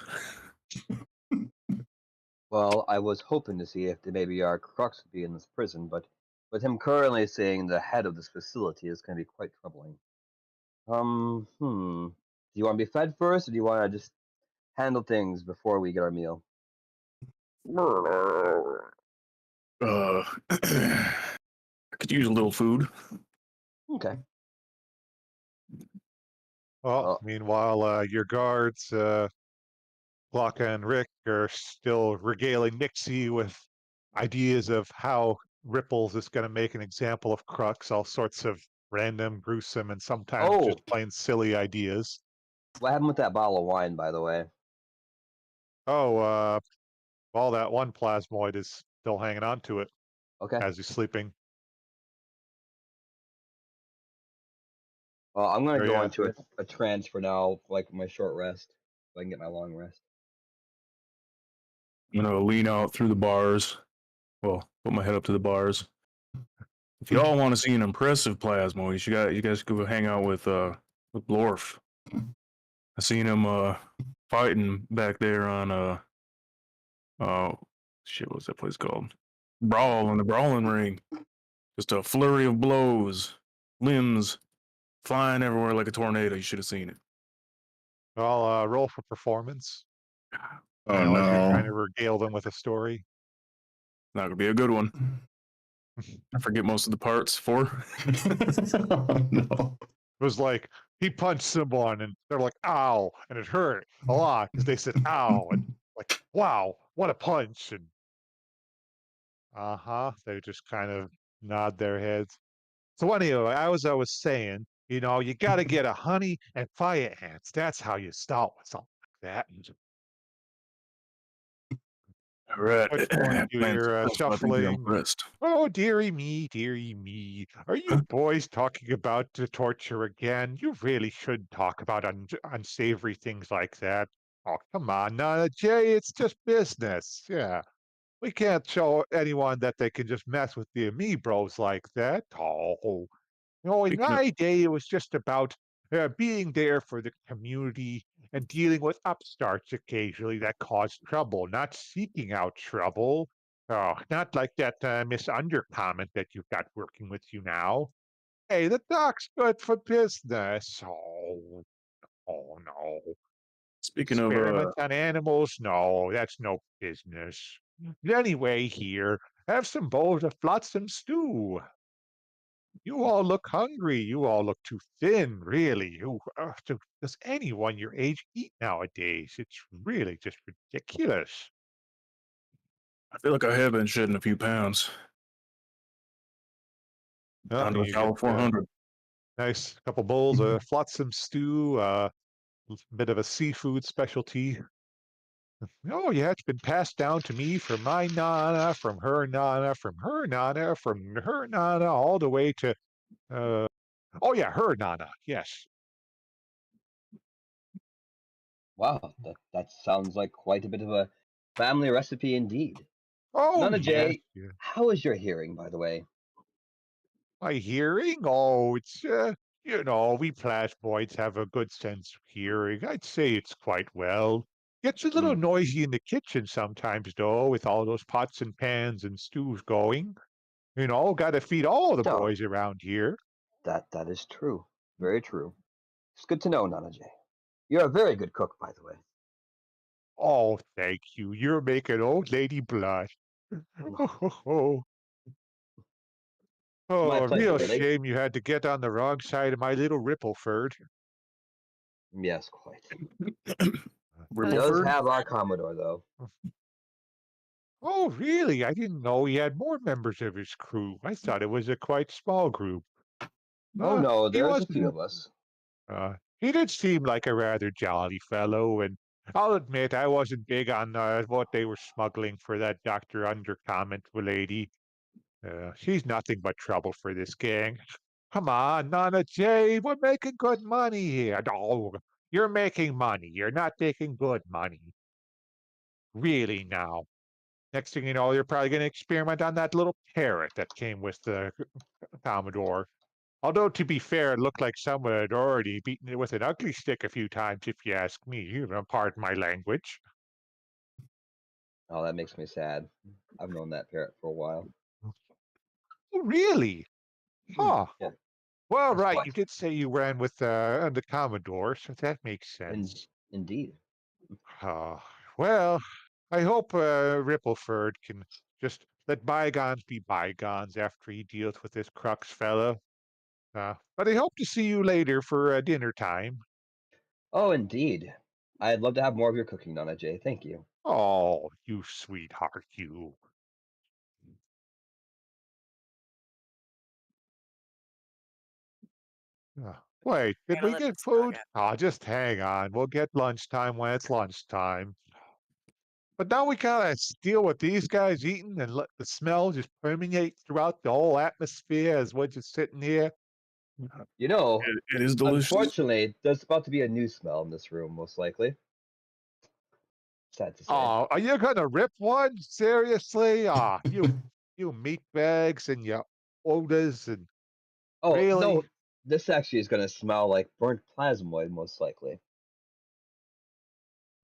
Well, I was hoping to see if maybe our Crux would be in this prison, but with him currently saying the head of this facility is going to be quite troubling. Do you want to be fed first, or do you want to just handle things before we get our meal? I could use a little food. Okay. Well, meanwhile, your guards, Glocka and Rick, are still regaling Nixie with ideas of how Ripples is going to make an example of Crux, all sorts of random, gruesome, and sometimes Oh, just plain silly ideas. what happened with that bottle of wine, by the way? Oh, well, that one plasmoid is still hanging on to it Okay. as he's sleeping. I'm gonna Oh, go yeah. into a trance for now, like my short rest, so I can get my long rest. I'm gonna lean out through the bars. Well, put my head up to the bars. If y'all want to see an impressive plasmoid, you guys go hang out with Lorf. I seen him fighting back there on shit, what's that place called? Brawl in the brawling ring. Just a flurry of blows, limbs flying everywhere like a tornado. You should have seen it. I'll roll for performance. Oh As you're trying to no. regale them with a story. Not gonna be a good one. I forget most of the parts for. Oh no. It was like he punched someone and they're like, ow, and it hurt a lot because they said ow, and like, wow, what a punch. And they just kind of nod their heads. So anyway, I was saying, you got to get a honey and fire ants. That's how you start with something like that. And All right. at which point you Plan hear successful. I think they're shuffling. impressed. Oh, dearie me, dearie me. Are you boys talking about the torture again? You really shouldn't talk about unsavory things like that. Oh, come on, Jay, it's just business. Yeah. We can't show anyone that they can just mess with the Amiibros like that. Oh, in Speaking of, my day, it was just about being there for the community and dealing with upstarts occasionally that caused trouble, not seeking out trouble. Oh, not like that Miss Undercomment that you've got working with you now. Hey, the doc's good for business. Oh no. speaking of, Experiments on animals? No, that's no business. Anyway, here, have some bowls of flotsam stew. You all look hungry. You all look too thin, really. Does anyone your age eat nowadays? It's really just ridiculous. I feel like I have been shedding a few pounds. Down to a You get solid 400. nice couple bowls of flotsam stew, bit of a seafood specialty. Oh, yeah, it's been passed down to me from my nana, from her nana, from her nana, from her nana, all the way to, uh, oh, yeah, her nana. Yes. Wow, that sounds like quite a bit of a family recipe indeed. Oh, Nana yes. Jay, Yeah. how is your hearing, by the way? My hearing? Oh, it's, we plasmoids have a good sense of hearing. I'd say it's quite well. Gets a little Mm, noisy in the kitchen sometimes, though, with all those pots and pans and stews going. Got to feed all the oh, boys around here. that is true. Very true. It's good to know, Nana Jay. You're a very good cook, by the way. Oh, thank you. You're making old lady blush. Oh, My a pleasure, real really. shame you had to get on the wrong side of my little Rippleford. Yes, quite. He Was does Rippleford? have our Commodore, though. Oh, really? I didn't know he had more members of his crew. I thought it was a quite small group. Oh no, He there's a few wasn't. of us. He did seem like a rather jolly fellow, and I'll admit I wasn't big on what they were smuggling for that Dr. Undercomment lady. She's nothing but trouble for this gang. Come on, Nana Jay, we're making good money here. Oh, you're making money. You're not making good money. Really now. Next thing you know, you're probably going to experiment on that little parrot that came with the Commodore. Although, to be fair, it looked like someone had already beaten it with an ugly stick a few times, if you ask me. Pardon my language. Oh, that makes me sad. I've known that parrot for a while. Oh, really? Huh. Yeah, Well, yes, right. quite. You did say you ran with the Commodore, so that makes In, sense. indeed. Uh, well, I hope Rippleford can just let bygones be bygones after he deals with this Krux fella. But I hope to see you later for dinner time. Oh, indeed. I'd love to have more of your cooking, Nana Jay. Thank you. Oh, you sweetheart, you. Wait, did gotta we let get this dog food? out. Just hang on. We'll get lunchtime when it's lunchtime. But now we gotta deal with these guys eating and let the smell just permeate throughout the whole atmosphere as we're just sitting here. You know, It is delicious. unfortunately, there's about to be a new smell in this room, most likely. Sad to say. Oh, are you gonna rip one? Seriously? Ah, you meat bags and your odors and Oh, really no, this actually is going to smell like burnt plasmoid, most likely.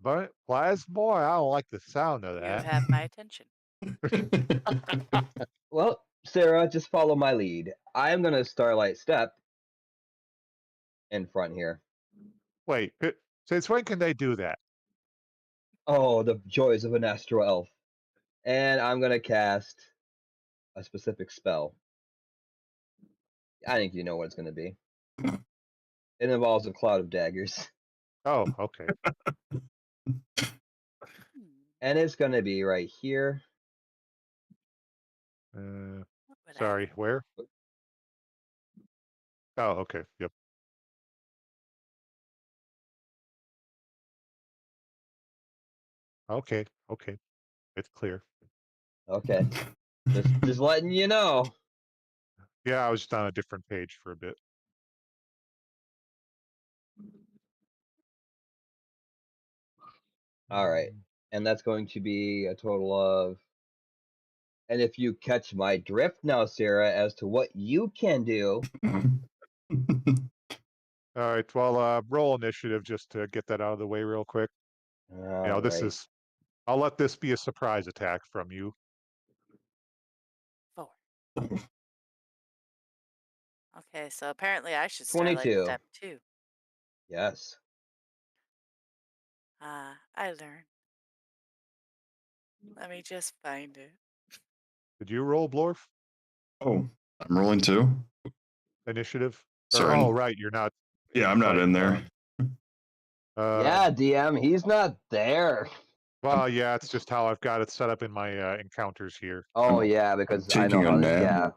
burnt plasmor? I don't like the sound of You that. have my attention. Well, Sarah, just follow my lead. I'm going to Starlight Step in front here. Wait, since when can they do that? Oh, the joys of an Astro Elf. And I'm going to cast a specific spell. I think you know what it's going to be. It involves a cloud of daggers. Oh, okay. And it's going to be right here. What would I Sorry, where? Oh, okay. Yep. Okay, okay. It's clear. Okay. just letting you know. Yeah, I was just on a different page for a bit. All right. And that's going to be a total of. And if you catch my drift now, Sarah, as to what you can do. All right. Well, roll initiative just to get that out of the way real quick. All This right. is. I'll let this be a surprise attack from you. 4. Okay, so apparently I should Starlight 22. Step too. Yes. I learned. Let me just find it. Did you roll, Blorf? Oh, I'm rolling too. Initiative? Sorry. Oh, right. You're not. Yeah, I'm not Right, in there. Yeah, DM, he's not there. Well, yeah, it's just how I've got it set up in my encounters here. Oh, I'm- yeah, because I know taking a how. nap. Yeah.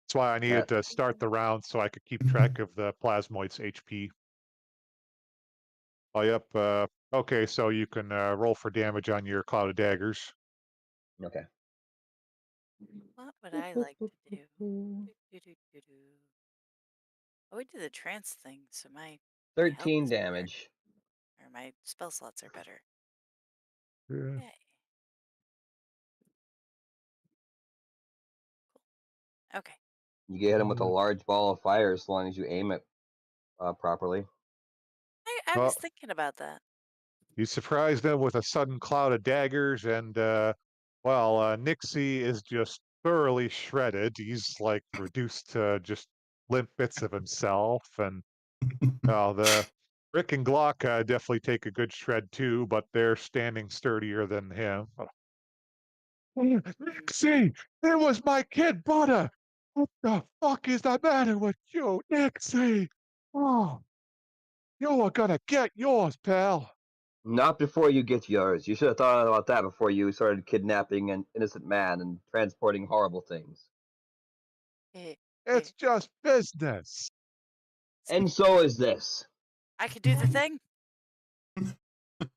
That's why I needed to start the round so I could keep track of the plasmoid's HP. Oh, yep. Okay, so you can roll for damage on your cloud of daggers. Okay. What would I like to do? Do. Oh, we do the trance thing, so my health 13 is better, damage. or my spell slots are better. Yeah. Yay. Cool. Okay. You get hit him with a large ball of fire as long as you aim it properly. I Well, was thinking about that. you surprise them with a sudden cloud of daggers, and Nixie is just thoroughly shredded. He's like reduced to just limp bits of himself, and the Rick and Glock definitely take a good shred too, but they're standing sturdier than him. Nixie, it was my kid Butter. What the fuck is the matter with you, Nixie? Oh, you are gonna get yours, pal. Not before you get yours. You should have thought about that before you started kidnapping an innocent man and transporting horrible things. It's just business. And so is this. I could do the thing.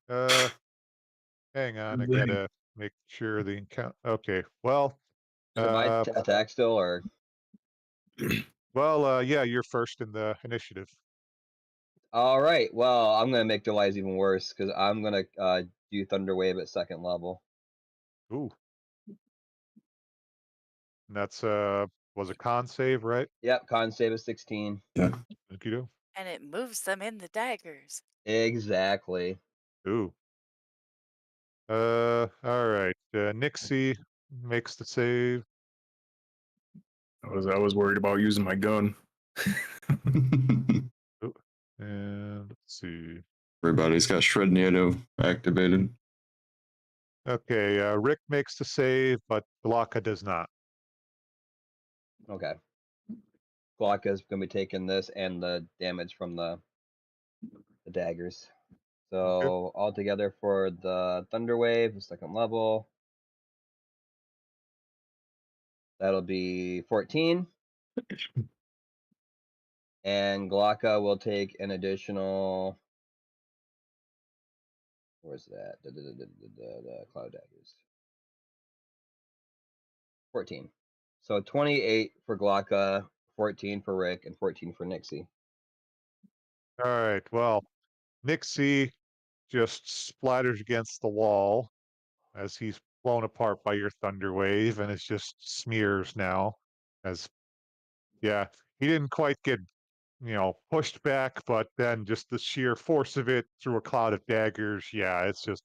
Hang on, I gotta make sure the account. Okay, well, So my attack still, or yeah, you're first in the initiative. all right. Well, I'm gonna make their lives even worse because I'm gonna do Thunder Wave at 2nd level. Ooh, and that's was a con save, right? Yep, con save is 16. Yeah. Thank you. And it moves them in the daggers. Exactly. Ooh. All right. Nixie makes the save. I was worried about using my gun. Ooh. And let's see. Everybody's got Shred Nado activated. Okay, Rick makes the save, but Glocka does not. Okay. Glock is gonna be taking this and the damage from the daggers. So altogether for the Thunder Wave, 2nd level, that'll be 14. And Glocka will take an additional. Where's that? The Cloud Daggers. 14. So 28 for Glocka 14 for Rick, and 14 for Nixie. All right. Well, Nixie just splatters against the wall as he's blown apart by your thunder wave, and it's just smears now. As yeah, he didn't quite get pushed back, but then just the sheer force of it through a cloud of daggers. Yeah, it's just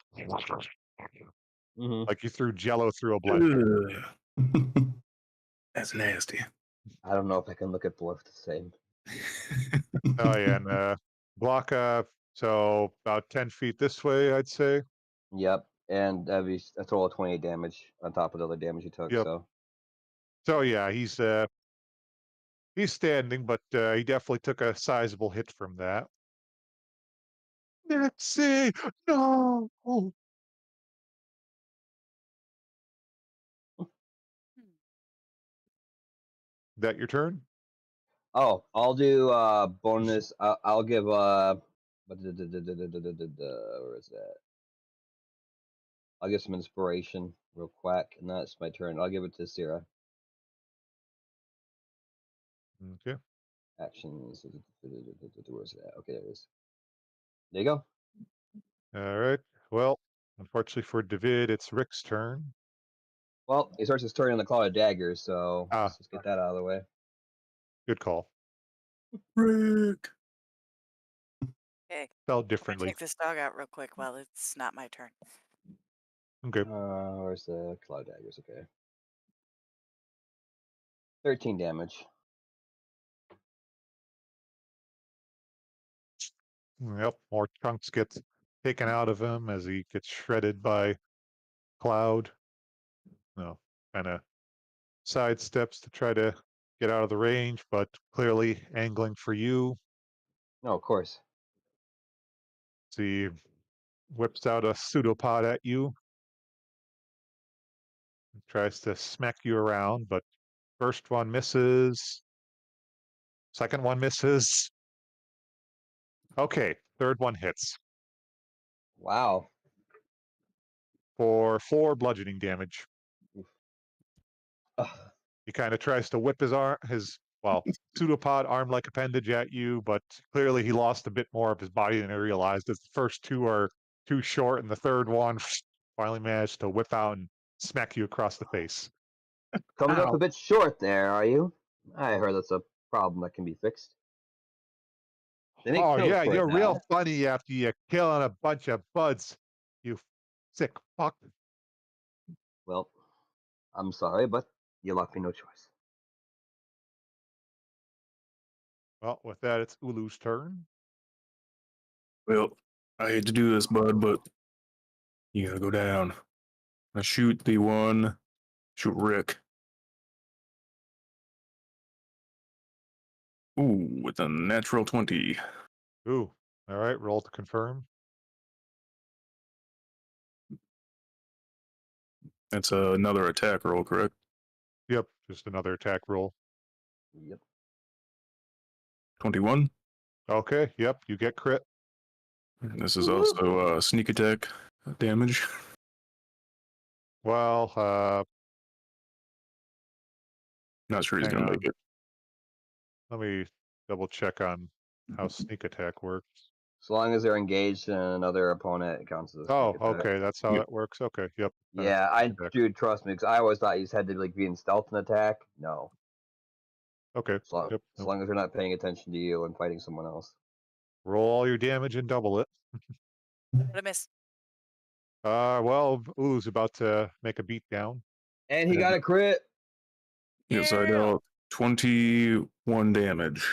like you threw Jello through a blender. That's nasty. I don't know if I can look at both the same. Oh yeah, and block so about 10 feet this way, I'd say. Yep, and that'd be a total of 28 damage on top of the other damage you took. Yep. So Yeah, he's standing, but he definitely took a sizable hit from that. Nixie, no. That your turn? oh, I'll do bonus. I'll give where is that? I'll give some inspiration real quick, and that's my turn. I'll give it to Sierra. Okay. Actions. Where's that? Okay, there it is. There you go. All right. Well, unfortunately for David, it's Rick's turn. Well, he starts his turn in the Claw of Daggers, so Ah. let's just get that out of the way. Good call. Rick. Okay. Spelled I'm gonna differently. take this dog out real quick while it's not my turn. Okay. Where's the Claw of Daggers? Okay. 13 damage. Yep. More chunks get taken out of him as he gets shredded by Cloud. No, kind of sidesteps to try to get out of the range, but clearly angling for you. No, of course. So he whips out a pseudopod at you. Tries to smack you around, but first one misses. Second one misses. Okay, third one hits Wow. for 4 bludgeoning damage. Ugh. He kind of tries to whip his pseudopod arm-like appendage at you, but clearly he lost a bit more of his body than he realized. As the first 2 are too short, and the third one finally managed to whip out and smack you across the face. Coming up Ow. a bit short there, are you? I heard that's a problem that can be fixed. They make Oh pills yeah, for it you're real now. funny after you killing a bunch of buds, you sick fuck. Well, I'm sorry, but you left me no choice. Well, with that, it's Ulu's turn. Well, I hate to do this, bud, but you gotta go down. I shoot Rick. Ooh, with a natural 20. Ooh, all right, roll to confirm. That's another attack roll, correct? Yep, just another attack roll. Yep. 21. Okay, yep, you get crit. And this is also sneak attack damage. Well, Not sure he's hang gonna on. make it. Let me double check on how sneak attack works. So long as they're engaged in another opponent, it counts as a sneak Oh, attack. okay, that's how Yep. that works. Okay, yep. Yeah, attack. dude, trust me, because I always thought you just had to like be in stealth and attack. No. Okay. So Yep. long as they're not paying attention to you and fighting someone else. Roll all your damage and double it. What I miss? Well, Ulu's about to make a beat down. And he got a crit. Yes, I dealt 21 damage.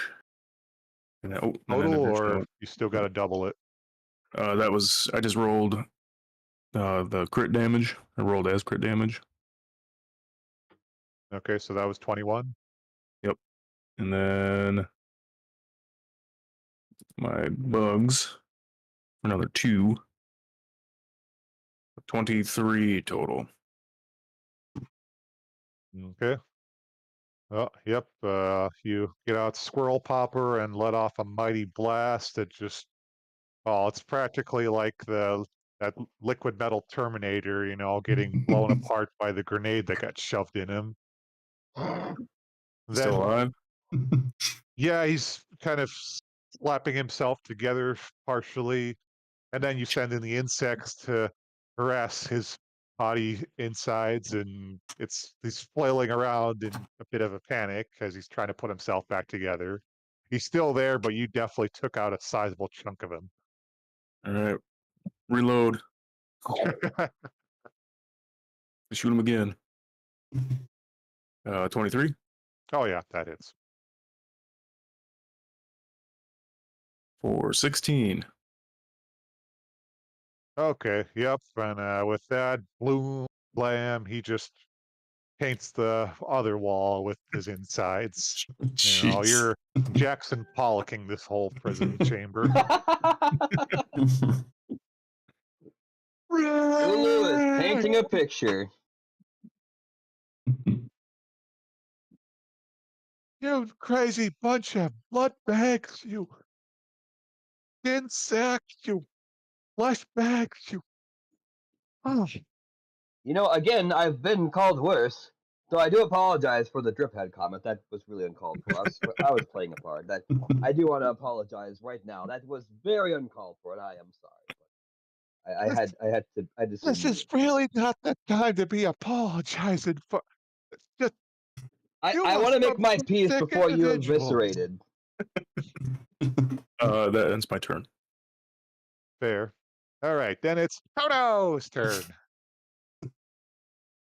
And Total, or you still got to double it? That was, I just rolled the crit damage. I rolled as crit damage. Okay, so that was 21. Yep. And then my bugs, another 2. 23 total. Okay. Oh, yep. You get out Squirrel Popper and let off a mighty blast. It just, it's practically like that liquid metal Terminator, getting blown apart by the grenade that got shoved in him. Still alive? Yeah, he's kind of slapping himself together partially, and then you send in the insects to harass his body insides, and he's flailing around in a bit of a panic as he's trying to put himself back together. He's still there, but you definitely took out a sizable chunk of him. All right. Reload. Shoot him again. 23. Oh yeah, that hits. For 16. Okay, yep, and with that, bloom, blam, he just paints the other wall with his insides. You know, Jeez. you're Jackson Pollocking this whole prison chamber. Lulu is painting a picture. You crazy bunch of blood bags, you skin sacks, you flesh bags, you. Oh, You know, again, I've been called worse, so I do apologize for the driphead comment. That was really uncalled for. I was playing a part. That I do want to apologize right now. That was very uncalled for, and I am sorry. I had to say this is really not the time to be apologizing for. Just, you I want to must make be my some peace sick before you individual. eviscerated. That ends my turn. Fair. All right, then it's Toto's turn.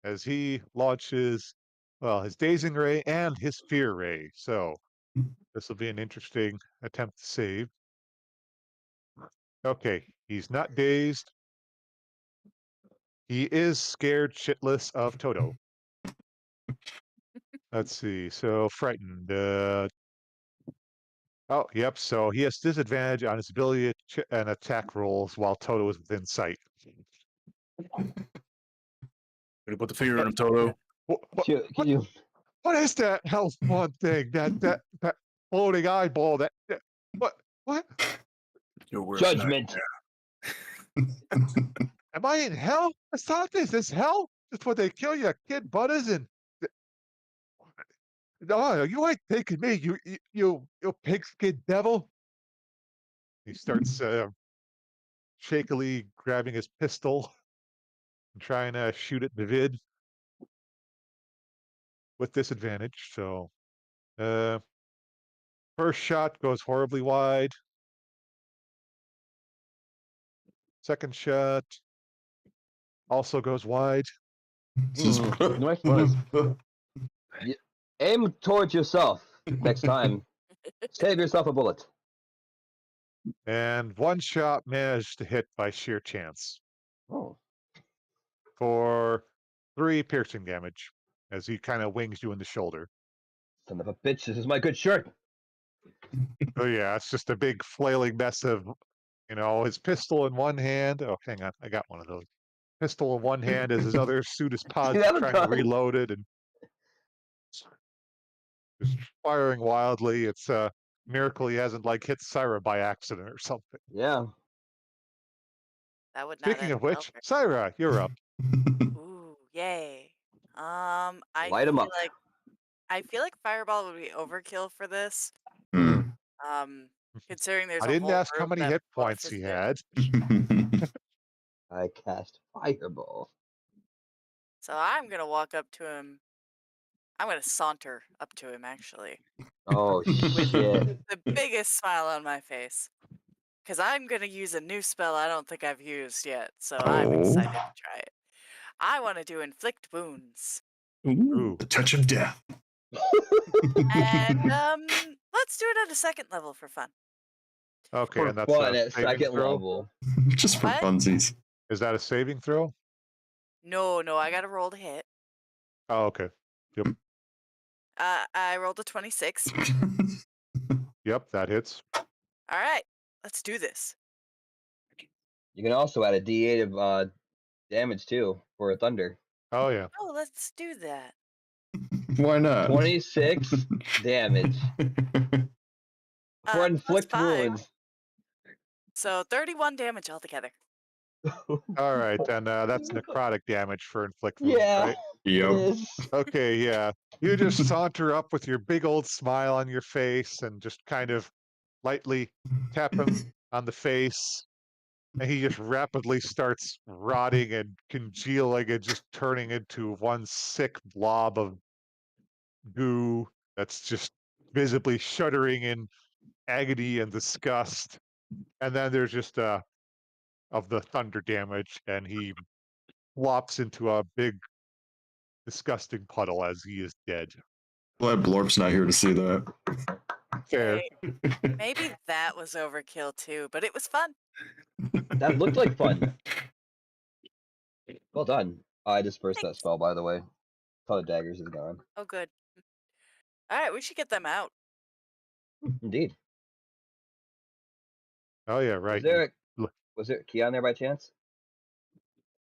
As he launches, well, his dazing ray and his fear ray. So this will be an interesting attempt to save. Okay, he's not dazed. He is scared shitless of Toto. Let's see. So frightened. Oh, yep. So he has disadvantage on his ability and attack rolls while Toto is within sight. Gonna put the finger on him, Toto. What is that health one thing? That floating eyeball? What? Your worst Judgment. Am I in hell? I thought this is hell. Just what they kill you, kid butters, and no, you ain't taking me. You pigskin devil. He starts shakily grabbing his pistol and trying to shoot at David with disadvantage. So, first shot goes horribly wide. Second shot also goes wide. Nice buzz. Aim towards yourself next time. Save yourself a bullet. And one shot managed to hit by sheer chance. Oh. For 3 piercing damage as he kind of wings you in the shoulder. Son of a bitch, this is my good shirt. Oh yeah, it's just a big flailing mess of, his pistol in one hand. Oh, hang on, I got one of those. Pistol in one hand as his other suit is paused, trying to reload it and just firing wildly. It's a miracle he hasn't hit Syra by accident or something. Yeah. That would not Speaking end of well which, for him. Syra, you're up. Ooh, yay. I Light 'em feel up. like I feel like Fireball would be overkill for this. Hmm. Considering there's I a didn't whole ask how room many that hit both points is he doing. had. I cast Fireball. So I'm gonna walk up to him. I'm gonna saunter up to him actually. Oh With shit. the biggest smile on my face. Because I'm gonna use a new spell I don't think I've used yet, so I'm excited to try it. I want to do Inflict Wounds. Ooh, the touch of death. And let's do it at a second level for fun. Okay, For and that's fun a at saving second throw? level. Just for What? funsies. Is that a saving throw? No, I gotta roll to hit. Oh, okay. Yep. I rolled a 26. Yep, that hits. All right, let's do this. You can also add a D8 of damage too for a thunder. Oh yeah. Oh, let's do that. Why not? 26 damage. For inflict wounds. So 31 damage altogether. All right, and that's necrotic damage for inflict wounds, Yeah. right? It Yep. is. Okay, yeah. You just saunter up with your big old smile on your face and just kind of lightly tap him on the face. And he just rapidly starts rotting and congealing and just turning into one sick blob of goo that's just visibly shuddering in agony and disgust. And then there's just of the thunder damage, and he flops into a big, disgusting puddle as he is dead. Glad Blorp's not here to see that. Fair. Hey, maybe that was overkill too, but it was fun. That looked like fun. Well done. I dispersed that Thanks. spell, by the way. Ton of daggers is gone. Oh, good. All right, we should get them out. Indeed. Oh yeah, right. Was there a key on there by chance?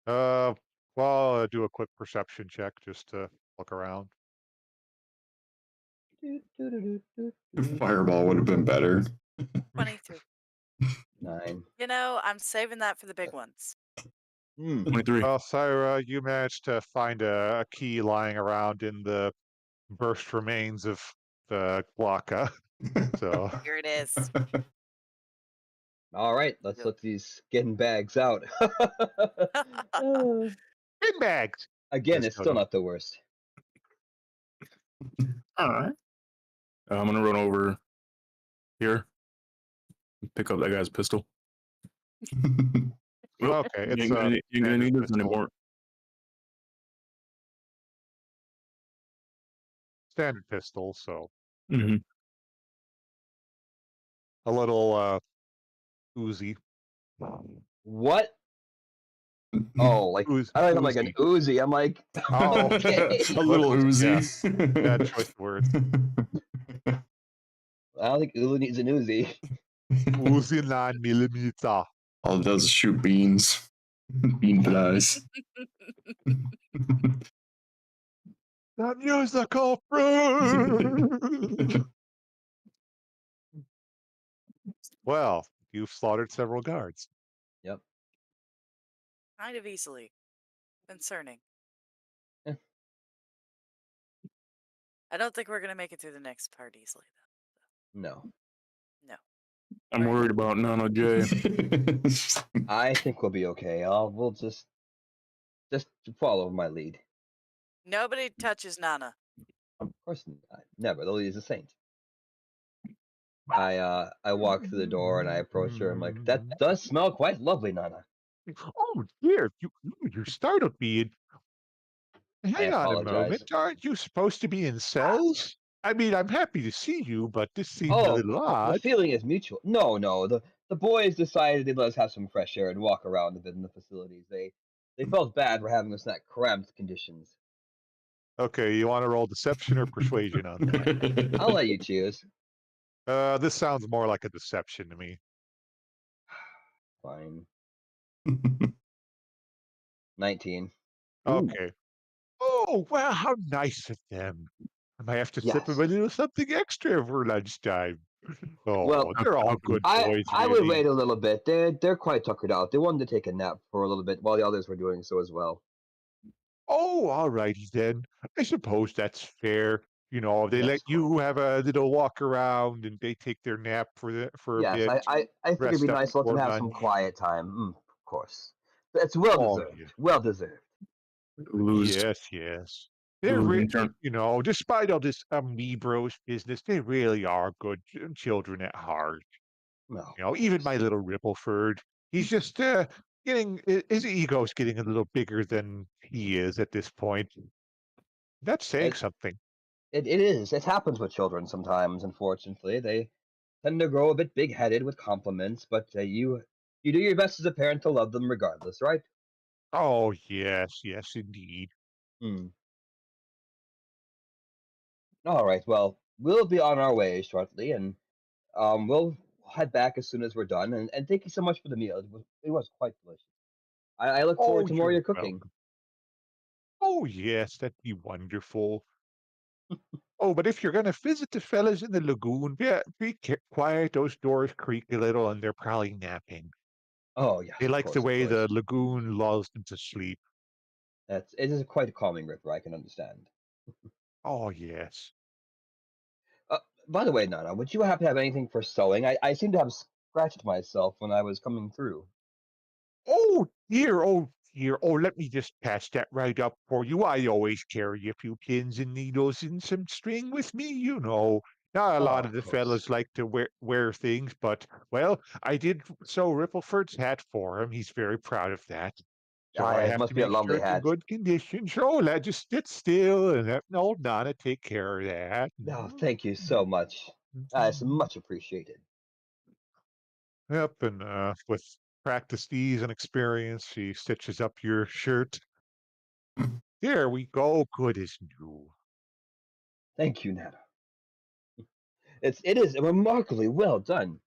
Well, I'll do a quick perception check just to look around. Fireball would have been better. 23. 9. You know, I'm saving that for the big ones. 23. Well, Syra, you managed to find a key lying around in the burst remains of the Glocka. So Here it is. All right, let's Yep. let these skin bags out. in bags. Again, Just it's still kidding. not the worst. All right. I'm gonna run over here, pick up that guy's pistol. Well, Okay, you it's ain't gonna, you ain't gonna need this pistol. anymore. Standard pistol, so Mm-hmm. a little Uzi. What? Oh, like I don't know, like an Uzi. I'm like, Oh, okay. A little Uzi. Bad choice of words. I don't think Ulu needs an Uzi. Uzi 9mm. All it does is shoot beans. Bean flies. That musical fruit. Well, you've slaughtered several guards. Yep. Kind of easily. Concerning. Eh. I don't think we're going to make it through the next part easily, though. No. No. I'm worried about Nano J. I think we'll be okay. We'll just follow my lead. Nobody touches Nana. Of course not. Never. The lead is a saint. I walk through the door and I approach her. I'm like, that does smell quite lovely, Nana. Oh dear, you startled me. Hang on a apologize. moment. Aren't you supposed to be in cells? I mean, I'm happy to see you, but this seems a Oh, little the odd. feeling is mutual. No. The boys decided they'd let us have some fresh air and walk around a bit in the facilities. They felt bad for having us in that cramped conditions. Okay, you want to roll deception or persuasion on that? I'll let you choose. This sounds more like a deception to me. Fine. 19. Okay. Oh, well, how nice of them. I might have to slip them a Yes. little something extra for lunchtime. Oh, Well, they're all good boys, I would really. wait a little bit. They're quite tuckered out. They wanted to take a nap for a little bit while the others were doing so as well. Oh, all righty then. I suppose that's fair. You know, they Yes, let of course. you have a little walk around and they take their nap for a Yes, bit. I think it'd be rest up nice to let them before have some lunch. quiet time. Of course. It's well Oh, deserved. yeah. Well deserved. Lose. Yes. They're Lose intern. you know, despite all this Amibros business, they really are good children at heart. No. You know, even my little Rippleford, he's just getting his ego's getting a little bigger than he is at this point. That's saying something. It is. It happens with children sometimes, unfortunately. They tend to grow a bit big-headed with compliments, but you do your best as a parent to love them regardless, right? Oh, yes, indeed. All right. Well, we'll be on our way shortly, and we'll head back as soon as we're done. And thank you so much for the meal. It was quite delicious. I look forward Oh, to more of you're your cooking. welcome. Oh, yes, that'd be wonderful. Oh, but if you're going to visit the fellas in the lagoon, be quiet. Those doors creak a little, and they're probably napping. Oh yeah, They of like the course, of way course. the lagoon lulls them to sleep. It is quite a calming river. I can understand. Oh, yes. By the way, Nana, would you happen to have anything for sewing? I seem to have scratched myself when I was coming through. Oh, dear. Oh, dear. Oh, let me just patch that right up for you. I always carry a few pins and needles and some string with me, you know. Not a Oh, lot of of the course. fellas like to wear things, but, well, I did sew Rippleford's hat for him. He's very proud of that. So I It have must to be a make sure lovely it's in hat. good condition. So let just sit still and let old Nana take care of that. Oh, thank you so much. It's much appreciated. Yep, and with practice, ease, and experience, she stitches up your shirt. There we go, good as new. Thank you, Nana. It is remarkably well done.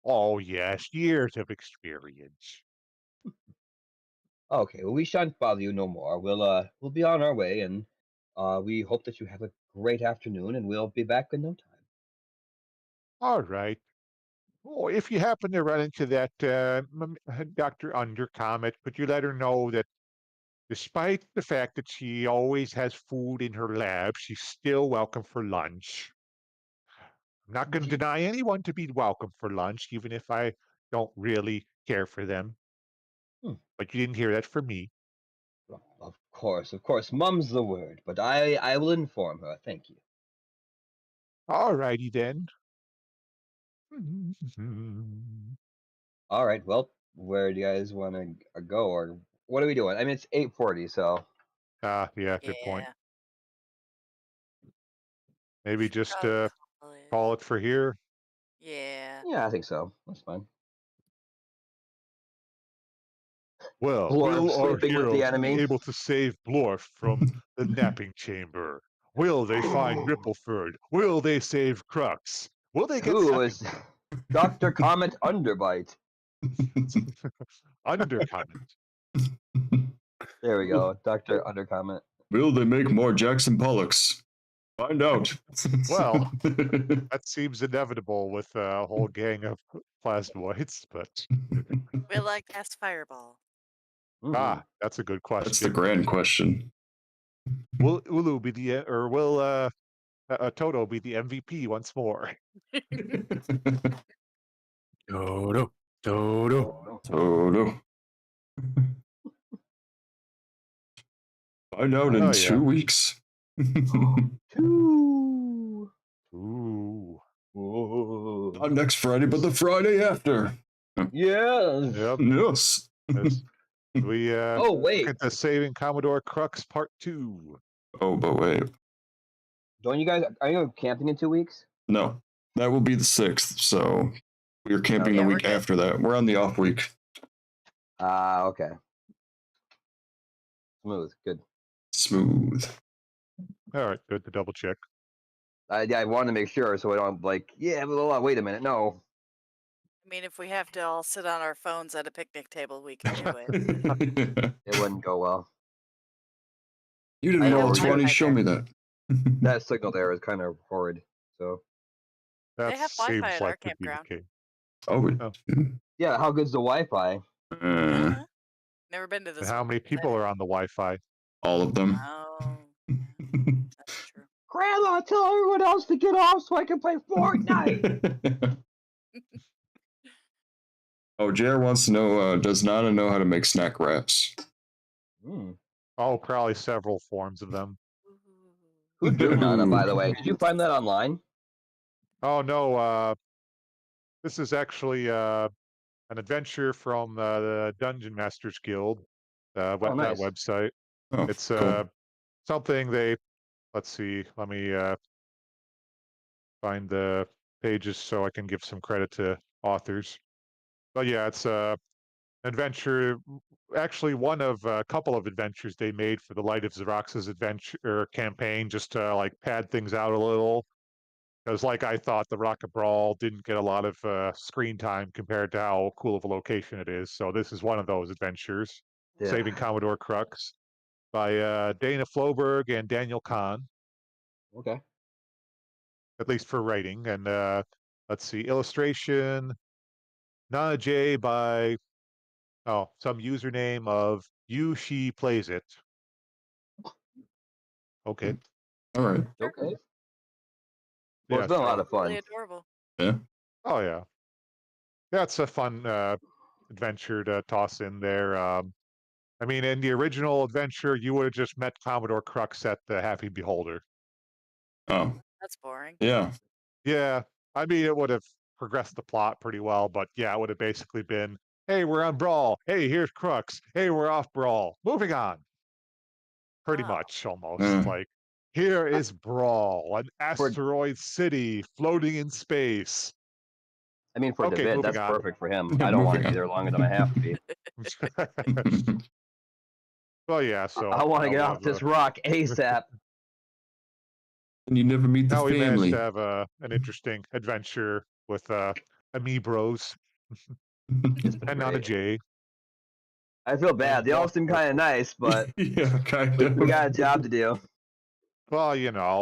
Oh yes, years of experience. Okay, well, we shan't bother you no more. We'll be on our way, and we hope that you have a great afternoon, and we'll be back in no time. All right. Oh, if you happen to run into that Dr. Undercomet, could you let her know that despite the fact that she always has food in her lab, she's still welcome for lunch. I'm not going to Ye- deny anyone to be welcome for lunch, even if I don't really care for them. Hmm. But you didn't hear that from me. Well, of course, mum's the word, but I will inform her. Thank you. All righty then. All right, well, where do you guys want to go, or what are we doing? I mean, it's 8:40, so Ah, yeah, good point. Yeah. Maybe Should just probably call it. call it for here. Yeah. yeah, I think so. That's fine. Well, Blorb will our sleeping with the heroes be enemy. able to save Blorf from the napping chamber? Will they find Rippleford? Will they save Krux? Will they get Who second? is Dr. Comet Underbite? Undercommon. There we go, Dr. Undercomet. Will they make more Jackson Pollocks? Find out. Well, that seems inevitable with a whole gang of plasmoids, but Will I cast Fireball? that's a good That's the question. grand question. Will Ulu be or will Toto be the MVP once more? Dodo. Dodo. Toto. Find out in Oh, 2 yeah. weeks. 2. Ooh. Whoa. Not next Friday, but the Friday after. Yes. Yep. Yes. We Oh, look wait. at the Saving Commodore Crux Part 2. Oh, but wait. Don't you guys, are you camping in 2 weeks? No, that will be the 6th. So we're camping yeah, the we're week good. after that. We're on the off week. Okay. Smooth. Good. Smooth. All right, good to double check. I wanted to make sure so I don't wait a minute. No. I mean, if we have to all sit on our phones at a picnic table, we can do it. It wouldn't go well. You didn't They roll have a 20. Wi-Fi Show there. me that. That signal there is kind of horrid. So That They have Wi-Fi seems at our like would be the campground. case. Oh, Oh. yeah, how good's the Wi-Fi? Uh-huh. Never been to this And how one. many people are on the Wi-Fi? all of them. Oh, yeah, that's true. Grandma, tell everyone else to get off so I can play Fortnite. Oh, JR wants to know, does Nana know how to make snack wraps? Oh, probably several forms of them. Who drew Nana, by the way? Did you find that online? Oh no, this is actually an adventure from the Dungeon Masters Guild, that nice. website. Oh, It's cool. something they. Let's see. Let me find the pages so I can give some credit to authors. But yeah, it's adventure. Actually, one of a couple of adventures they made for the Light of Xerox's adventure campaign, just to like pad things out a little. Because, like I thought, the Rocket Brawl didn't get a lot of screen time compared to how cool of a location it is. So this is one of those adventures, Yeah. Saving Commodore Crux, by Dana Floberg and Daniel Kahn, Okay. at least for writing. And let's see, illustration, Nana J by some username of She plays it. Okay. All right. Okay. Well, Yeah, it's been a lot of Really fun. adorable. Yeah. Oh yeah. That's a fun adventure to toss in there. I mean, in the original adventure, you would have just met Commodore Krux at the Happy Beholder. Oh, That's boring. yeah. Yeah, I mean, it would have progressed the plot pretty well, but yeah, it would have basically been, hey, we're on Brawl. Hey, here's Krux. Hey, we're off Brawl. Moving on. Pretty Wow. much, almost. Like, here is Brawl, an For asteroid city floating in space. I mean, for Okay, David, moving that's on. perfect for him. Yeah, I don't want moving to be on. there longer than I have to be. Well, yeah, so I want to now get we off have this rock ASAP. And you never meet the now we managed family. to have an interesting adventure with Amiibros It's been and not a great. J. I feel bad. They all seem kind of nice, but Yeah, kind of. we got a job to do. Well,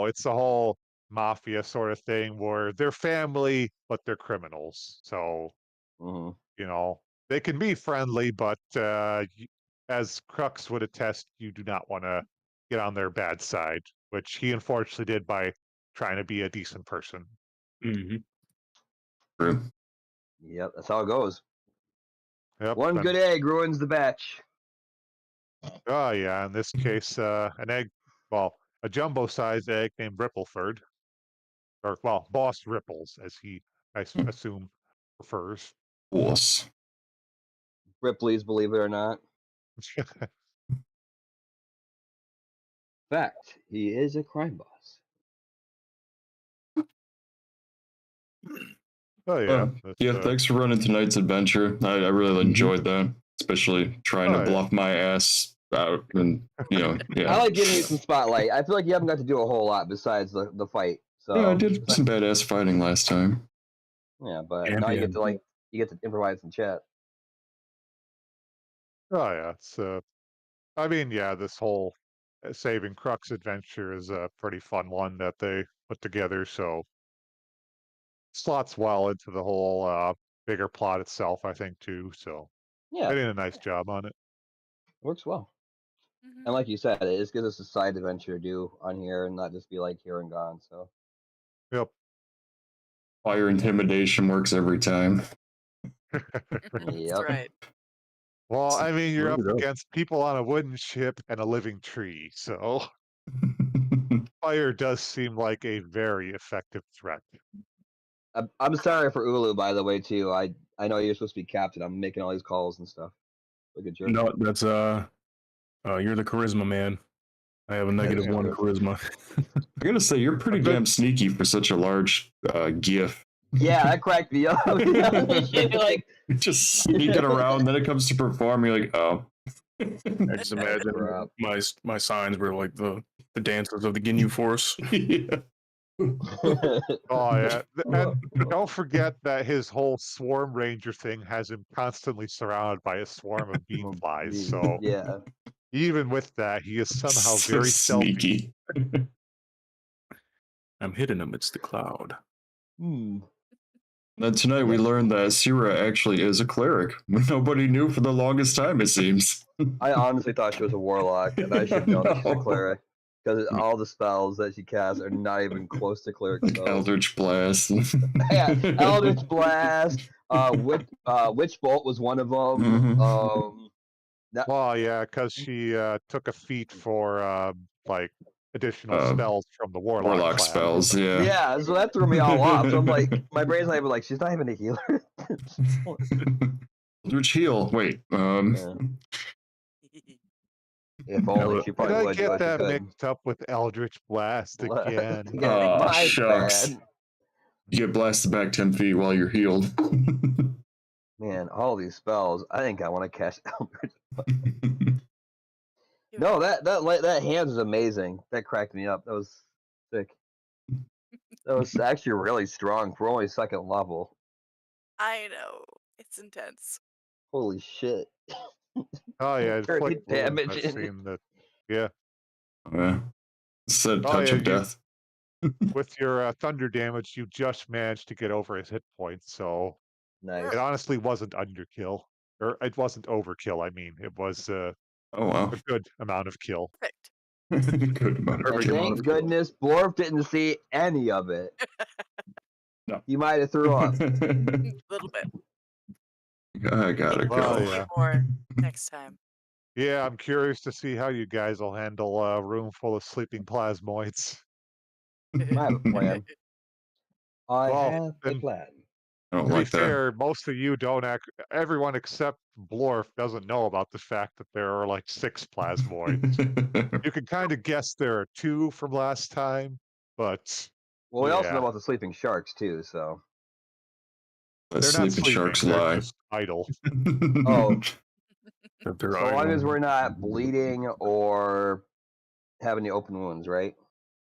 it's a whole mafia sort of thing where they're family, but they're criminals. So, hmm they can be friendly, but as Crux would attest, you do not want to get on their bad side, which he unfortunately did by trying to be a decent person. Mm-hmm. True. Yep, that's how it goes. Yep. One good egg ruins the batch. Oh, yeah. In this case, an egg, well, a jumbo-sized egg named Rippleford, or, well, Boss Ripples, as he, I assume, prefers. Boss. Ripley's, believe it or not. Fact, he is a crime boss. Oh, yeah. Yeah, thanks for running tonight's adventure. I really enjoyed that, especially trying to Oh, yeah. bluff my ass out. And, yeah. I like giving you some spotlight. I feel like you haven't got to do a whole lot besides the fight. So Yeah, I did some badass fighting last time. Yeah, but now you get to improvise and chat. Oh, yeah. It's, I mean, yeah, this whole Saving Crux adventure is a pretty fun one that they put together, so slots well into the whole bigger plot itself, I think, too. So Yeah, they did a nice job on it. works well. Mhm. And like you said, it just gives us a side adventure to do on here and not just be like here and gone. So Yep. Fire intimidation works every time. That's yep. right. Well, I mean, you're There up we go. against people on a wooden ship and a living tree, so fire does seem like a very effective threat. I'm sorry for Ulu, by the way, too. I know you're supposed to be captain. I'm making all these calls and stuff. Look at jerk. No, that's you're the charisma man. I have a negative Yeah. 1 charisma. I gotta say, you're pretty damn sneaky for such a large GIF. Yeah, that cracked me up. Like You're just sneaking around, then it comes to perform, you're like, oh. I just imagine my signs were like the dancers of the Ginyu Force. Yeah. Oh, yeah. And don't forget that his whole Swarm Ranger thing has him constantly surrounded by a swarm of bean flies. So yeah, even with that, he is somehow So very stealthy. sneaky. I'm hidden amidst the cloud. Then tonight we learned that Sira actually is a cleric. Nobody knew for the longest time, it seems. I honestly thought she was a warlock, and I should know that she's a cleric because all the spells that she casts are not even close to cleric spells. Eldritch Blast. Yeah, Eldritch Blast. Witch Bolt was one of them. Well, yeah, because she took a feat for like additional spells from the Warlock class. Spells, yeah. Yeah, so that threw me all off. So I'm like, my brain's not even like, she's not even a healer. Eldritch Heal. Wait. Yeah. If only she Did probably I would. get But she that couldn't. mixed up with Eldritch Blast again? Oh, My shucks. bad. You get blasted back 10 feet while you're healed. Man, all these spells. I think I want to cast Eldritch. No, that hands is amazing. That cracked me up. That was sick. That was actually really strong for only second level. I know. It's intense. Holy shit. Oh yeah, Turn inflict damage wounds. I've in. seen that. Yeah. Yeah. It's a Oh, touch yeah, of death. With your thunder damage, you just managed to get over his hit points, so Nice. it honestly wasn't underkill, or it wasn't overkill. I mean, it was Oh wow. A good amount of kill. Perfect. Good amount of And kill. thank goodness Blorf didn't see any of it. No. He might have threw up. A little bit. I gotta Well, go. yeah. More next time. Yeah, I'm curious to see how you guys will handle a room full of sleeping plasmoids. I have a plan. I Well, have a then, plan. I don't to be like that. fair, most of you don't act. Everyone except Blorf doesn't know about the fact that there are like 6 plasmoids. You can kind of guess there are 2 from last time, but Well, we also know yeah, about the sleeping sharks too. So Let they're not sleeping sleeping. sharks They're lie. just idle. Oh. If they're so long as idle. we're not bleeding or having any open wounds, right?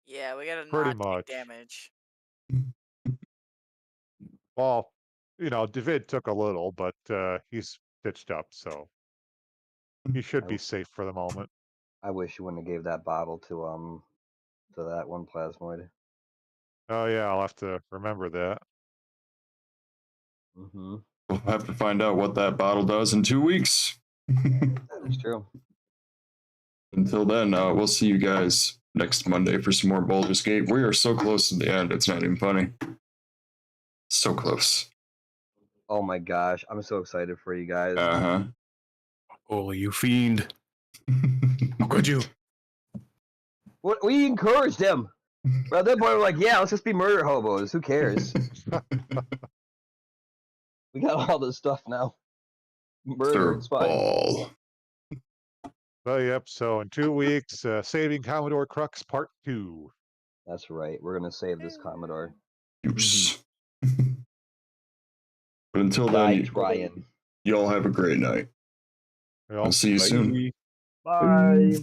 Yeah, we gotta Pretty not take much. damage. Well, David took a little, but he's stitched up, so he should be safe for the moment. I wish you wouldn't have gave that bottle to that one plasmoid. Oh yeah, I'll have to remember that. Mm-hmm. We'll have to find out what that bottle does in 2 weeks. That is true. Until then, we'll see you guys next Monday for some more Baldur's Gate. We are so close to the end, it's not even funny. So close. Oh my gosh, I'm so excited for you guys. Uh-huh. Holy, you fiend. How could you? What we encouraged him. Well, at that point, we're like, yeah, let's just be murder hobos. Who cares? We got all this stuff now. Murder, it's fine. Ball. Well, yep. So in 2 weeks, Saving Commodore Krux Part 2. That's right. We're gonna save this Commodore. Use. But until Die then, trying. y'all have a great night. Well, I'll see you soon. bye. Bye.